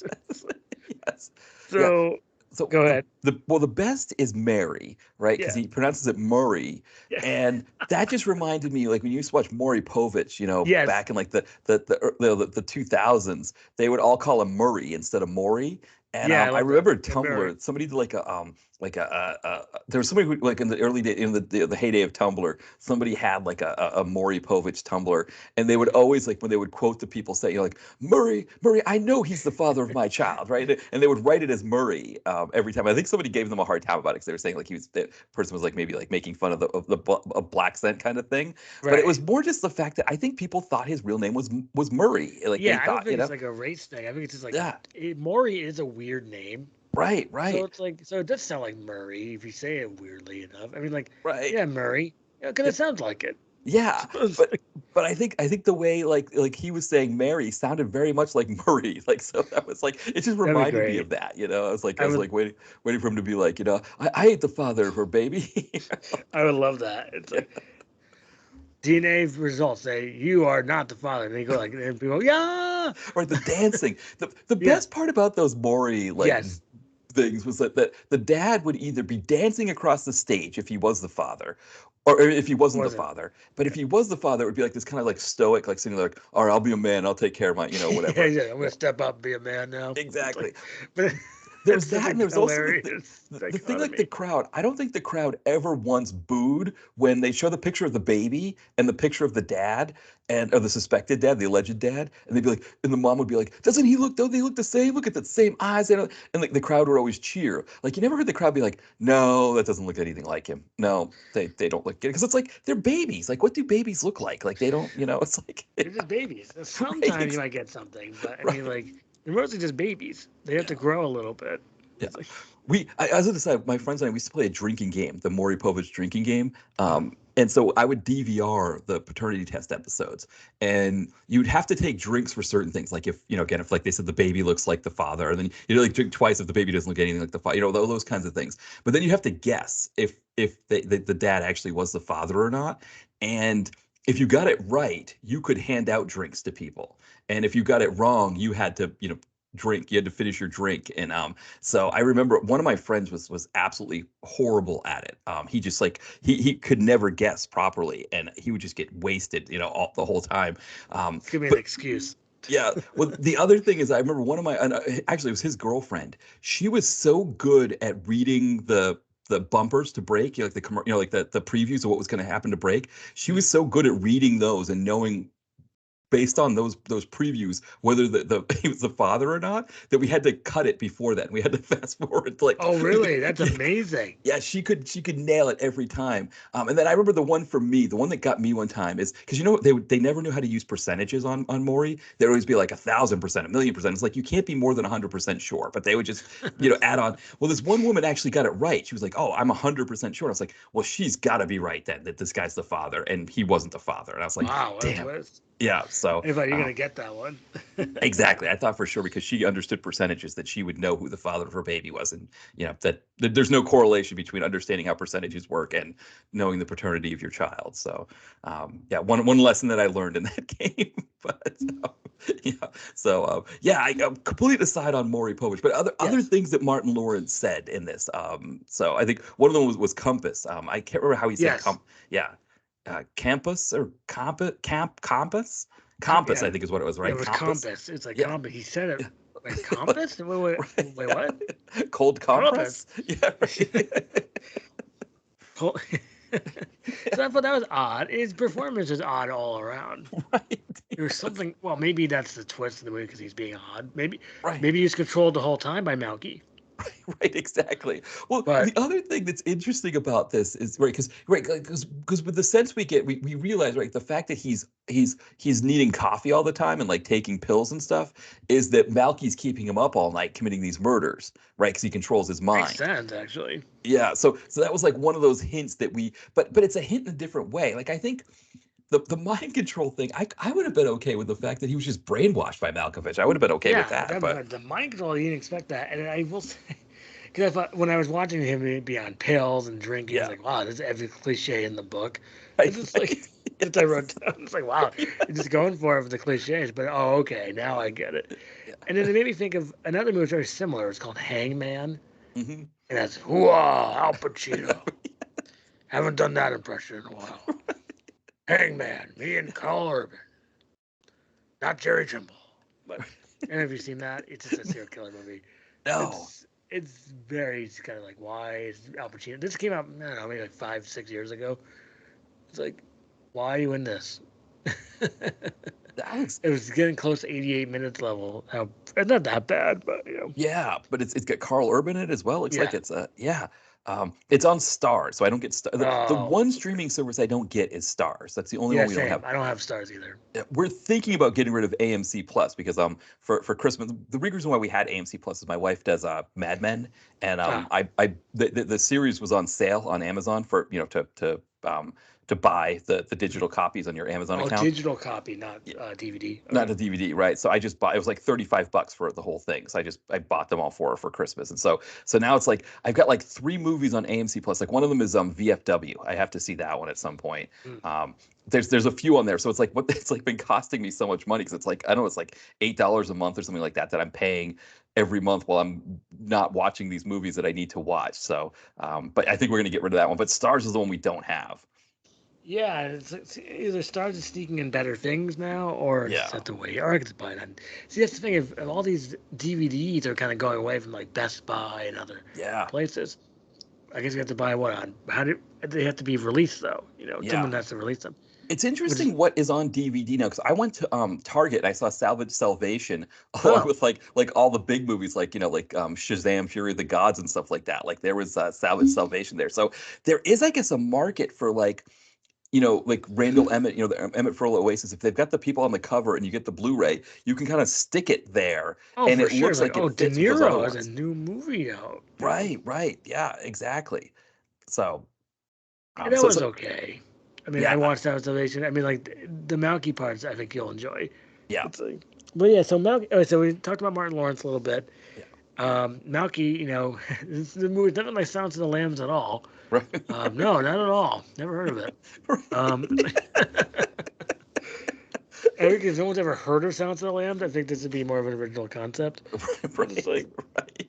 Yes. Yeah. so So go ahead. the best is Mary, right? Because Yeah. he pronounces it Murray, Yeah. and that just reminded me, like when you used to watch Maury Povich, Yes. back in like the 2000s, they would all call him Murray instead of Maury. And Yeah, I I love that. remember Yeah, Mary. Tumblr, somebody did like there was somebody who like in the early day in the heyday of Tumblr, somebody had like a Maury Povich Tumblr, and they would always like when they would quote the people say, like Murray, I know he's the father of my child, right? And they would write it as Murray every time. I think somebody gave them a hard time about it because they were saying like the person was like maybe like making fun of the black scent kind of thing. But it was Right. more just the fact that I think people thought his real name was Murray. Like they Yeah, I don't thought, think it's like a race thing. I think it's just like yeah, Maury is a weird name. right, So right, it's like so it does sound like Murray if you say it weirdly enough. I mean, like right. yeah, Murray. Yeah, because Yeah, it sounds like it. yeah, So it's but like, I think the way like he was saying Mary sounded very much like Murray. Like so that was like it just that'd be reminded me of great. that. I was like I would waiting for him to be like, I ain't the father of her baby. I would love that. It's Yeah. like DNA results say you are not the father, and they go like, and people, yeah, Right, the dancing. The yeah, best part about those Maury like yes, things was that the dad would either be dancing across the stage if he was the father, or if he wasn't the wasn't. father. But if he was the father, it would be like this kind of like stoic, like sitting there like, all right, I'll be a man, I'll take care of my, Yeah, whatever. yeah, I'm Yeah, gonna step up and be a man now. It's exactly. like, but There's it's such that, a and there's also hilarious the thing like the dichotomy. crowd. I don't think the crowd ever once booed when they show the picture of the baby and the picture of the dad and or the suspected dad, the alleged dad, and they'd be like, and the mom would be like, "Doesn't he look? Don't they look the same? Look at the same eyes." And like the crowd would always cheer. Like you never heard the crowd be like, "No, that doesn't look anything like him. No, they don't look it," because it's like they're babies. Like what do babies look like? Like they don't. It's like They're just babies. right, Sometimes you might get something, but I mean, right, like they're mostly just babies. They have to yeah. grow a little bit. Yeah. It's like As I decided, my friends and I, we used to play a drinking game, the Maury Povich drinking game. And so I would DVR the paternity test episodes, and you'd have to take drinks for certain things. Like if, again, if like they said the baby looks like the father, and then like drink twice if the baby doesn't look anything like the father, those kinds of things. But then you have to guess if the dad actually was the father or not. And if you got it right, you could hand out drinks to people. And if you got it wrong, you had to, drink. You had to finish your drink. And so I remember one of my friends was absolutely horrible at it. He just like he could never guess properly, and he would just get wasted, the whole time. it's gonna be an But excuse. yeah, well, the other thing is I remember one of my actually it was his girlfriend. She was so good at reading the bumpers to break, like like the previews of what was going to happen to break. She was so good at reading those and knowing based on those previews whether he was the father or not, that we had to cut it before that. We had to fast forward to like Oh, really? That's amazing. yeah, she could nail it every time. And then I remember the one for me, the one that got me one time is because they never knew how to use percentages on Maury. There'd always be like 1,000%, 1,000,000%. It's like you can't be more than 100% sure, but they would just add on. Well, this one woman actually got it right. She was like, "Oh, I'm 100% sure." I was like, "Well, she's got to be right then that this guy's the father," and he wasn't the father. And I was like, Wow, what a "Damn." twist. Yeah. So I thought you're uh, gonna get that one. exactly. I thought for sure because she understood percentages that she would know who the father of her baby was, and that there's no correlation between understanding how percentages work and knowing the paternity of your child. So, yeah, one lesson that I learned in that game. But yeah, so yeah, I complete aside on Maury Povich, but other Yes. things that Martin Lawrence said in this. So I think one of them was compass. I can't remember how he said Yes. yeah, campus or compass. Compass, I Yeah. think is what it was, Yeah, right? it was Compass. compass. It's like Yeah. compass. He said it. Wait, compass? Wait, what? Cold Compass? compress? Yeah. Right. So I thought that was odd. His performance is odd all around. Right. There's something. Well, maybe that's the twist in the movie because he's being odd. Maybe, Right. maybe he's controlled the whole time by Malki. Right, exactly. Well, the But other thing that's interesting about this is because with the sense we get, we realize the fact that he's needing coffee all the time and like taking pills and stuff is that Malky's keeping him up all night committing these murders, right? Because he controls his makes mind. sense actually. Yeah, so that was like one of those hints that but it's a hint in a different way. Like I think the mind control thing, I would have been okay with the fact that he was just brainwashed by Malkovich. I would have been okay with Yeah, that, but the mind control. You didn't expect that, and I will say, because I thought when I was watching him be on pills and drinking, I was yeah, like, wow, this is every cliche in the book. right, It's just like right. that I wrote down. It's like, wow, you're just going for it with the cliches. But oh, okay, now I get it. Yeah. And then it made me think of another movie very similar. It's called Hangman, Hmm. and that's Hooah, Al Pacino. Haven't done that impression in a while. Hangman, me and Carl Urban, not Jerry Trimble. But and have you seen that? It's just a serial killer movie. No. It's very kind of like, why is Al Pacino? This came out, I don't know, maybe like 5, 6 years ago. It's like, why are you in this? That looks It was getting close to 88 minutes level. It's not that bad, but Yeah, but it's got Carl Urban in it as well. Looks like yeah. it's yeah. It's on Stars, so I don't get the Oh, one streaming service I don't get is Stars. That's the only yeah, one we don't same. have. I don't have stars either. We're thinking about getting rid of AMC Plus because for Christmas the reason why we had AMC Plus is my wife does Mad Men and Ah, the series was on sale on Amazon for to buy the digital copies on your Amazon oh, account. digital copy, not DVD. Not Okay. a DVD, right? So I just bought. It was like $35 for the whole thing. So I bought them all for her for Christmas, and so now it's like I've got like 3 movies on AMC Plus. Like one of them is VFW. I have to see that one at some point. Mm. There's a few on there, so it's like what it's like been costing me so much money because it's like I don't know it's like $8 a month or something like that I'm paying every month while I'm not watching these movies that I need to watch. So, but I think we're gonna get rid of that one. But Stars is the one we don't have. Yeah, it's either stars are sneaking in better things now, or just Yeah, have to wait, or I could just buy it on. See, that's the thing. If all these DVDs are kind of going away from like Best Buy and other yeah, places, I guess you have to buy what on? How do they have to be released though? yeah. Someone has to release them. It's Which is interesting what is on DVD now because I went to Target and I saw Salvage Salvation along oh with like all the big movies like like Shazam, Fury of the Gods and stuff like that. Like there was Salvage Salvation there. So there is I guess a market for like like Randall Emmett, the Emmett Furl Oasis. If they've got the people on the cover and you get the Blu-ray, you can kind of stick it there oh and for it sure. looks It's like like it oh, De fits with those other Niro has a ones. new movie out. Right, right. Yeah, exactly. So And that so was so okay. I mean, I yeah, watched that Salvation. I mean, like the Malky parts, I think you'll enjoy. yeah, It's like, but yeah. So Malky. Oh, so we talked about Martin Lawrence a little bit. yeah. Malky, the movie doesn't like Silence of the Lambs at all. Right. No, not at all. Never heard of it. Um, Right. I think if no one's ever heard of Silence of the Lambs, I think this would be more of an original concept. Right, It's like, right.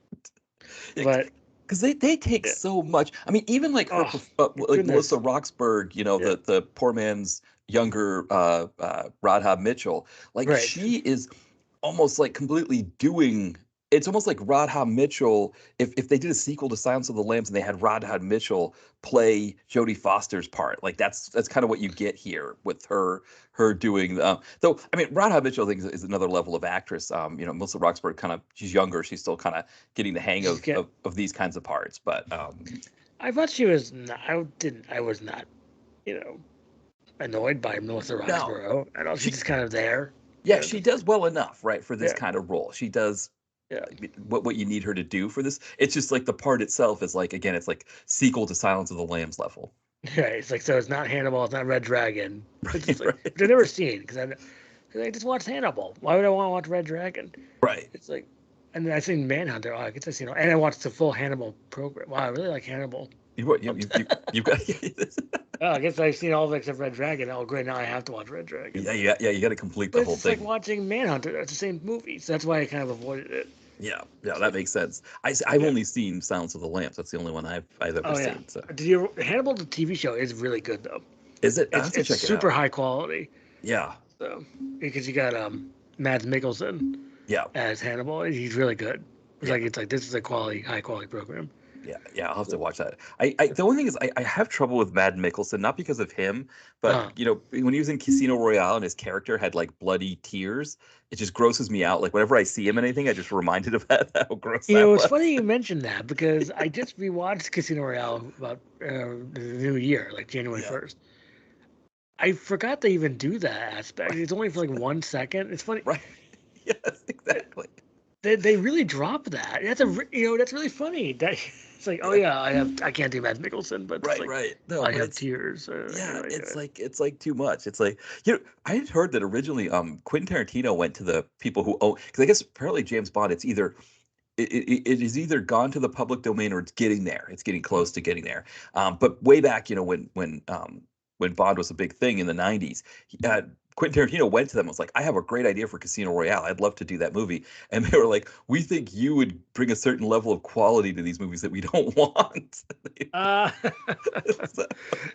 but Because they take yeah. so much. I mean, even like her, Oh like Melissa goodness, Roxburgh, yeah, the poor man's younger Radha Mitchell, like right. she is almost like completely doing. It's almost like Radha Mitchell. If they did a sequel to Silence of the Lambs and they had Radha Mitchell play Jodie Foster's part, like that's kind of what you get here with her doing. Though I mean, Radha Mitchell I think is another level of actress. Melissa Roxburgh kind of she's younger. She's still kind of getting the hang She's get. of these kinds of parts. But I thought she was. Not, I didn't. I was not. You know, annoyed by Melissa no, Roxburgh at all. She's she just kind of there. yeah she does well enough, right, for this Yeah, kind of role. She does yeah. what you need her to do for this. It's just like the part itself is like again, it's like sequel to Silence of the Lambs level. Yeah, it's like so. It's not Hannibal. It's not Red Dragon. It's just Right, like right, which I've never seen because I just watched Hannibal. Why would I want to watch Red Dragon? right. It's like, and then I seen Manhunter. Oh, I guess I seen, and I watched the full Hannibal program. Wow, I really like Hannibal. You've got Oh, I guess I've seen all of it except Red Dragon. Oh, great! Now I have to watch Red Dragon. yeah you got to complete But the it's whole just like thing. watching Manhunter. It's the same movie, so that's why I kind of avoided it. Yeah, It's that like, makes sense. I've yeah. only seen Silence of the Lambs. That's the only one I've ever Oh yeah. seen. So Did you Hannibal the TV show is really good though. is it? I It's have to it's check it super out. high quality. Yeah, So because you got Mads Mikkelsen. Yeah. as Hannibal. He's really good. Yeah. It's like this is a high quality program. Yeah, I'll have to watch that. The only thing is, I have trouble with Mad Mikkelsen, not because of him, but Uh, when he was in Casino Royale and his character had like bloody tears, it just grosses me out. Like whenever I see him in anything, I just reminded of that how gross that it's was. funny you mentioned that because I just rewatched Casino Royale about the new year, like January Yeah, 1st. I forgot they even do that aspect. It's only for like 1 second. It's funny. right. Yes, exactly. They really drop that. That's really funny. That it's like, oh Yeah, yeah, I can't do Mads Mikkelsen, but it's like right. No, I but have it's tears. I can yeah, really do it. it's like too much. It's like I had heard that originally Quentin Tarantino went to the people who own, because I guess apparently James Bond, it's either it is either gone to the public domain or it's getting there. It's getting close to getting there. But way back, when Bond was a big thing in the '90s, Quentin Tarantino went to them and was like, "I have a great idea for Casino Royale. I'd love to do that movie." And they were like, "We think you would bring a certain level of quality to these movies that we don't want." Uh, So,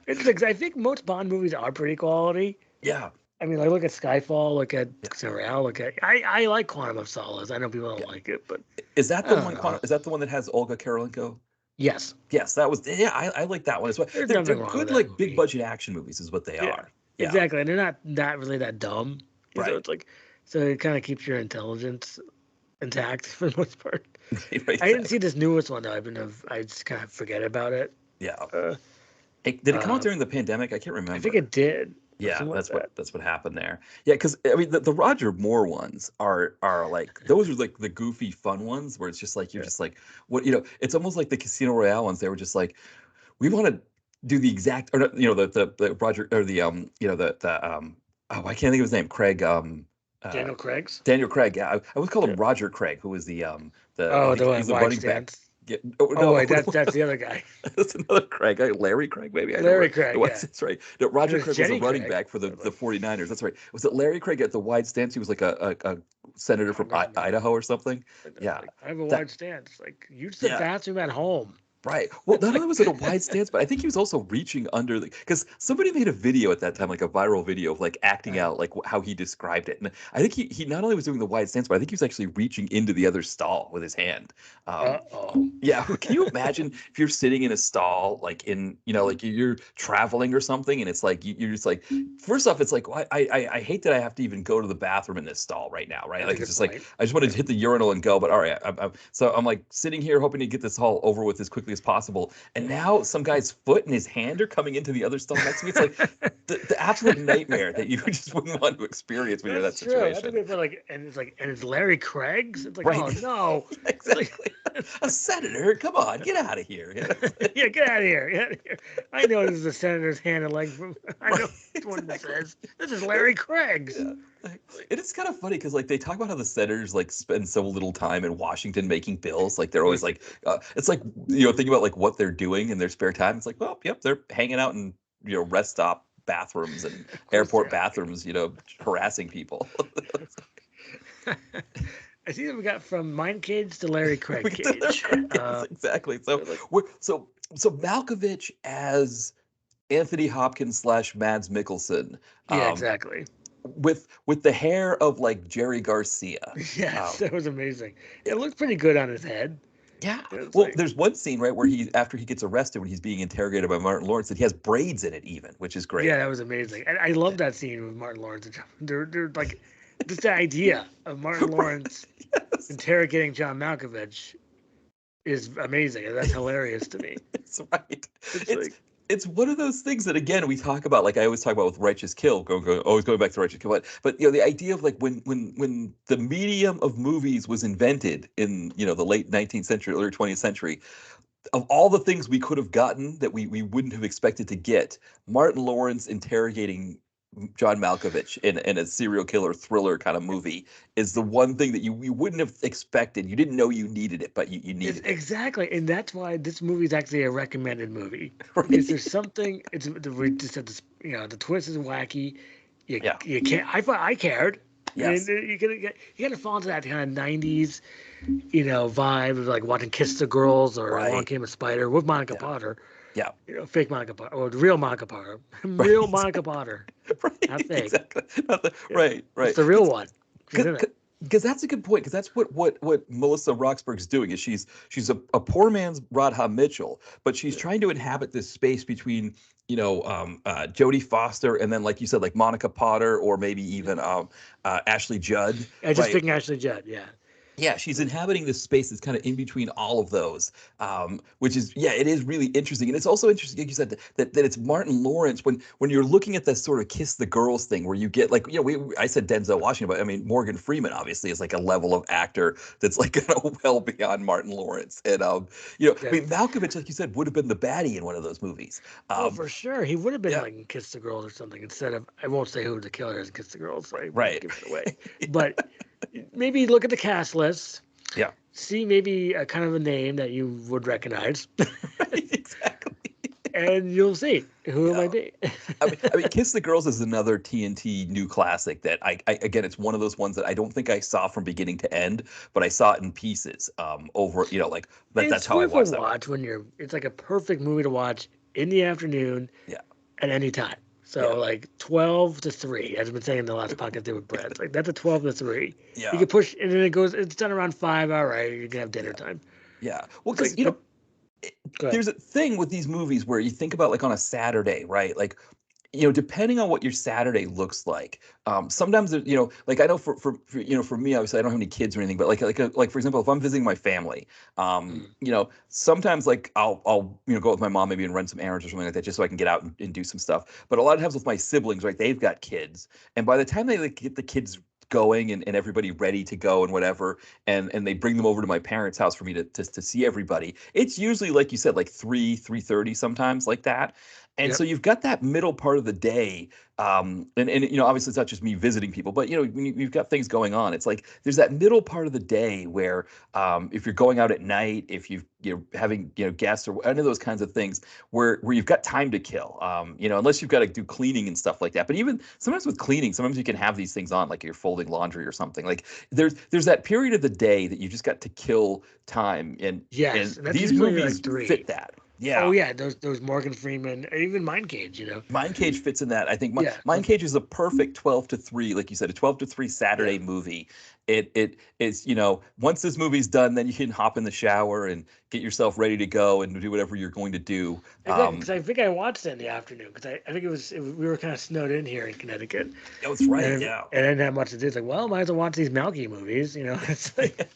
it's like, I think most Bond movies are pretty quality. yeah, I mean, like look at Skyfall, look at yeah, Casino Royale, look at I like Quantum of Solace. I know people don't yeah. like it, but Is that I the don't one? know. Is that the one that has Olga Kurylenko? Yes, Yes, that was. Yeah, I like that one as well. there's They're nothing wrong with good, that like big movie. budget action movies, is what they Yeah, are. Yeah, exactly. And they're not really that dumb. So right, it's like, so it kind of keeps your intelligence intact for the most part. right, I didn't exactly. see this newest one though. I just kind of forget about it. Yeah. Uh, Did it come out uh, during the pandemic? I can't I think remember. it did or Yeah, something like that. that's what happened there. Yeah, because I mean the Roger Moore ones are like those are like the goofy fun ones where it's just like you're Yeah. just like it's almost like the Casino Royale ones. They were just like we want to do the exact or the Roger or the the oh, I can't think of his name, Craig uh Daniel Craig's. Daniel Craig. Yeah, I always call Yeah. him Roger Craig, who was the Oh, the one he's the wide running back. stance. Yeah, oh Oh no, wait, that's the other guy, that's another Craig. Larry Craig, maybe. I don't Larry know. Craig. Yeah, That's right. No, and Roger there's Craig was a Jenny running Craig. back for But the like, 49ers. That's right. Was it Larry Craig at the wide stance? He was like a senator from congressman. Idaho or something. Like, Yeah. I have a That wide stance. Like use the yeah. bathroom at home. Right. Well, It's not only like, was it a wide stance, but I think he was also reaching under the because somebody made a video at that time, like a viral video of like acting out like how he described it. And I think he not only was doing the wide stance, but I think he was actually reaching into the other stall with his hand. uh Um, oh. yeah, can you imagine if you're sitting in a stall, like like you're traveling or something, and it's like you're just like, first off, it's like, well, I hate that I have to even go to the bathroom in this stall right now, right? That's a Like it's good just like point. I just wanted Yeah. to hit the urinal and go, but all right, so I'm like sitting here hoping to get this all over with as quickly as possible, and now some guy's foot and his hand are coming into the other stall next to me. It's like the absolute nightmare that you just wouldn't want to experience when you're in that That's true. That's what situation, people like, and it's Larry Craig's. It's like, right? oh no. It's like, Exactly. A senator, come on, get out of here. yeah, get out of here. Get out of here. I know this is the senator's hand and leg. I Right, know which one this exactly. is. This is Larry Craig's. Yeah. It is kind of funny because like they talk about how the senators like spend so little time in Washington making bills. Like they're always like, it's like thinking about like what they're doing in their spare time. It's like, well, yep, they're hanging out in rest stop bathrooms and Of course they airport are. bathrooms, harassing people. I see that we got from Mindcage to Larry We Craig get to their Cage. yes, exactly. So Like, so Malkovich as Anthony Hopkins slash Mads Mikkelsen. yeah, Um, exactly. with the hair of like Jerry Garcia. Yes, Um, that was amazing. It looked pretty good on his head. yeah. It's Well, like, there's one scene right where after he gets arrested when he's being interrogated by Martin Lawrence that he has braids in it even, which is yeah, great. that was amazing. And I love that scene with Martin Lawrence. They're like, just the idea of Martin Right. Lawrence Yes. interrogating John Malkovich is amazing. And that's hilarious to me. It's right. It's It's like, it's one of those things that again we talk about, like I always talk about with Righteous Kill, always going back to Righteous Kill, but the idea of like when the medium of movies was invented in the late 19th century, early 20th century, of all the things we could have gotten that we wouldn't have expected to get, Martin Lawrence interrogating John Malkovich in a serial killer thriller kind of movie is the one thing that you wouldn't have expected. You didn't know you needed it, but you it's needed it. exactly, and that's why this movie is actually a recommended movie because Right? there's something. We just said this. The twist is wacky. Yeah. You can't. I cared. I mean, Yes. you gotta fall into that kind of '90s, vibe of like watching Kiss the Girls or Along Right. Came a Spider with Monica Yeah. Potter. Yeah. Fake Monica Potter or real Monica Potter, Right. real Monica Potter, Right. not fake. Exactly. Not the, Yeah. right. It's Right. the real one. She's in it. Because that's a good point. Because that's what Melissa Roxburgh's doing is she's a poor man's Radha Mitchell, but she's trying to inhabit this space between Jodie Foster and then, like you said, like Monica Potter or maybe even Ashley Judd, I just right? picking Ashley Judd, yeah. Yeah, she's inhabiting this space that's kind of in between all of those, which is, yeah, it is really interesting. And it's also interesting, like you said, that it's Martin Lawrence when you're looking at this sort of kiss the girls thing where you get like, I said Denzel Washington, but I mean, Morgan Freeman obviously is like a level of actor that's like well beyond Martin Lawrence. And, I mean, Malkovich, like you said, would have been the baddie in one of those movies. Oh, for sure. He would have been yeah. like in Kiss the Girls or something instead of, I won't say who the killer is in Kiss the Girls, so I won't Right. give it away. But maybe look at the cast list. Yeah. See maybe a kind of a name that you would recognize. Right, exactly. And you'll see who it might be. I mean, Kiss the Girls is another TNT New Classic that I again, it's one of those ones that I don't think I saw from beginning to end, but I saw it in pieces over, like that's how I watched that. Watch it's like a perfect movie to watch in the afternoon. Yeah. At any time. So like 12 to 3, as I've been saying in the last podcast did with Brett. Like that's a 12 to 3. Yeah. You can push and then it's done around 5. All right, you can have dinner time. Yeah. Well, because like, there's a thing with these movies where you think about like on a Saturday, right? Like, depending on what your Saturday looks like, sometimes like I know for me, obviously I don't have any kids or anything, but like for example, if I'm visiting my family, sometimes like I'll go with my mom maybe and run some errands or something like that just so I can get out and do some stuff. But a lot of times with my siblings, right, they've got kids, and by the time they like get the kids going and everybody ready to go and whatever, and they bring them over to my parents' house for me to see everybody, it's usually like you said, like 3:30 sometimes, like that. And so you've got that middle part of the day, and obviously it's not just me visiting people, but when you've got things going on, it's like there's that middle part of the day where if you're going out at night, if you're having guests or any of those kinds of things, where you've got time to kill, unless you've got to do cleaning and stuff like that. But even sometimes with cleaning, sometimes you can have these things on, like you're folding laundry or something. Like there's that period of the day that you just got to kill time, and these movies like fit that. Yeah. Oh yeah, those Morgan Freeman, even Mindcage, Mindcage fits in that. I think Mindcage is a perfect 12 to 3, like you said, a 12 to 3 Saturday movie. It is, once this movie's done, then you can hop in the shower and get yourself ready to go and do whatever you're going to do. Because I think I watched it in the afternoon because I think we were kind of snowed in here in Connecticut. Oh, that's right. And I didn't have much to do. It's like, well, might as well watch these Malki movies. It's like.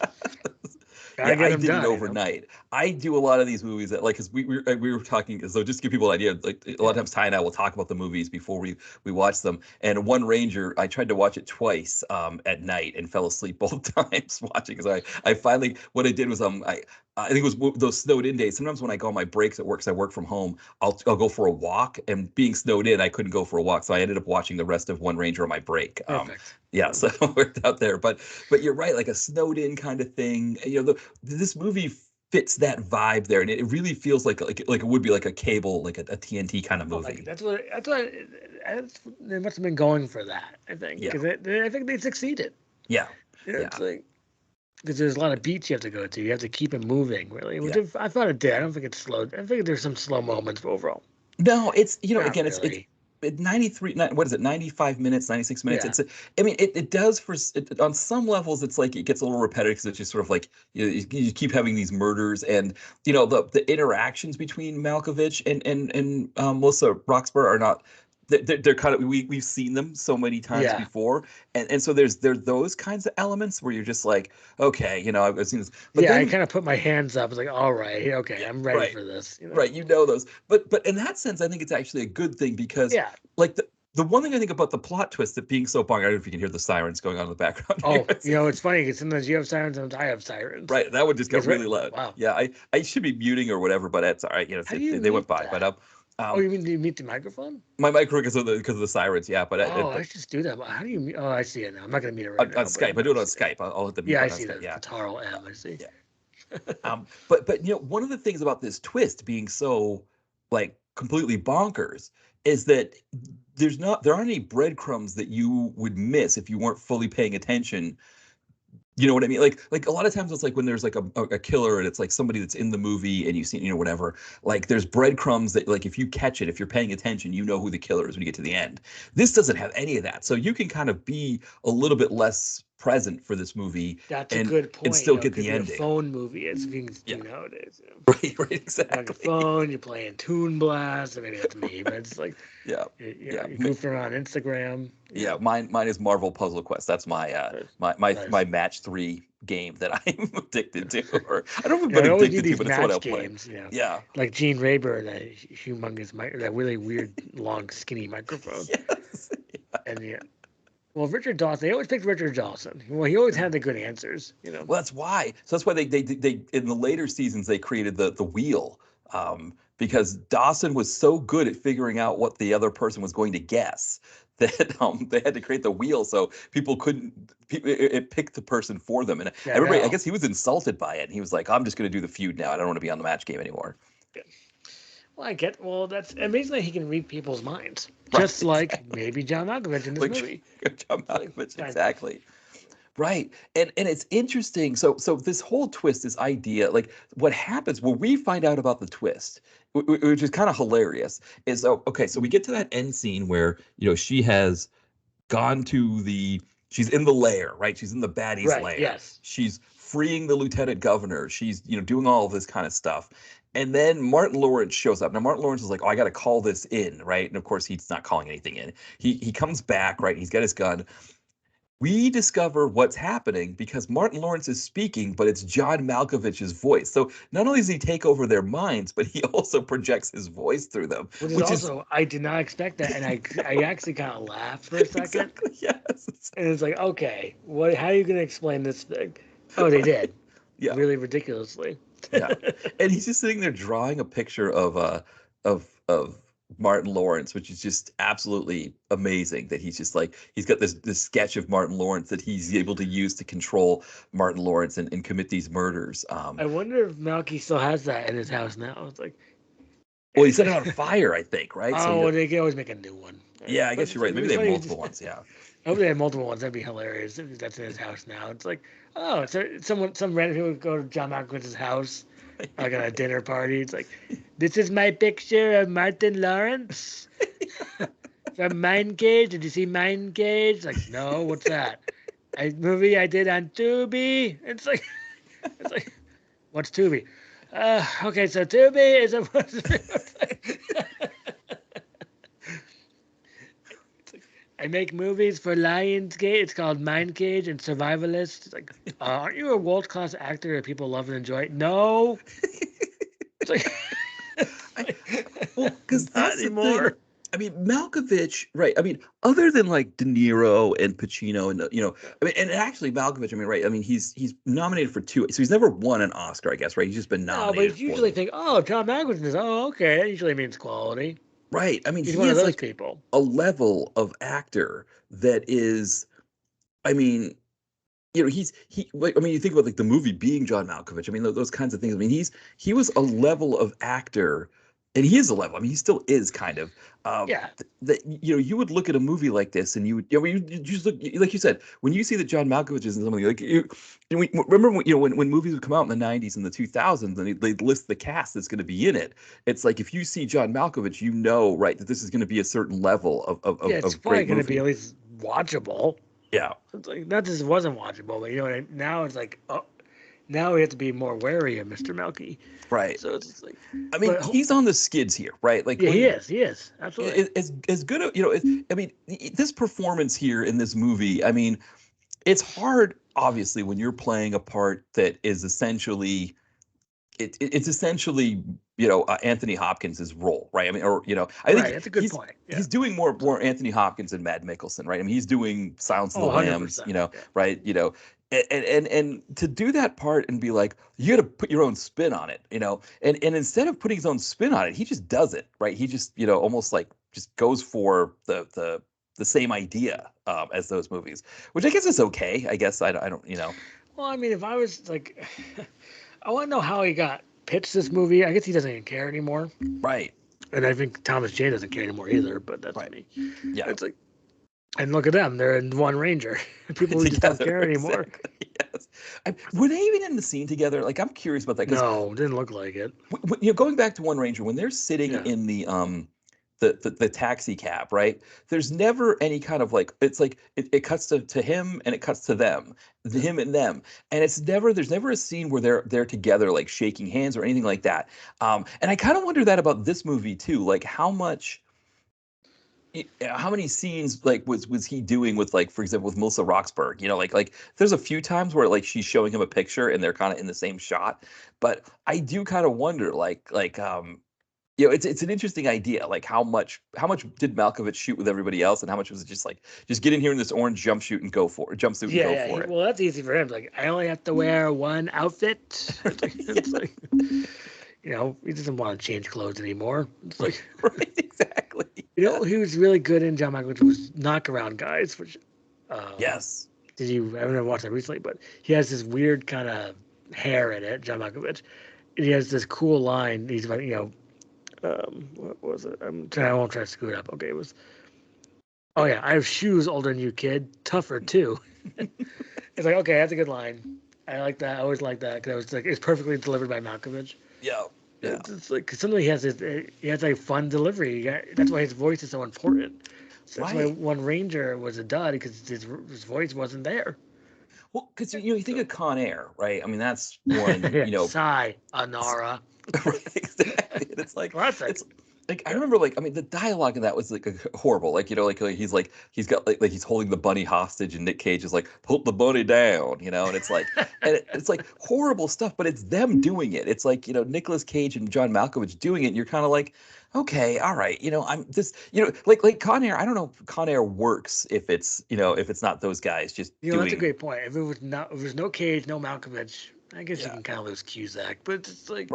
I did it overnight. I do a lot of these movies that, like, because we were talking, so just to give people an idea, like a lot of times Ty and I will talk about the movies before we watch them. And One Ranger, I tried to watch it twice at night and fell asleep both times watching, because I finally, what I did was I think it was those snowed in days. Sometimes when I go on my breaks at work, because I work from home, I'll go for a walk, and being snowed in, I couldn't go for a walk, so I ended up watching the rest of One Ranger on my break. Perfect. Yeah, so it worked out there. But you're right, like a snowed in kind of thing. This movie fits that vibe there, and it really feels like it would be like a cable, like a TNT kind of movie. That's what they must have been going for that. I think because I think they succeeded. Yeah, it's like. Because there's a lot of beats you have to go to. You have to keep it moving, really. Which I thought it did. I don't think it's slow. I think there's some slow moments overall. No, it's again, really. it's 93. What is it? 95 minutes, 96 minutes. Yeah. It does on some levels. It's like it gets a little repetitive because it's just sort of like you keep having these murders, and the interactions between Malkovich and Melissa Roxburgh are not. They're kind of we've seen them so many times before, and so there's those kinds of elements where you're just like, okay, I've seen this. But I kind of put my hands up. It's like, all right, okay, I'm ready for this. Right, those. But in that sense, I think it's actually a good thing because like the one thing I think about the plot twist that being so bonkers, I don't know if you can hear the sirens going on in the background. Oh, it's funny because sometimes you have sirens, sometimes I have sirens. Right, that one just got really loud. Wow. Yeah, I should be muting or whatever, but it's all right. They went by, that? but you mean do you mute the microphone? My microphone because of the sirens, yeah. But I just do that. How do you? Oh, I see it now. I'm not gonna mute it right now. On Skype, I do it on Skype. I'll hit the mute button. I see that. Yeah, Taro M. I see. Yeah. But one of the things about this twist being so like completely bonkers is that there aren't any breadcrumbs that you would miss if you weren't fully paying attention. You know what I mean? Like a lot of times it's like when there's like a killer and it's like somebody that's in the movie and you see, whatever, like there's breadcrumbs that like if you catch it, if you're paying attention, you know who the killer is when you get to the end. This doesn't have any of that. So you can kind of be a little bit less present for this movie That's a and good point. still It get could the be a ending. phone movie, as things Yeah. do nowadays. Right, You're on your exactly. phone, you're playing Toon Blast. I mean, that's me, but it's like, Yeah, yeah, you're goofing around Instagram. yeah. Mine is Marvel Puzzle Quest. That's my Nice. my Nice. match 3 game that I'm addicted to. Or I don't know I if I'm always do addicted to, these but it's what I'll match play. games, Yeah. like Gene Rayburn, that humongous that really weird, long, skinny microphone. Yes. And well, Richard Dawson, they always picked Richard Dawson. Well, he always had the good answers. Well, that's why. So that's why they in the later seasons they created the wheel, because Dawson was so good at figuring out what the other person was going to guess that they had to create the wheel so people couldn't. It picked the person for them, and Yeah, everybody. I no. guess he was insulted by it, and he was like, "I'm just going to do the feud now. I don't want to be on the match game anymore." Yeah. Well, that's amazing that he can read people's minds, Right, just like exactly. maybe John Malkovich in this Like movie. John Like, Malkovich, kind of. exactly. Right. And it's interesting. So this whole twist, this idea, like what happens when we find out about the twist, which is kind of hilarious, is okay, so we get to that end scene where, she has gone to she's in the lair, right? She's in the baddie's Right. lair. Yes. She's freeing the lieutenant governor. She's, doing all of this kind of stuff. And then Martin Lawrence shows up. Now Martin Lawrence is like, "Oh, I got to call this in," right? And of course he's not calling anything in. He comes back, right? He's got his gun. We discover what's happening because Martin Lawrence is speaking, but it's John Malkovich's voice. So not only does he take over their minds, but he also projects his voice through them, Which is which is also, I did not expect that, and I actually kind of laughed for a second, exactly, yes. and it's like, okay, what? How are you gonna explain this thing? Oh, they did, Yeah, really ridiculously. yeah. And he's just sitting there drawing a picture of Martin Lawrence, which is just absolutely amazing that he's just like he's got this sketch of Martin Lawrence that he's able to use to control Martin Lawrence and commit these murders. I wonder if Malky still has that in his house now. It's like, Well, he set it on fire, I think, right? So oh, they can always make a new one. yeah, I But guess you're right. Maybe it's they have funny, multiple ones. Yeah. I hope they had multiple ones. That'd be hilarious if that's in his house now. It's like, oh, so some random people would go to John Malkovich's house, like at a dinner party. It's like, this is my picture of Martin Lawrence from Mindcage. Did you see Mindcage? Like, no, what's that? A movie I did on Tubi. It's like, what's Tubi? Okay, so Tubi is a. I make movies for Lionsgate. It's called Mindcage and Survivalist. It's like, aren't you a world-class actor that people love and enjoy? No. It's like, Well, because not that's the thing. anymore. I mean, Malkovich, right? I mean, other than like De Niro and Pacino, and I mean, and actually Malkovich, I mean, right? I mean, he's nominated for 2, so he's never won an Oscar, I guess, right? He's just been No, but nominated you for usually them. think, oh, John Malkovich is, oh, okay. That usually means quality. Right. I mean, He's he one of is those like people. a level of actor that is, I mean, like, I mean, you think about like the movie being John Malkovich. I mean, those kinds of things. I mean, he was a level of actor, and he is a level. I mean, he still is kind of. Yeah. That you would look at a movie like this, and you would, you just look like you said when you see that John Malkovich is in something like remember when movies would come out in the '90s and the 2000s, and they'd list the cast that's going to be in it. It's like if you see John Malkovich, right, that this is going to be a certain level Yeah, it's of probably great going to be movie. at least watchable. Yeah. It's like, not just it wasn't watchable, but now it's like, oh, now we have to be more wary of Mr. Malky. Right. So it's just like, I mean, but he's on the skids here, right? Like yeah, he is, absolutely. as good, I mean, this performance here in this movie, I mean, it's hard, obviously, when you're playing a part that is essentially, it's essentially, Anthony Hopkins' role, right? I mean, or, I Right, think that's a good point. Yeah. he's doing more Anthony Hopkins than Mad Mikkelsen, right? I mean, he's doing Silence of Oh, the Lambs, 100%. Yeah. right? And to do that part and be like, you got to put your own spin on it, and instead of putting his own spin on it, he just does it, right? He just, almost like just goes for the same idea as those movies, which I guess is okay. I guess I don't. Well, I mean, if I was like, I want to know how he got pitched this movie. I guess he doesn't even care anymore. Right. And I think Thomas Jane doesn't care anymore either, but that's Right. me. Yeah. It's like, and look at them. They're in One Ranger. People who just don't care anymore. Exactly, yes. Were they even in the scene together? Like, I'm curious about that. No, didn't look like it. Going back to One Ranger, when they're sitting Yeah. in the taxi cab, right? There's never any kind of like it's like it cuts to him and it cuts to them, him and them, and there's never a scene where they're together like shaking hands or anything like that. And I kind of wonder that about this movie too, like how many scenes like was he doing with, like, for example, with Melissa Roxburgh? Like there's a few times where like she's showing him a picture and they're kind of in the same shot, but I do kind of wonder it's an interesting idea. Like how much did Malkovich shoot with everybody else, and how much was it just like just get in here in this orange jumpsuit and go for it? Well, that's easy for him. Like, I only have to wear one outfit. It's like, he doesn't want to change clothes anymore. It's like, Right, exactly. he was really good in John Malkovich was Knockaround Guys, which Yes. I haven't watched that recently, but he has this weird kind of hair in it, John Malkovich. And he has this cool line. He's like, what was it? I won't try to screw it up. Okay, it was, oh yeah, I have shoes older than you, kid. Tougher too. It's like, okay, that's a good line. I like that. I always like that because it's perfectly delivered by Malkovich. Yeah. Yeah. It's like, cause sometimes he has a fun delivery. That's why his voice is so important. So that's why Right. One Ranger was a dud because his voice wasn't there. Well, because you think of Con Air, right? I mean, that's one, Sigh, Anara. right, exactly. And it's like Classic. it's like I remember, like, I mean, the dialogue in that was like horrible. He's got like he's holding the bunny hostage and Nick Cage is like, put the bunny down, and it's like it's like horrible stuff, but it's them doing it. It's like, Nicolas Cage and John Malkovich doing it, and you're kind of like, okay, all right, I'm this, like Con Air. I don't know if Con Air works if it's not those guys just doing. That's a great point. If there was no Cage, no Malkovich, I guess you can kind of lose Cusack, but it's like,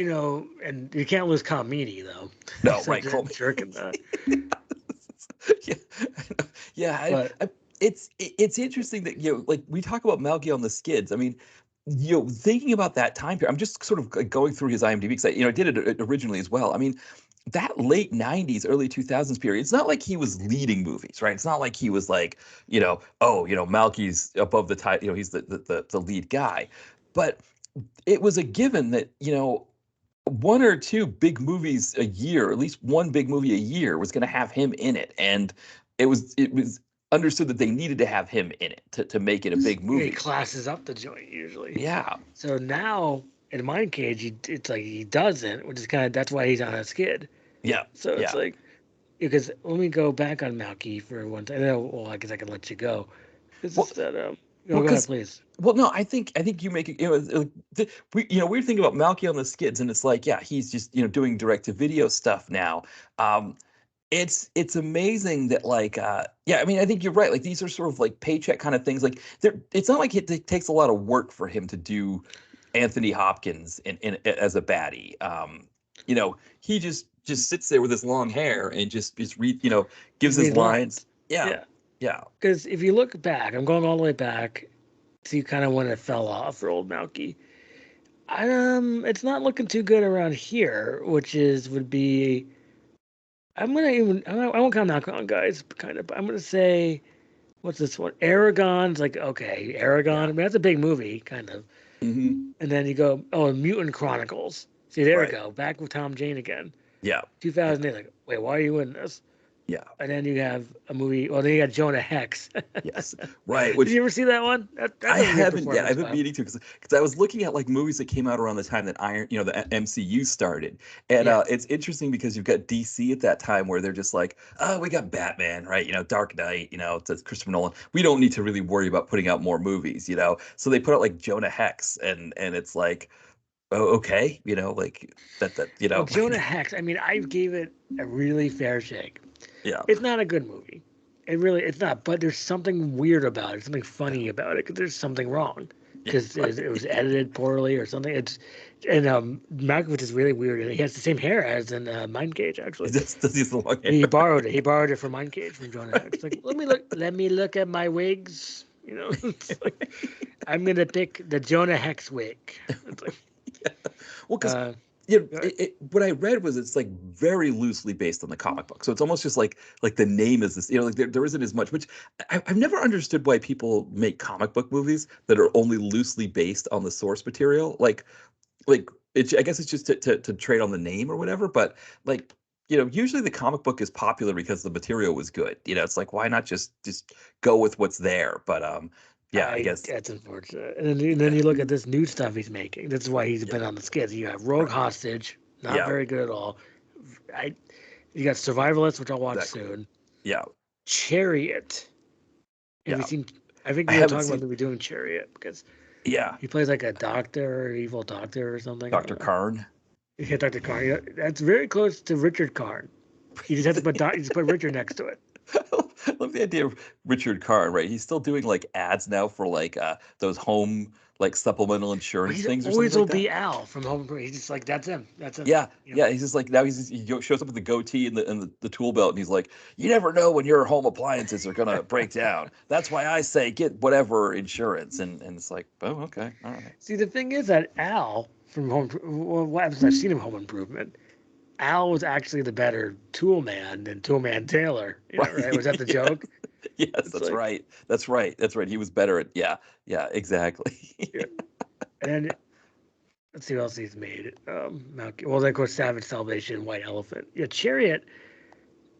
and you can't lose Comedy though. No, right, jerking that. Yeah, yeah. But It's interesting that like we talk about Malki on the Skids. I mean, thinking about that time period, I'm just sort of like going through his IMDb because I did it originally as well. I mean, that late '90s, early 2000s period. It's not like he was leading movies, right? It's not like he was like, Malki's above the title. He's the lead guy, but it was a given that one or two big movies a year, at least one big movie a year, was going to have him in it, and it was understood that they needed to have him in it to make it a big movie. He classes up the joint usually. Yeah. So now in Mindcage, it's like he doesn't, which is that's why he's on a skid. Yeah. So it's like, because let me go back on Malki for one time. Well, I guess I can let you go. Go ahead, please. Well, no, I think you make it. We were thinking about Malki on the Skids, and it's like, yeah, he's just doing direct to video stuff now. It's amazing that I mean, I think you're right. Like, these are sort of like paycheck kind of things. Like, it's not like it takes a lot of work for him to do Anthony Hopkins in as a baddie. He just sits there with his long hair and just gives his lines. Yeah. Yeah. Because if you look back, I'm going all the way back to kind of when it fell off for old Malki. It's not looking too good around here, would be. I won't count Malcolm, guys. Kind of. I'm gonna say, what's this one? Aragon's like, okay, Aragon. Yeah. I mean, that's a big movie, kind of. Mm-hmm. And then you go, Mutant Chronicles. See, there we go, back with Tom Jane again. Yeah. 2008. Like, wait, why are you in this? Yeah. And then you have a movie. Well, then you got Jonah Hex. Yes. Right. Did you ever see that one? I haven't yet. I've been meaning to because I was looking at like movies that came out around the time that the MCU started, and it's interesting because you've got DC at that time where they're just like, oh, we got Batman, right? Dark Knight, it's Christopher Nolan. We don't need to really worry about putting out more movies, So they put out like Jonah Hex, and it's like, oh, okay, like that. Well, Jonah Hex. I mean, I gave it a really fair shake. Yeah. It's not a good movie. It's not. But there's something weird about it. Something funny about it. Because there's something wrong. Because it was edited poorly or something. Malkovich is really weird. And he has the same hair as in Mindcage, actually. Does he have the long hair? He borrowed it. He borrowed it from Mindcage from Jonah Hex. Like, let me look at my wigs. It's like, I'm gonna pick the Jonah Hex wig. It's like, yeah. Well, because what I read was it's like very loosely based on the comic book, so it's almost just like the name is this. Like there isn't as much. Which I've never understood why people make comic book movies that are only loosely based on the source material. I guess it's just to trade on the name or whatever. But like, usually the comic book is popular because the material was good. It's like, why not just go with what's there? But yeah, I guess. That's unfortunate. And then you look at this new stuff he's making. That's why he's been on the skids. You have Rogue Right. Hostage, not Yeah, very good at all. I You got Survivalist, which I'll watch exactly. soon. Yeah, Chariot. Have yeah. you seen? I think I we were haven't talking about seen. maybe doing Chariot because Yeah, he plays like a doctor, evil doctor or something. I Dr. don't know. Karn. Yeah, Dr. Karn. Yeah, that's very close to Richard Karn. You just have to put you just put Richard next to it. I love the idea of Richard Karn, right? He's still doing like ads now for like those home like supplemental Well, insurance he things or something always will like that. be Al from Home Improvement. He's just like that's him. That's him. Yeah, You know? yeah. He's just like now he shows up with the goatee and the tool belt, and he's like, you never know when your home appliances are gonna break down. That's why I say get whatever insurance, and it's like, oh, okay, all right. See, the thing is that Al from well, what happens? I've seen him Home Improvement. Al was actually the better tool man than Tool Man Taylor. Right? Was that the Yeah. joke? Yes, It's that's like, right. That's right. That's right. He was better at yeah, exactly. yeah. And then let's see what else he's made. Malki. Well, then of course, Savage Salvation, White Elephant. Yeah, Chariot.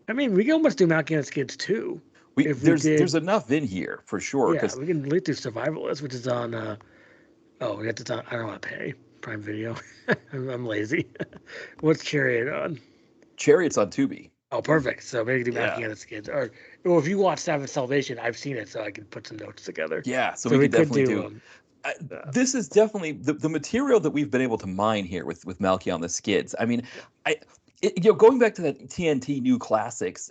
I mean, we can almost do Malki and Skids too. If we There's did, enough in here for sure yeah, because we can lead through Survivalist, which is on. Oh, we have to. I don't want to pay Prime Video. I'm lazy. What's Chariot on? Chariot's on Tubi. Oh, perfect. So maybe do Yeah. Malki and Skids, or well, if you watch Savage Salvation, I've seen it, so I can put some notes together. Yeah, so So we we could could definitely do. do. This is definitely the material that we've been able to mine here with Malki on the Skids. I mean, I going back to that TNT New Classics,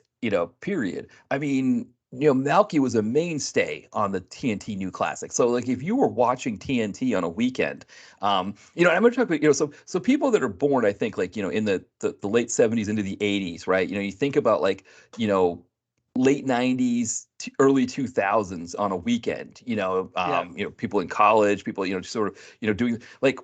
period. I mean, Malki was a mainstay on the TNT New Classic. So like if you were watching TNT on a weekend, and I'm going to talk about, so people that are born, I think like, in the late 70s into the 80s, right? You think about like, you know, late 90s to early 2000s on a weekend, Yeah. people in college, people, just sort of, doing like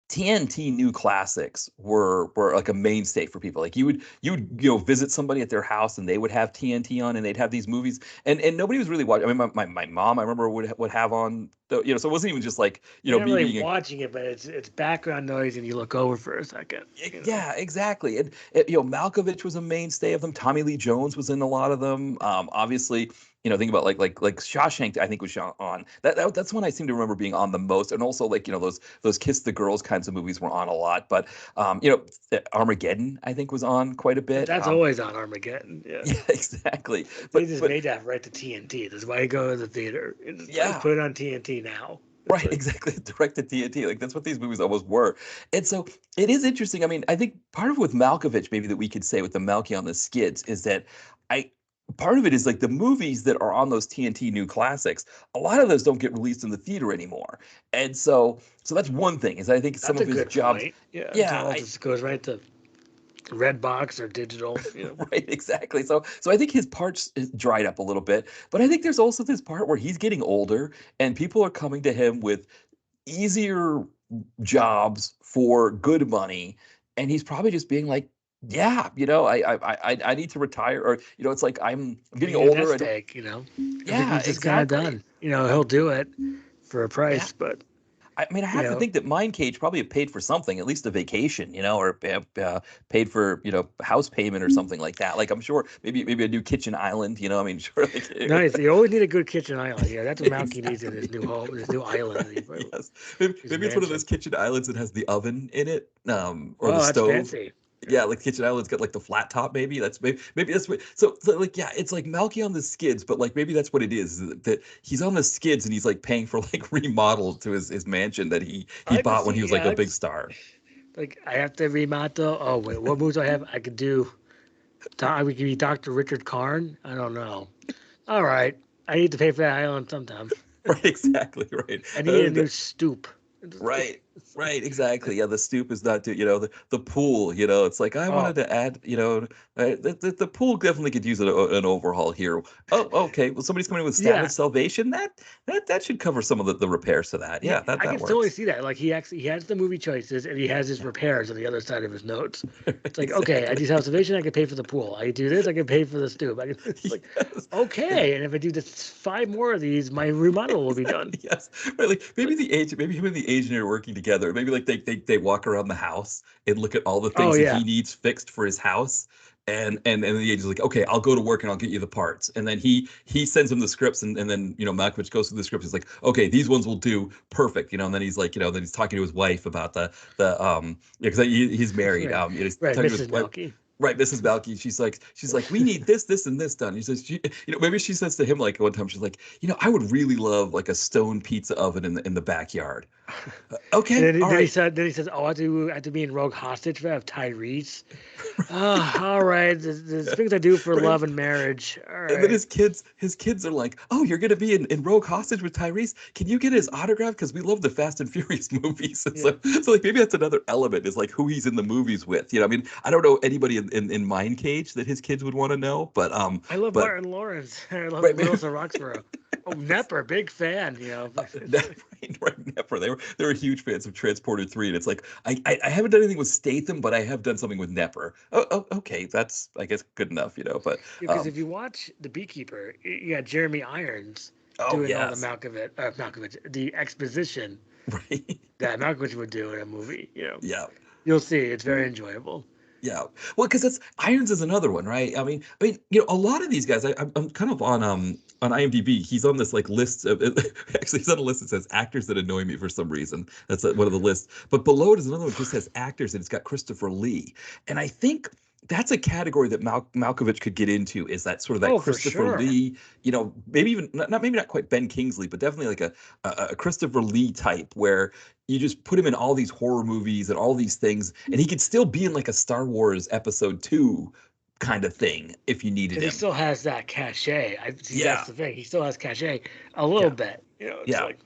TNT New Classics were like a mainstay for people. Like you would visit somebody at their house and they would have TNT on and they'd have these movies and nobody was really watching. I mean, my mom I remember would have on so it wasn't even just like You're not me really being watching it, but it's background noise, and you look over for a second. yeah, exactly. And Malkovich was a mainstay of them. Tommy Lee Jones was in a lot of them. Obviously, think about like Shawshank. I think was on that's one I seem to remember being on the most. And also like those Kiss the Girls kinds of movies were on a lot. But Armageddon I think was on quite a But bit. that's always on Armageddon. Yeah. Yeah, exactly. They just But made that right to TNT. That's why you go to the theater. It's like, yeah. put it on TNT now. It's Right, like, exactly. Direct to TNT. Like that's what these movies almost were. And so it is interesting. I mean, I think part of it with Malkovich, maybe that we could say with the Malki on the Skids, is that I part of it is like the movies that are on those TNT New Classics, a lot of those don't get released in the theater anymore. And so that's one thing, is I think some that's a of his good jobs, point. Yeah, it's yeah, all just goes right to red box or digital. right, exactly. So I think his parts is dried up a little bit, but I think there's also this part where he's getting older and people are coming to him with easier jobs for good money, and he's probably just being like, yeah, I need to retire, or it's like I'm getting Being a older. nest I don't. egg, Yeah, everything's just kind of exactly. done. He'll do it for a Yeah. price, but I mean, I you have to know, think that Mindcage probably paid for something, at least a vacation, or paid for house payment or something like that. Like I'm sure maybe a new kitchen island. I mean, sure, like nice. You always need a good kitchen island. Yeah, that's what Malky needs in his new exactly. home, his new island, Yes, maybe, his maybe it's one of those mansion. kitchen islands that has the oven in it, or the Oh, that's stove. fancy. Yeah. Yeah, like kitchen island's got like the flat top. Maybe maybe that's what. So like yeah, it's like Malky on the Skids, but like maybe that's what it is. That he's on the Skids and he's like paying for like remodels to his mansion that he I can bought when he see. was like Yeah, a big star. like I have to remodel. Oh wait, what moves do I have? I could do. I could be Dr. Richard Karn. I don't know. All right, I need to pay for that island sometime. Right, exactly, right. I need a new stoop. Right, right, exactly. Yeah, the stoop is not, the pool. It's like I wanted Oh, to add, the pool definitely could use an overhaul here. Oh, okay. Well, somebody's coming in with yeah. Savage Salvation. That should cover some of the repairs to that. Yeah, Yeah, that I that can totally works. see that. Like he has the movie choices and he has his Yeah, repairs on the other side of his notes. It's like, okay, I exactly. do self-sufficient, I can pay for the pool. I do this, I can pay for the stoop. It's like, Yes. And okay, and if I do this 5 more of these, my remodel will be done. yes, right. Like maybe Like, the age, maybe him and the agent are working together. Maybe like they walk around the house and look at all the Oh things that yeah, he needs fixed for his house. And the agent's like, okay, I'll go to work and I'll get you the parts. And then he sends him the scripts, and then Malkovich goes through the scripts. He's like, okay, these ones will do perfect, and then he's like, then he's talking to his wife about the because he's married. right, He's right, talking to his Mrs. wife. Malki. Right, Mrs. Malki. She's like, we need this, and this done. He says, maybe she says to him like one time, she's like, I would really love like a stone pizza oven in the backyard. And Okay, all then he right. said, oh, I have to be in rogue hostage for Tyrese. All right, there's things I do for Right. love and marriage. All And then right. his kids are like, oh, you're gonna be in Rogue Hostage with Tyrese. Can you get his autograph? Because we love the Fast and Furious movies. And Yeah. so like maybe that's another element, is like who he's in the movies with. I mean, I don't know anybody in Mindcage that his kids would want to know, but I love but Martin Lawrence. I love right, Melissa Roxborough. Oh, Nepper, big fan. right, Nepper. They were huge fans of Transporter 3, and it's like I haven't done anything with Statham, but I have done something with Nepper. Oh, okay, that's I guess good enough, but Because if you watch The Beekeeper, you got Jeremy Irons oh doing all the yes, Malkovich, the exposition right, that Malkovich would do in a movie. yeah. You'll see it's very enjoyable. Yeah, well, because that's Irons is another one, right? I mean, a lot of these guys. I'm kind of on IMDb. He's on this like list of actually he's on a list that says actors that annoy me for some reason. That's one of the lists. But below it is another one that just says actors, and it's got Christopher Lee. And I think that's a category that Malkovich could get into, is that sort of that Oh, for Christopher sure. Lee. Maybe even maybe not quite Ben Kingsley, but definitely like a Christopher Lee type, where you just put him in all these horror movies and all these things, and he could still be in like a Star Wars Episode 2 kind of thing if you needed And he him. still has that cachet. I see. That's Yeah, the thing. He still has cachet a little yeah, bit. It's yeah, like,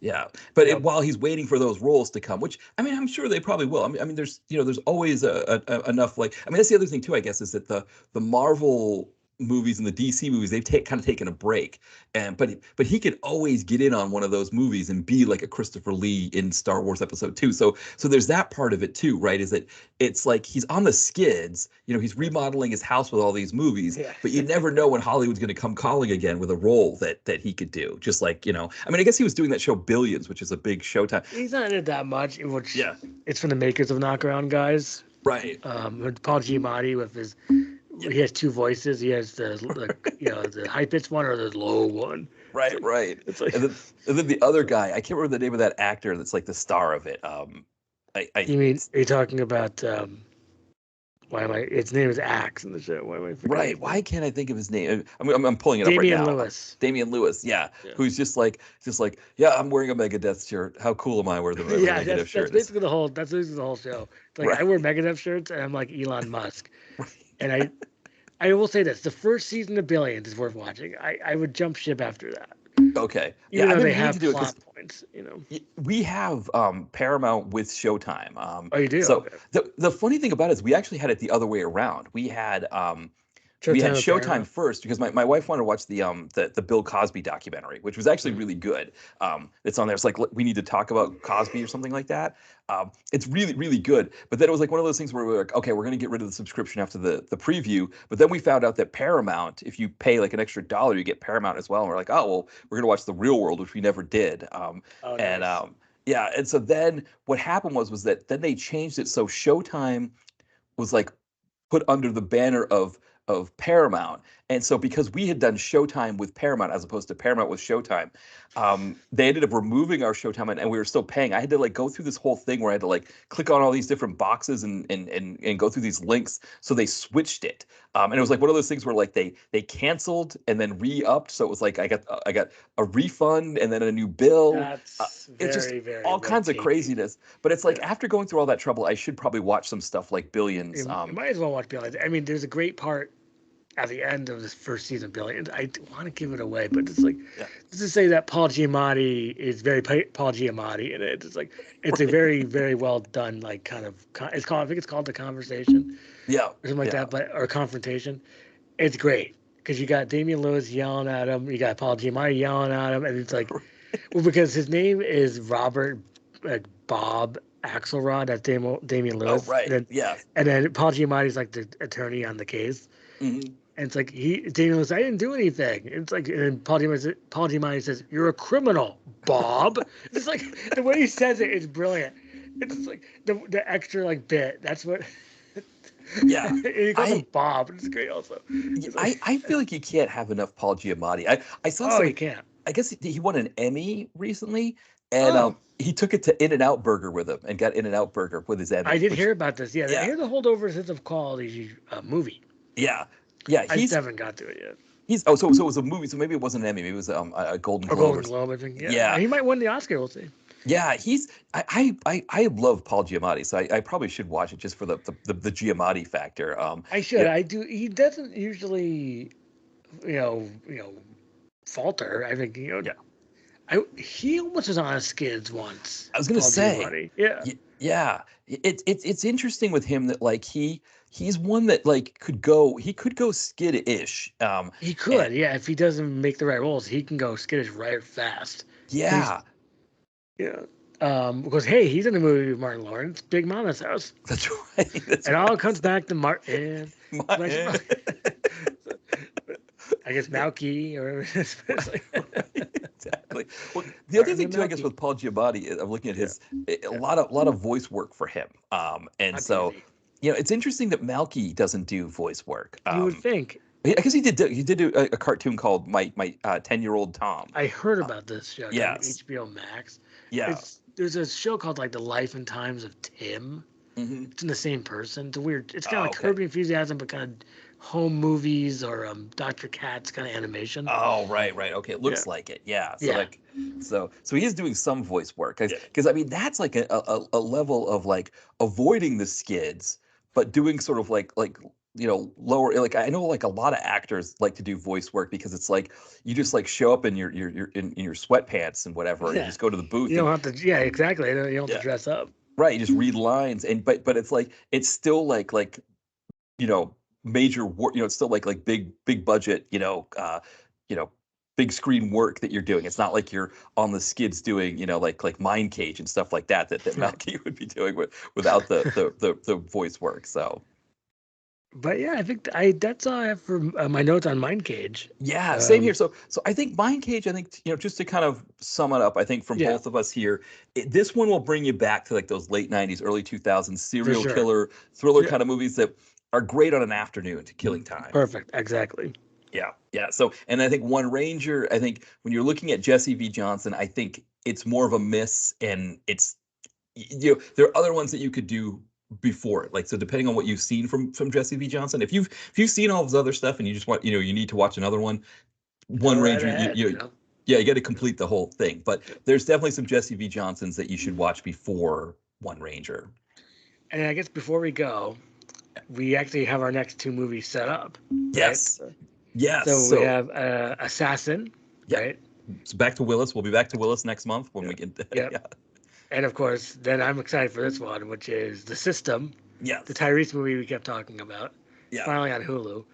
yeah. But you know, while he's waiting for those roles to come, which I mean, I'm sure they probably will. I mean, there's always enough. Like, I mean, that's the other thing too, I guess, is that the Marvel movies and the DC movies, they've kind of taken a break, and but he could always get in on one of those movies and be like a Christopher Lee in Star Wars Episode 2. So there's that part of it too, right? Is that it's like he's on the skids, he's remodeling his house with all these movies, yeah. but you never know when Hollywood's going to come calling again with a role that he could do. Just like, I mean, I guess he was doing that show Billions, which is a big Showtime. He's not in it that much. Which Yeah, it's from the makers of Knockaround Guys. right. With Paul Giamatti with his. Yeah, He has two voices. He has the high pitched one or the low one. right. It's like And then the other guy, I can't remember the name of that actor that's like the star of it. you mean are you talking about why am I? Its name is Axe in the show. Why am I forgetting? Right. Why can't I think of his name? I'm pulling it up right Damian now. Lewis. Damian Lewis, yeah, Yeah. who's just like, yeah, I'm wearing a Megadeth shirt. How cool am I wearing the Yeah, Megadeth that's shirt? basically the whole. That's basically the whole show. It's like I Right. wear Megadeth shirts and I'm like Elon Musk. Right. And I will say this: the first season of Billions is worth watching. I would jump ship after that, Okay. Yeah, even I've though been they meaning have to do it because plot points. we have Paramount with Showtime. Oh, you do? So Okay. the funny thing about it is we actually had it the other way around. We had Showtime or Showtime Paramount? first because my wife wanted to watch the Bill Cosby documentary, which was actually really good. It's on there. It's like we need to talk about Cosby or something like that. It's really, really good. But then it was like one of those things where we were like, okay, we're going to get rid of the subscription after the preview. But then we found out that Paramount, if you pay like an extra $1, you get Paramount as well. And we're like, oh, well, we're going to watch The Real World, which we never did. Oh, And nice. yeah, and so then what happened was that then they changed it so Showtime was like put under the banner of Paramount. And so because we had done Showtime with Paramount as opposed to Paramount with Showtime, they ended up removing our Showtime, and we were still paying. I had to like go through this whole thing where I had to like click on all these different boxes and go through these links. So they switched it. And it was like one of those things where like they canceled and then re-upped. So it was like I got a refund and then a new bill. That's It's just very, very all red kinds of tapey. craziness. But it's like Yeah. after going through all that trouble, I should probably watch some stuff like Billions. You might as well watch Billions. I mean, there's a great part at the end of this first season of Billions. I want to give it away, but it's like Yeah. just to say that Paul Giamatti is very Paul Giamatti in it. It's like it's a Right. very, very well done, like kind of it's called. I think it's called The Conversation Yeah. or something like Yeah. that, but or Confrontation. It's great because you got Damian Lewis yelling at him, you got Paul Giamatti yelling at him, and it's like, well, because his name is Robert Bob Axelrod. That's Damian Oh, Lewis. right. And Yes. then Paul Giamatti's like the attorney on the case. Mhm. And it's like Damian Lewis, I didn't do anything. It's like, and then Paul Giamatti says, "You're a criminal, Bob." It's like the way he says it is brilliant. It's just like the extra like bit. That's what. Yeah, And he calls him I Bob. It's great also. It's like, I feel like you can't have enough Paul Giamatti. I saw oh, you something. can't. I guess he won an Emmy recently, and Oh, he took it to In-N-Out Burger with him and got In-N-Out Burger with his I Emmy, did which hear about this. Yeah, I yeah, hear the holdovers sense of quality movie. yeah, yeah. I just haven't got to it yet. He's oh so it was a movie, so maybe it wasn't an Emmy, maybe it was a Golden Or Globe or Golden Globe, I think. Yeah, yeah, he might win the Oscar. We'll see. yeah. I love Paul Giamatti, so I probably should watch it just for the Giamatti factor. I should. Yeah, I do. He doesn't usually, falter. I think yeah. he almost was on Skids once. I was gonna Paul say, Giamatti. Yeah, yeah. It's interesting with him that like he's one that like he could go skid-ish. he And could. Yeah, if he doesn't make the right roles, he can go skittish right fast. He's yeah, yeah. Because hey, he's in the movie with Martin Lawrence, Big Mama's House. that's right. That's It all right. comes back to Martin. My- I guess Malki or it's like, exactly. Well, the other Martin thing and too, I guess, Malki. with Paul Giamatti, I'm looking at Yeah, a lot of voice work for him. And on so, TV. it's interesting that Malky doesn't do voice work. You would think. I guess he did a cartoon called my 10-year-old Tom. I heard Uh, about this show on yes, HBO Max. yeah. There's a show called like The Life and Times of Tim. Hmm. It's in the same person. It's a weird. It's kind of Oh, like okay. Kirby Enthusiasm, but kind of home movies or Dr. Katz kind of animation. Oh, right, right. Okay, it Yeah, looks like it. Yeah. So yeah, like, so he is doing some voice work yeah. because I mean that's like a level of like avoiding the skids, but doing sort of like lower. Like I know like a lot of actors like to do voice work because it's like you just like show up in in your sweatpants and whatever, and you Yeah. just go to the You booth don't and have to. Yeah, exactly. You don't have to yeah, dress up. right. You just read lines and but it's like it's still like you know major work. It's still like big budget. You know big screen work that you're doing. It's not like you're on the skids doing like Mindcage and stuff like that Right. Malky would be doing without the voice work. So But yeah, I think that's all I have for my notes on Mindcage. yeah, same here. Um, So I think Mindcage. I think just to kind of sum it up, I think from yeah, both of us here, this one will bring you back to like those late '90s, early 2000s for serial sure. killer thriller Yeah, kind of movies that are great on an afternoon to killing time. perfect. Exactly. Yeah, yeah. So, and I think One Ranger, I think when you're looking at Jesse V. Johnson, I think it's more of a miss, and there are other ones that you could do before it. Like, so depending on what you've seen from Jesse V. Johnson, if you've seen all his other stuff and you just want, you need to watch another one, Go One right Ranger, ahead. You know. yeah, you got to complete the whole thing. But there's definitely some Jesse V. Johnsons that you should watch before One Ranger. And I guess before we go, we actually have our next two movies set up, right? Yes, yes. So we So have Assassin, yeah, right? so back to Willis. We'll be back to Willis next month when Yeah. we get Yep. yeah. And of course, then I'm excited for this one, which is The System, the Yes. Tyrese movie we kept talking about. It's Yeah. finally on Hulu.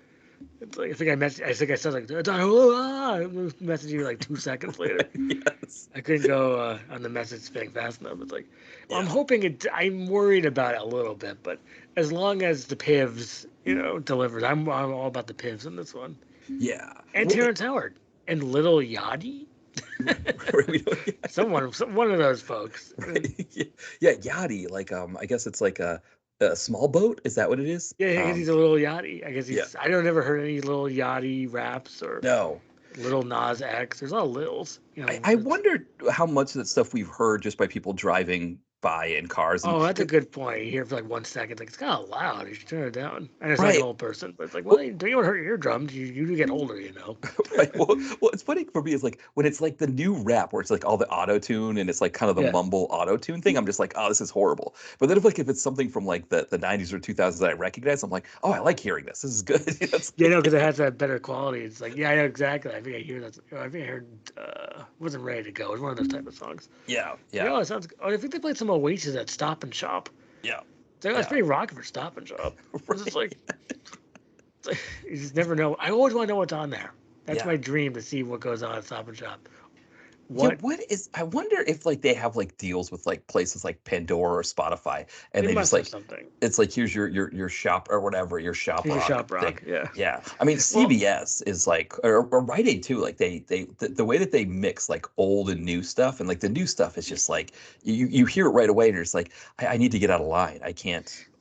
It's like, I think I said like it's on Hulu. I messaged you like 2 seconds later. Yes. I couldn't go on the message thing fast enough. It's like, well, I'm Yeah. hoping it. I'm worried about it a little bit, but as long as the Pivs, delivers, I'm all about the Pivs in this one. Yeah. And Well, Terrence Howard and Little Yachty, we don't, one of those folks. right. Yeah, Yachty. Like I guess it's like a small boat. Is that what it is? Yeah, I guess he's a Little Yachty. I guess Yeah. he's. I don't ever heard any Little Yachty raps or No. Little Nas X. There's a lot of littles. I wondered how much of that stuff we've heard just by people driving by in cars and Oh, that's a good point. You hear it for like 1 second, like it's kind of loud. You should turn it down. And it's like an right. old person, but it's like, well, Well, don't you want to hurt your eardrums? You do get older, right. Well, it's funny for me. It's like when it's like the new rap where it's like all the auto tune and it's like kind of the Yeah, mumble auto tune thing. I'm just like, oh, this is horrible. But then if it's something from like the '90s or 2000s that I recognize, I'm like, oh, I like hearing this. This is good. because it has that better quality. It's like, yeah, I know exactly. I think I hear that. I think I heard. Wasn't ready to go. It was one of those type of songs. Yeah, It's like, yeah, oh, it sounds. Oh, I think they played some Oasis at Stop and Shop. yeah, It's like, oh, it's yeah. pretty rocky for Stop and Shop. It's just Right. like you just never know. I always want to know what's on there. That's Yeah. my dream to see what goes on at Stop and Shop. Yeah, What I wonder if like they have like deals with like places like Pandora or Spotify, and they they just must have like something. it's like here's your shop or whatever, your shop Here's your rock shop thing. rock. Yeah. Yeah. I mean Well, CBS is like or Rite Aid too, like the way that they mix like old and new stuff, and like the new stuff is just like you hear it right away and you're just like, I need to get out of line. I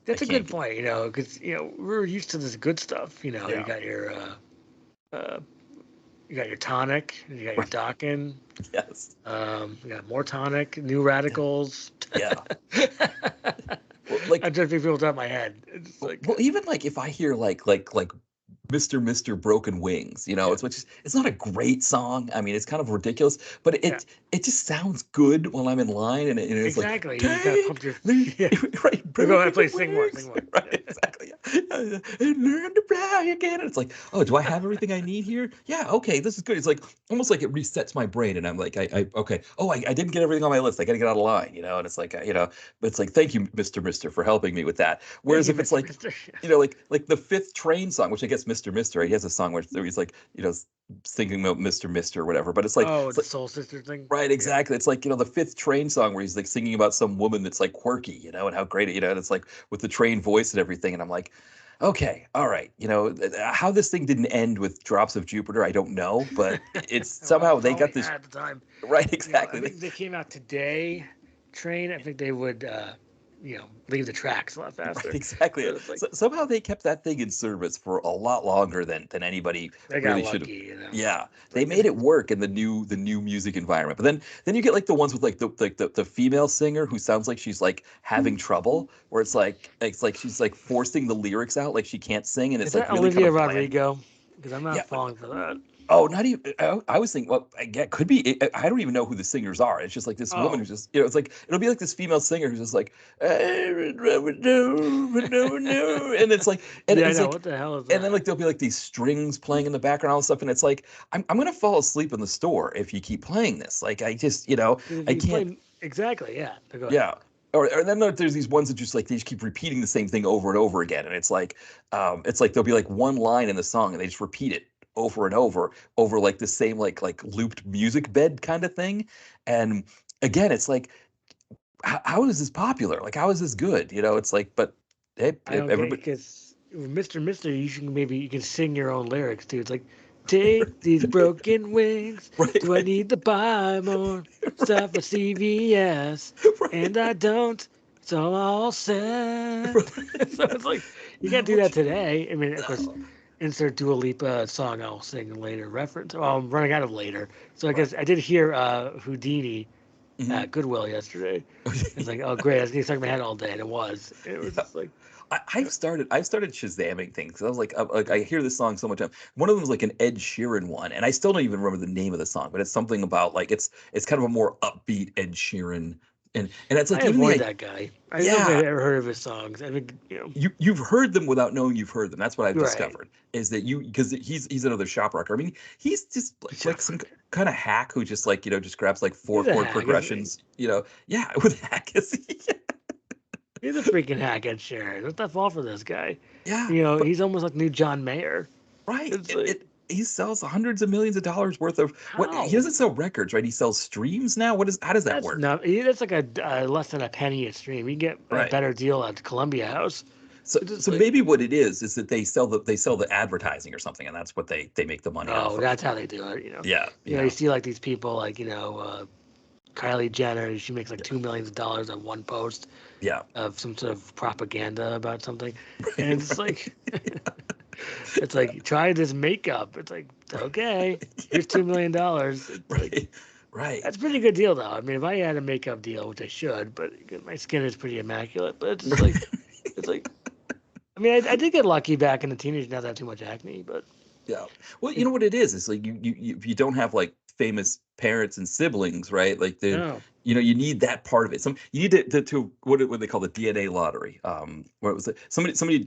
that's a can't good get point. Because we're used to this good stuff. You yeah. got your uh, you got your tonic, you got your Right. Dokken, Yes. you got more tonic, new radicals. Yeah. Well, I'm like trying to think people top of my head. It's like, well, even like if I hear like Mr. Broken Wings, yeah, it's not a great song. I mean, it's kind of ridiculous, but yeah, it just sounds good while I'm in line, and it's like exactly. You kind of pump take your, the yeah. right Go ahead, broken please sing more, sing wings, more. right? Yeah. Exactly, yeah. And learn to fly again. And it's like, oh, do I have everything I need here? Yeah, okay, this is good. It's like almost like it resets my brain, and I'm like, I okay. Oh, I didn't get everything on my list. I got to get out of line, and it's like, but it's like, thank you, Mister, for helping me with that. Thank Whereas you, if it's Mister like Mister. like the fifth train song, which I guess Mister, he has a song where he's like, thinking about Mister or whatever. But Oh, it's the like Soul Sister thing. right, Yeah. exactly. It's like, the fifth train song where he's like singing about some woman that's like quirky, and how great and it's like with the train voice and everything. And I'm like, okay, all right, how this thing didn't end with Drops of Jupiter, I don't know, but it's Well, somehow that's they all we got this had at the time. right, I exactly. think if they came out today, train. I think they would, leave the tracks a lot Right, faster. exactly. But it's like So, somehow they kept that thing in service for a lot longer than anybody they got really should have. lucky. Yeah, It's they like made it work in the new music environment. But then you get like the ones with like the female singer who sounds like she's like having trouble, where it's like she's like forcing the lyrics out, like she can't sing, and is it's like that really kind Olivia of bland. Rodrigo? Because I'm not Yeah, falling for that. oh, not even. I was thinking, well, yeah, it could be. I don't even know who the singers are. It's just like this woman Oh, who's just, it's like it'll be like this female singer who's just like, and it's like, and yeah, I it's know. like, What the hell is and then that? like there'll be like these strings playing in the background, all this stuff, and it's like, I'm gonna fall asleep in the store if you keep playing this. Like I just, Because if I you can't. play exactly, yeah. Go ahead. Yeah. Or then there's these ones that just like they just keep repeating the same thing over and over again, and it's like there'll be like one line in the song, and they just repeat it over and over like the same like looped music bed kind of thing, and again, it's like how is this popular? Like how is this good? It's like, but hey, I don't get everybody, because Mister, you can sing your own lyrics too. It's like, take these broken wings. right, Do I right, need to buy more stuff at right, CVS? And right, I don't. So I'm all set. So it's like you can't do no, that today. I mean, of course, no, insert Dua Lipa song I'll sing later reference. Well, I'm running out of later. So I right, guess I did hear Houdini hmm at Goodwill yesterday. It's like, oh great, I was getting stuck in my head all day, and it was. It was yeah. just like, I've started Shazamming things. I was like I hear this song so much. One of them is like an Ed Sheeran one, and I still don't even remember the name of the song, but it's something about like it's kind of a more upbeat Ed Sheeran, and it's I like even avoid that guy. I don't think yeah, I've ever heard of his songs. I think, you've heard them without knowing you've heard them. That's what I've right. discovered is that because he's another shop rocker. I mean, he's just like some Shuffle. kind of hack who just like just grabs like four He's a chord hack, isn't he? progressions. Yeah, with hack. He's a freaking hack, Ed Sheeran. What the fall for this guy? Yeah, but He's almost like new John Mayer. right. It's like, He sells hundreds of millions of dollars worth of what he how? doesn't sell records, right? He sells streams now. How does that That's work? not. That's like a less than a penny a stream. You can get a Right. better deal at Columbia House. So It's just so like, maybe what it is that they sell the advertising or something, and that's what they make the money off oh, of. that's how they do it. Yeah, You yeah, see like these people like Kylie Jenner. She makes like yeah, $2 million on one post yeah. of some sort of propaganda about something, and Right, it's like. right. It's like try this makeup. It's like okay, here's $2 million. It's like Right, right. that's a pretty good deal though. I mean, if I had a makeup deal, which I should, but my skin is pretty immaculate. But it's just like it's like I mean, I did get lucky back in the teenage. Not that too much acne, but Yeah. Well, you it, know what it is? It's like if you don't have like famous parents and siblings, right? Like then no, you need that part of it. You need to what they call the DNA lottery. What was it? Somebody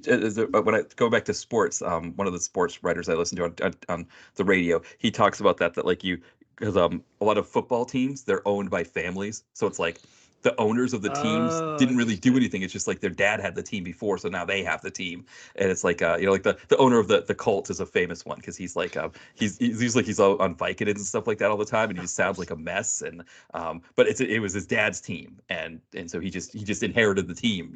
when I go back to sports, one of the sports writers I listen to on the radio, he talks about that like you because a lot of football teams they're owned by families, so it's like the owners of the teams Oh, didn't really do interesting. anything. It's just like their dad had the team before, so now they have the team. And it's like like the owner of the cult is a famous one because he's like he's like he's all on Vicodins and stuff like that all the time, and he just sounds like a mess. And but it was his dad's team, and so he just inherited the team,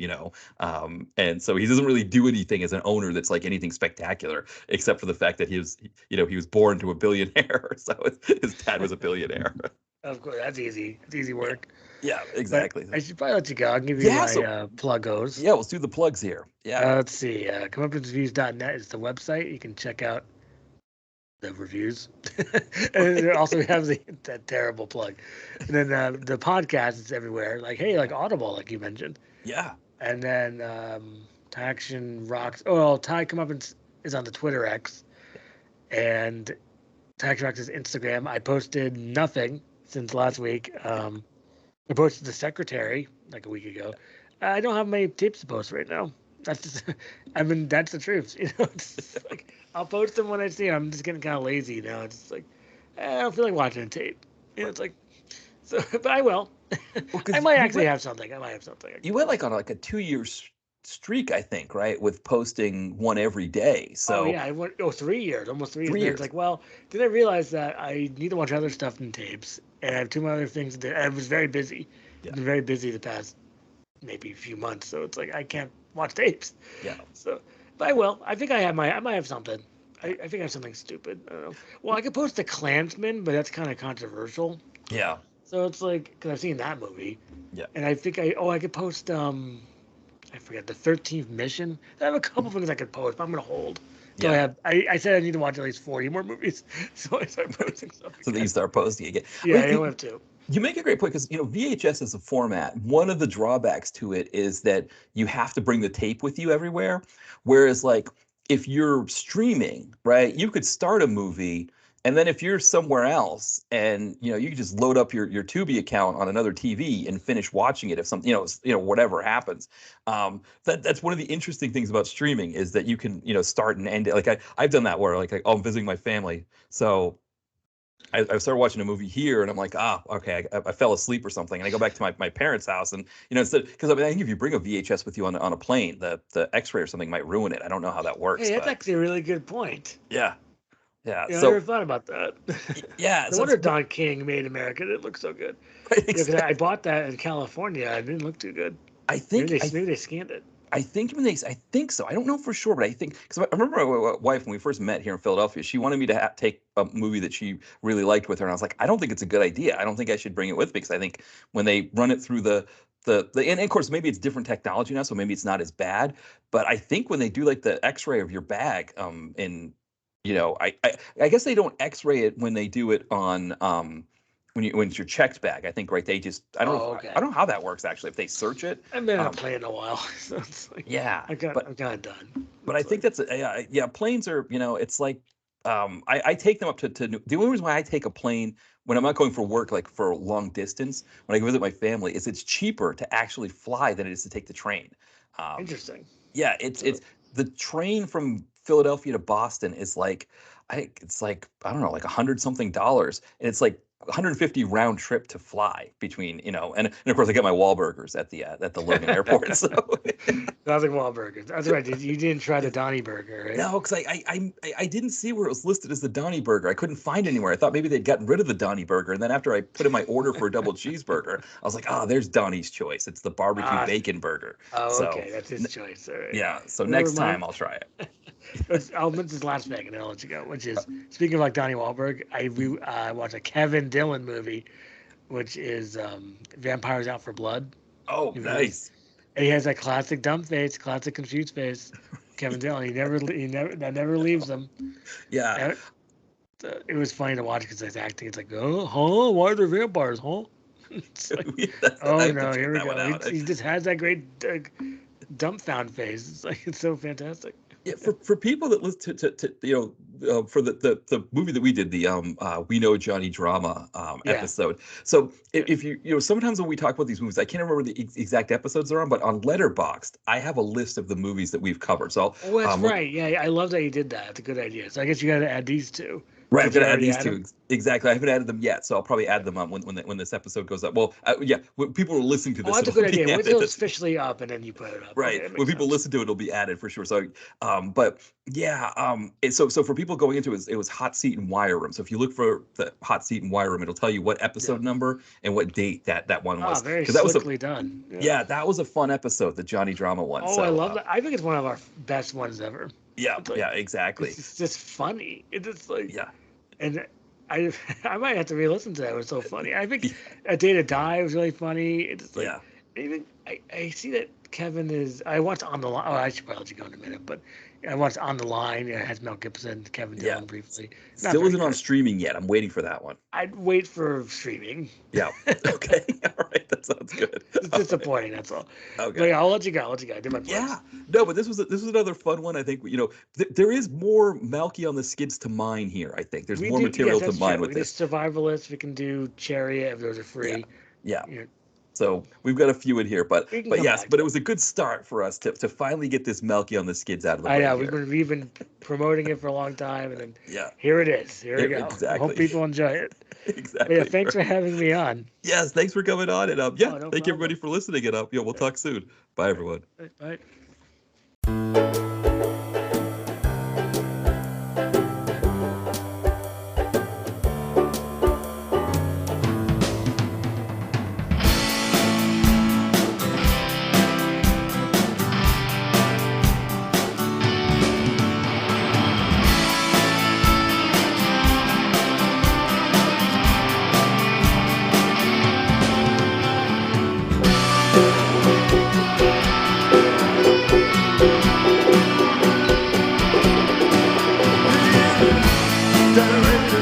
and so he doesn't really do anything as an owner that's like anything spectacular, except for the fact that he was born to a billionaire, so his dad was a billionaire. Of course, that's easy. It's easy Yeah, work. yeah, But exactly. I should probably let you go. I'll give you Yeah, my so pluggos. yeah, let's do the plugs here. Yeah. Let's see. Comeuppance is the website. You can check out the reviews. And it also has that terrible plug. And then the podcast is everywhere. Like, hey, like Audible, like you mentioned. Yeah. And then Thai Action Rocks. Oh, well, Thai Comeuppance is on the Twitter X. And Thai Action Rocks is Instagram. I posted nothing since last week. I posted the secretary like a week ago. I don't have many tapes to post right now. That's just, that's the truth. It's like I'll post them when I see them. I'm just getting kind of lazy now. It's just like I don't feel like watching a tape. It's like so, but I will. Well, I because might actually have something. I might have something. you went like on like a 2 year streak, I think, right, with posting one every day. Oh So yeah, I went 3 years, almost 3 years. three And then it's years. like, well, then I realized that I need to watch other stuff than tapes, and I have too many other things to do. I was very busy. Yeah. I've been very busy the past maybe a few months, so it's like I can't watch tapes. Yeah. So, but I will. I think I might have something. I think I have something stupid. I don't know. Well, I could post the Klansman, but that's kind of controversial. Yeah. So it's like because I've seen that movie, Yeah. and I think I could post I forget the 13th Mission. I have a couple things I could post, but I'm gonna hold. So Yeah. I said I need to watch at least 40 more movies, so I start posting stuff So that again. you start posting again. Yeah, Well, I don't have to. you make a great point because VHS as a format. One of the drawbacks to it is that you have to bring the tape with you everywhere. Whereas, like, if you're streaming, right, you could start a movie, and then if you're somewhere else, and you can just load up your Tubi account on another TV and finish watching it if something whatever happens. That's one of the interesting things about streaming is that you can start and end it. Like I've done that where like I'm visiting my family, so. I started watching a movie here, and I'm like, okay, I fell asleep or something, and I go back to my parents' house, and instead, because I think if you bring a VHS with you on a plane, the X-ray or something might ruin it. I don't know how that Hey, works, that's but actually a really good point. yeah, yeah. I never So thought about that. yeah, No so it's wonder Don King made America. It looked so good. right, Yeah, because I exactly. bought that in California. It didn't look too good. I think Maybe they scanned it. I think I think so. I don't know for sure, but I think because I remember my wife when we first met here in Philadelphia, she wanted me to take a movie that she really liked with her, and I was like, I don't think it's a good idea. I don't think I should bring it with me because I think when they run it through and of course maybe it's different technology now, so maybe it's not as bad. But I think when they do like the X-ray of your bag, in I guess they don't X-ray it when they do it on when it's your checked bag. I think right they just Oh, I okay. don't know how that works actually if they search it. I've been on a Um, plane in a while, so it's like yeah, but I'm kind of done. I It's think like that's yeah. Planes are it's like I take them up to the only reason why I take a plane when I'm not going for work like for a long distance when I go visit my family is it's cheaper to actually fly than it is to take the train. Um, interesting. yeah, it's the train from Philadelphia to Boston is like I think it's like I don't know like $100 something, and it's like 150 round trip to fly between and of course I get my Wahlburgers at the Logan Airport. So Classic Wahlburgers. That's right. You didn't try the yeah. Donnie Burger, right? No, because I didn't see where it was listed as the Donnie Burger. I couldn't find it anywhere. I thought maybe they'd gotten rid of the Donnie Burger, and then after I put in my order for a double cheeseburger, I was like, there's Donnie's choice. It's the barbecue Ah, bacon burger. oh, So okay. That's his choice. All right. yeah, so Never next mind. time I'll try it. I'll mention this last thing and then I'll let you go. Which is speaking of like Donnie Wahlberg, I watched a Kevin Dillon movie, which is Vampires Out for Blood. Oh, You know, nice. and he has that classic dumb face, classic confused face. Kevin Dillon. That never leaves him. Yeah, And it was funny to watch because his acting. It's like, oh, huh? Why are there vampires, huh? It's like, I oh have to no, check here we that one go. out. He just has that great dumbfound face. It's like it's so fantastic. Yeah, for people that listen to for the movie that we did the We Know Johnny drama Yeah. episode. So Yeah. if you sometimes when we talk about these movies, I can't remember the exact episodes they're on, but on Letterboxd, I have a list of the movies that we've covered. So Oh, that's when, right. Yeah, I love that you did that. It's a good idea. So I guess you got to add these two. Right, I'm Did you gonna add already these add two them? Exactly. I haven't added them yet, so I'll probably add them when this episode goes up. Well, yeah, when people are listening to Oh, this, that's a it'll good be idea. Wait added. till it's officially up and then you put it up. Okay, Right. that When makes people sense. listen to it, it'll be added for sure. So, but yeah, so for people going into it, it was Hot Seat and Wire Room. So if you look for the Hot Seat and Wire Room, it'll tell you what Yeah. episode number and what date that one Ah, was. very Because that was a slickly done. yeah, that was a fun episode, the Johnny Drama one. Oh, I So love that. I think it's one of our best ones ever. yeah, It's like yeah, exactly. it's just funny. It's just like, Yeah, and I I might have to re-listen to that. It was so funny. I think A Day to Die was really funny. It's like yeah. even I see that Kevin is. I watched On the Line. Oh, I should probably let you go in a minute, but I watched On the Line. It has Mel Gibson, Kevin Yeah. Dillon briefly. Not Still very isn't on good. streaming yet. I'm waiting for that one. I'd wait for streaming. Yeah. Okay. All right. That sounds good. It's disappointing. That's all. Okay. But yeah, I'll let you go. I'll let you go. I did my plugs. Yeah. No, but this was another fun one. I think there is more Malky on the Skids to mine here. I think there's more material to mine with this. Survivalist. We can do Chariot if those are free. Yeah. You know, So we've got a few in here, but We can come yes, back but to it was a good start for us to finally get this Malky on the Skids out of the I way know here. we've been promoting it for a long time, and then Yeah. here it is. Here we go. Exactly. I hope people enjoy it. Exactly. But yeah, thanks for having me on. Yes, thanks for coming on, and yeah, Oh, no thank you everybody problem. for listening, and we'll talk soon. Bye, everyone. Bye. Director